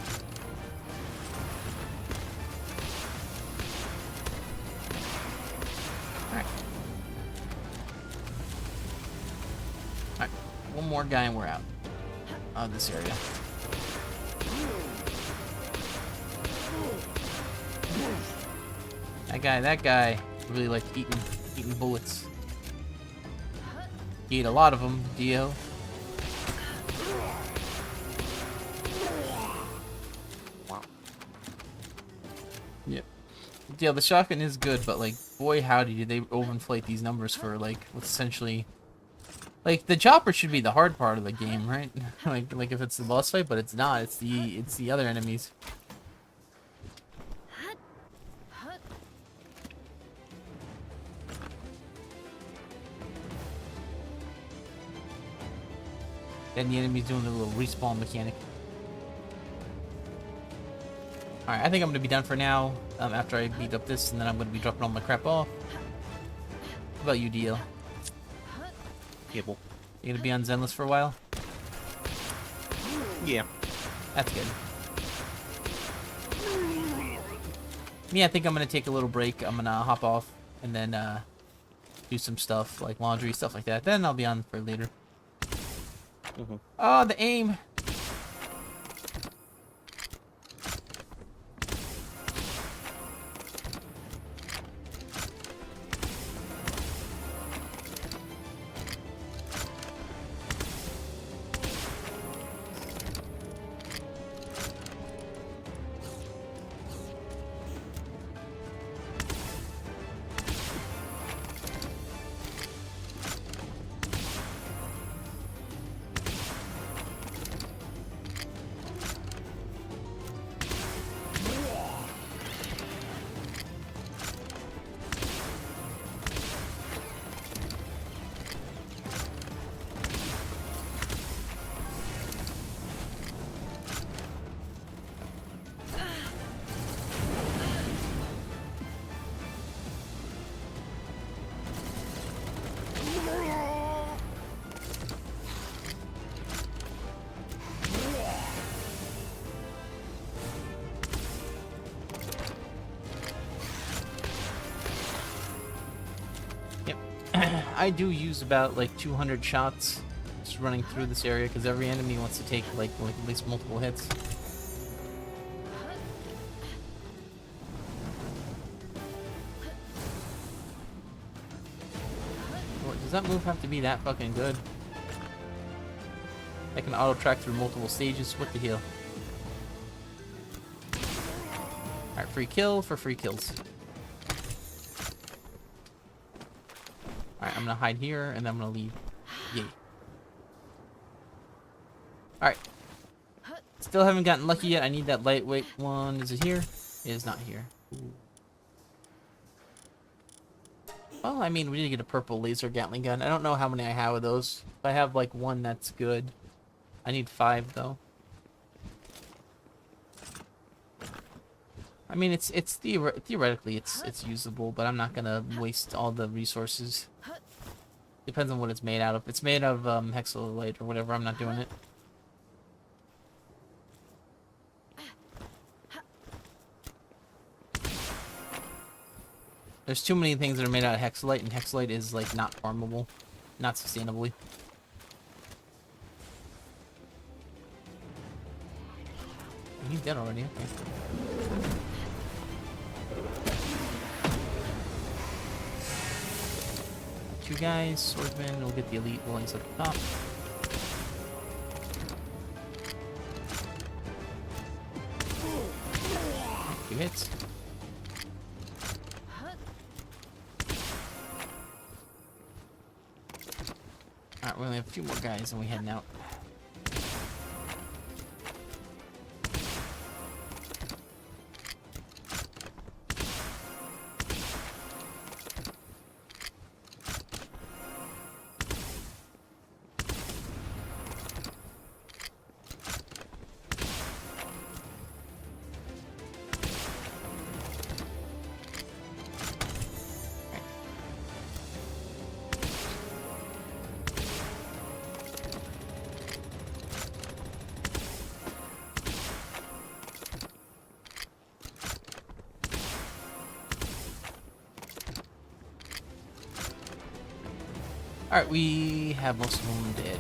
Alright. Alright, one more guy and we're out of this area. That guy really liked eating bullets. He ate a lot of them, Dio. Yep. Yeah, the shotgun is good, but like, boy howdy, did they overinflate these numbers for like what's essentially like the chopper should be the hard part of the game, right? like if it's the boss fight, but it's not. It's the other enemies. And the enemy's doing the little respawn mechanic. Alright, I think I'm going to be done for now, after I beat up this, and then I'm going to be dropping all my crap off. What about you, DL? Gibble. You going to be on Zenless for a while? Yeah. That's good. Me, I think I'm going to take a little break. I'm going to hop off, and then do some stuff like laundry, stuff like that. Then I'll be on for later. Oh, the aim. I do use about like 200 shots just running through this area because every enemy wants to take like at least multiple hits. Does that move have to be that fucking good? I can auto track through multiple stages. What the hell? Alright, free kill for free kills. Alright, I'm gonna hide here and then I'm gonna leave. Yay. Alright. Still haven't gotten lucky yet. I need that lightweight one. Is it here? It is not here. Ooh. Well, I mean, we need to get a purple laser Gatling gun. I don't know how many I have of those. If I have like one, that's good. I need 5 though. I mean, it's theoretically it's usable, but I'm not gonna waste all the resources. Depends on what it's made out of. If it's made of hexalite or whatever, I'm not doing it. There's too many things that are made out of hexalite, and hexalite is like not farmable, not sustainably. He's dead already. Okay. 2 guys, swordsman. We'll get the elite ones at the top. Two hits. Alright, we only have a few more guys and we heading out. Alright, we have most of them dead.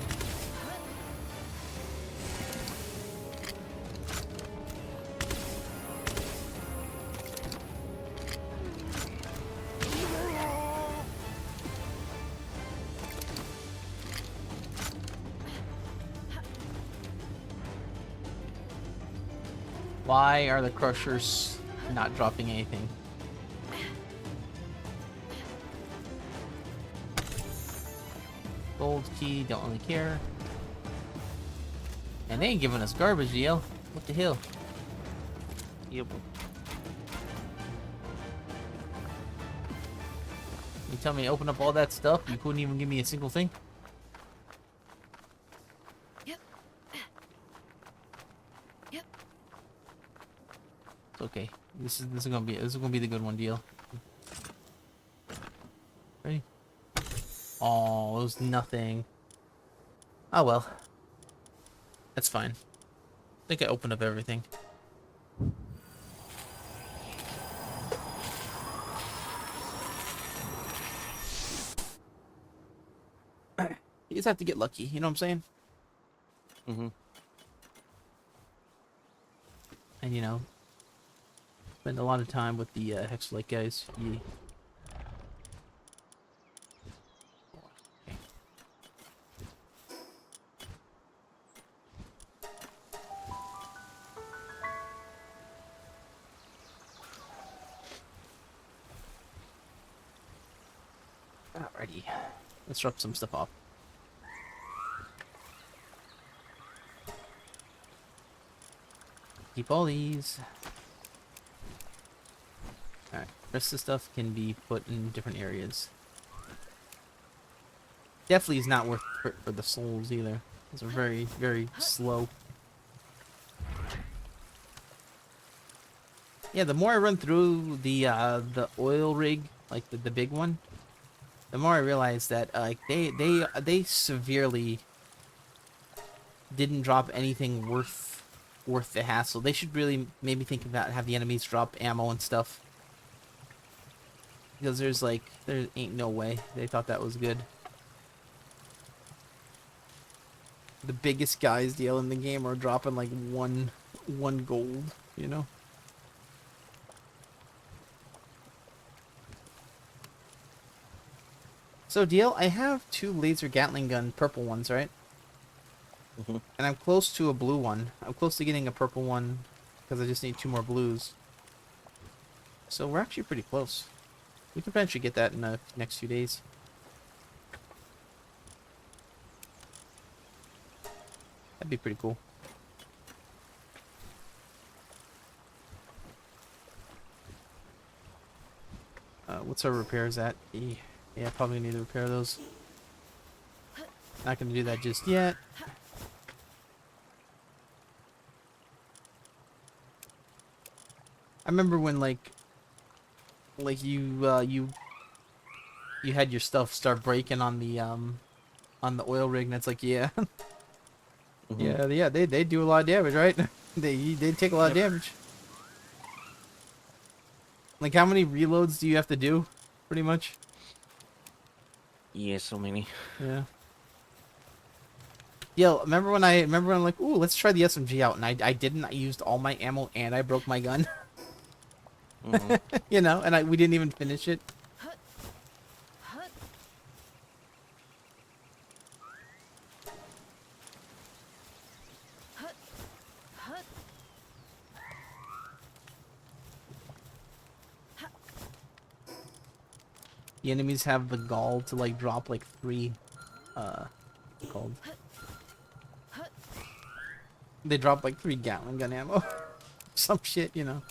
Why are the crushers not dropping anything? Gold key, don't really care. And they ain't giving us garbage, yo. What the hell? Yep. You tell me to open up all that stuff, you couldn't even give me a single thing? Yep. Yep. It's okay. This is gonna be the good one deal. Ready? Oh, it was nothing. Oh well. That's fine. I think I opened up everything. You just have to get lucky. You know what I'm saying? Mm-hmm. And you know, spend a lot of time with the Hexalite guys. Yeah. Alrighty, let's drop some stuff off. Keep all these. Alright, rest of the stuff can be put in different areas. Definitely is not worth it for the souls either. Those are very, very slow. Yeah, the more I run through the oil rig, like the big one, the more I realize that like they severely didn't drop anything worth the hassle. They should really maybe think about have the enemies drop ammo and stuff. Because there ain't no way they thought that was good. The biggest guys deal in the game are dropping like one gold, you know? So DL, I have 2 laser Gatling gun purple ones, right? Mm-hmm. And I'm close to a blue one. I'm close to getting a purple one because I just need 2 more blues. So we're actually pretty close. We can potentially get that in the next few days. That'd be pretty cool. What's our repairs at? Yeah, probably need to repair those. Not gonna do that just yet. I remember when like you had your stuff start breaking on the oil rig, and it's like, yeah, Mm-hmm. yeah, they do a lot of damage, right? they take a lot of damage. Like, how many reloads do you have to do, pretty much? Yeah, so many. Yeah. Yeah, remember when I'm like, ooh, let's try the SMG out, and I didn't. I used all my ammo and I broke my gun. Mm-hmm. You know, and we didn't even finish it. The enemies have the gall to like drop like 3 what's it called? They drop like 3 Gatling gun ammo. Some shit, you know.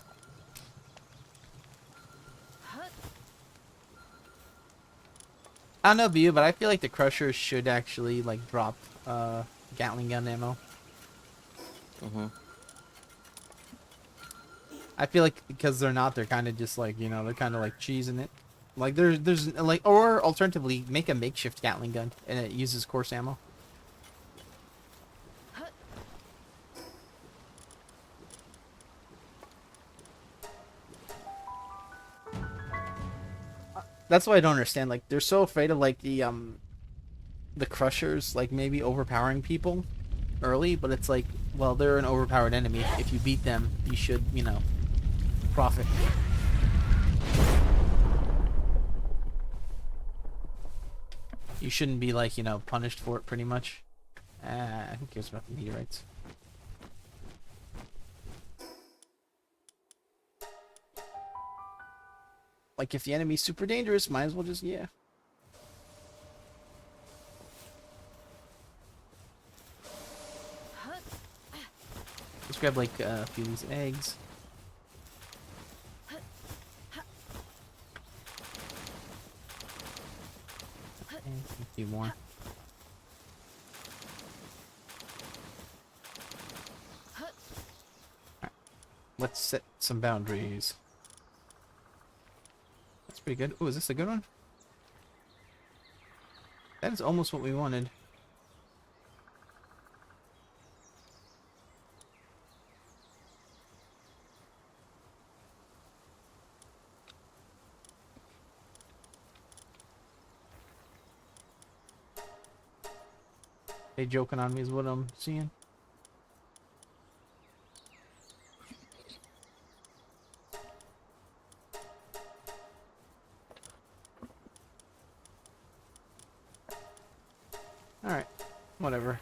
I don't know about you, but I feel like the Crushers should actually like drop Gatling gun ammo. Mm-hmm. I feel like because they're not, they're kind of just like, you know, they're kind of like cheesing it. Like there's like, or alternatively, make a makeshift Gatling gun and it uses coarse ammo. That's why I don't understand. Like they're so afraid of like the Crushers like maybe overpowering people early, but it's like, well, they're an overpowered enemy. If you beat them, you should, you know, profit. You shouldn't be like, you know, punished for it pretty much. Who cares about the meteorites? Like if the enemy's super dangerous, might as well just, yeah. Let's grab like a few of these eggs. And a few more. Alright. Let's set some boundaries. That's pretty good. Oh, is this a good one? That is almost what we wanted. They joking on me is what I'm seeing. Alright, whatever.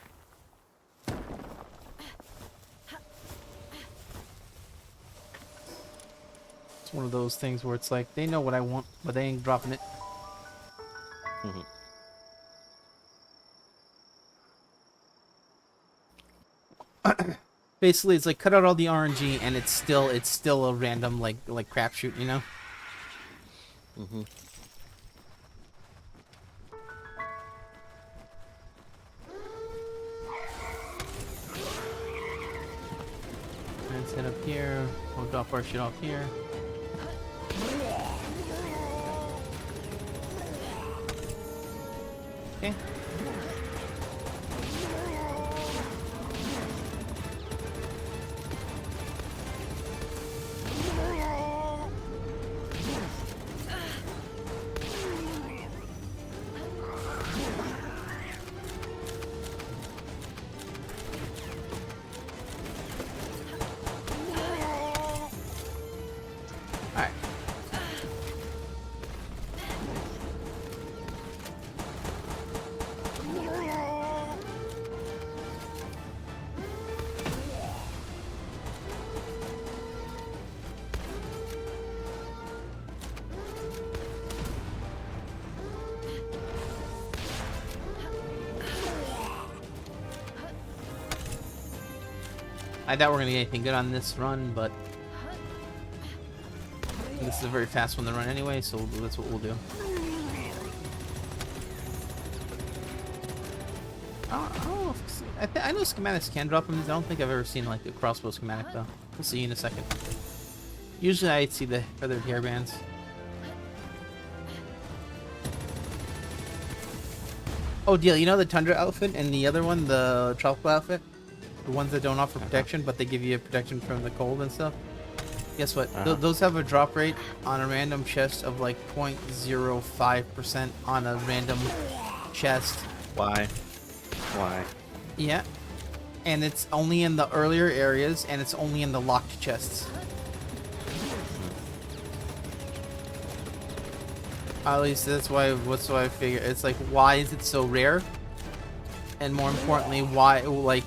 It's one of those things where it's like, they know what I want, but they ain't dropping it. Mhm. Basically, it's like cut out all the RNG, and it's still a random like crapshoot, you know. Mhm. Let's head up here. We'll drop our shit off here. Okay. Alright. I doubt we're gonna get anything good on this run, but this is a very fast one to run anyway, so that's what we'll do. I don't know if, I know schematics can drop them. I don't think I've ever seen like a crossbow schematic though. We'll see in a second. Usually I'd see the feathered hairbands. Oh, deal. You know the Tundra outfit and the other one, the tropical outfit? The ones that don't offer protection, but they give you protection from the cold and stuff? Guess what? Those have a drop rate on a random chest of like 0.05% on a random chest. Why? Why? Yeah. And it's only in the earlier areas, and it's only in the locked chests. At least that's why I figure. It's like, why is it so rare? And more importantly, why, like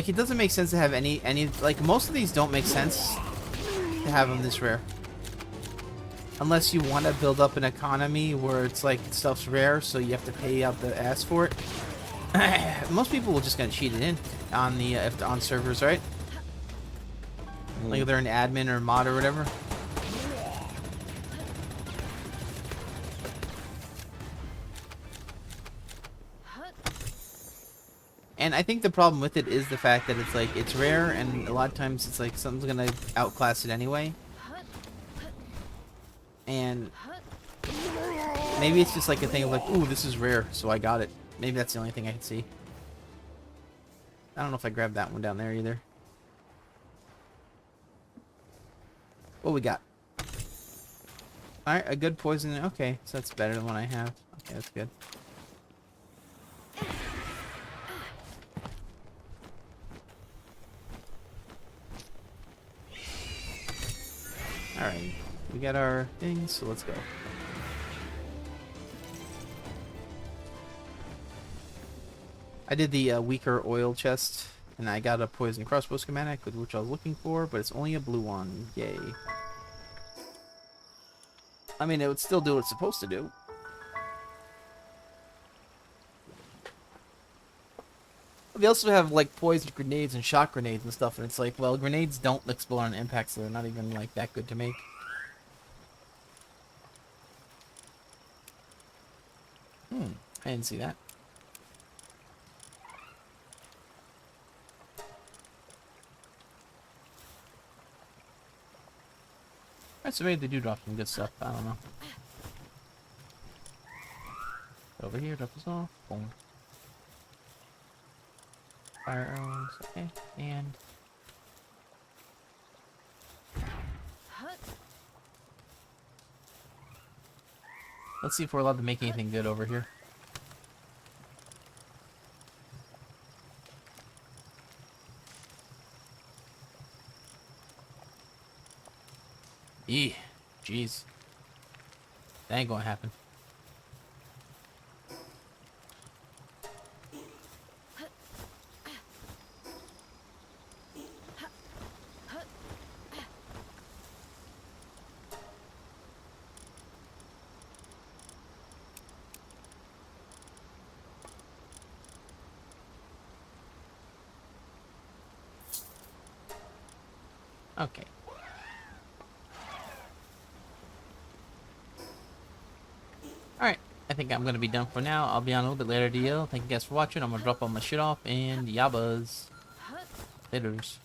it doesn't make sense to have any, like most of these don't make sense to have them this rare. Unless you want to build up an economy where it's like stuff's rare, so you have to pay out the ass for it. Most people will just gonna cheat it in on the on servers, right? Like if they're an admin or mod or whatever. And I think the problem with it is the fact that it's like, it's rare, and a lot of times it's like something's gonna outclass it anyway. And maybe it's just like a thing of like, ooh, this is rare, so I got it. Maybe that's the only thing I can see. I don't know if I grabbed that one down there either. What we got? Alright, a good poison. Okay, so that's better than what I have. Okay, that's good. Alright, we got our things, so let's go. I did the weaker oil chest, and I got a poison crossbow schematic, with which I was looking for, but it's only a blue one. Yay. I mean, it would still do what it's supposed to do. They also have like poison grenades and shot grenades and stuff, and it's like, well, grenades don't explode on impact, so they're not even like that good to make. I didn't see that. Alright, so maybe they do drop some good stuff. I don't know. Over here, drop this off. Boom. Fire arrows. Okay, and let's see if we're allowed to make anything good over here. Jeez. That ain't gonna happen. Okay. Alright, I think I'm gonna be done for now. I'll be on a little bit later, DL. Thank you guys for watching. I'm gonna drop all my shit off, and yabas. Laters.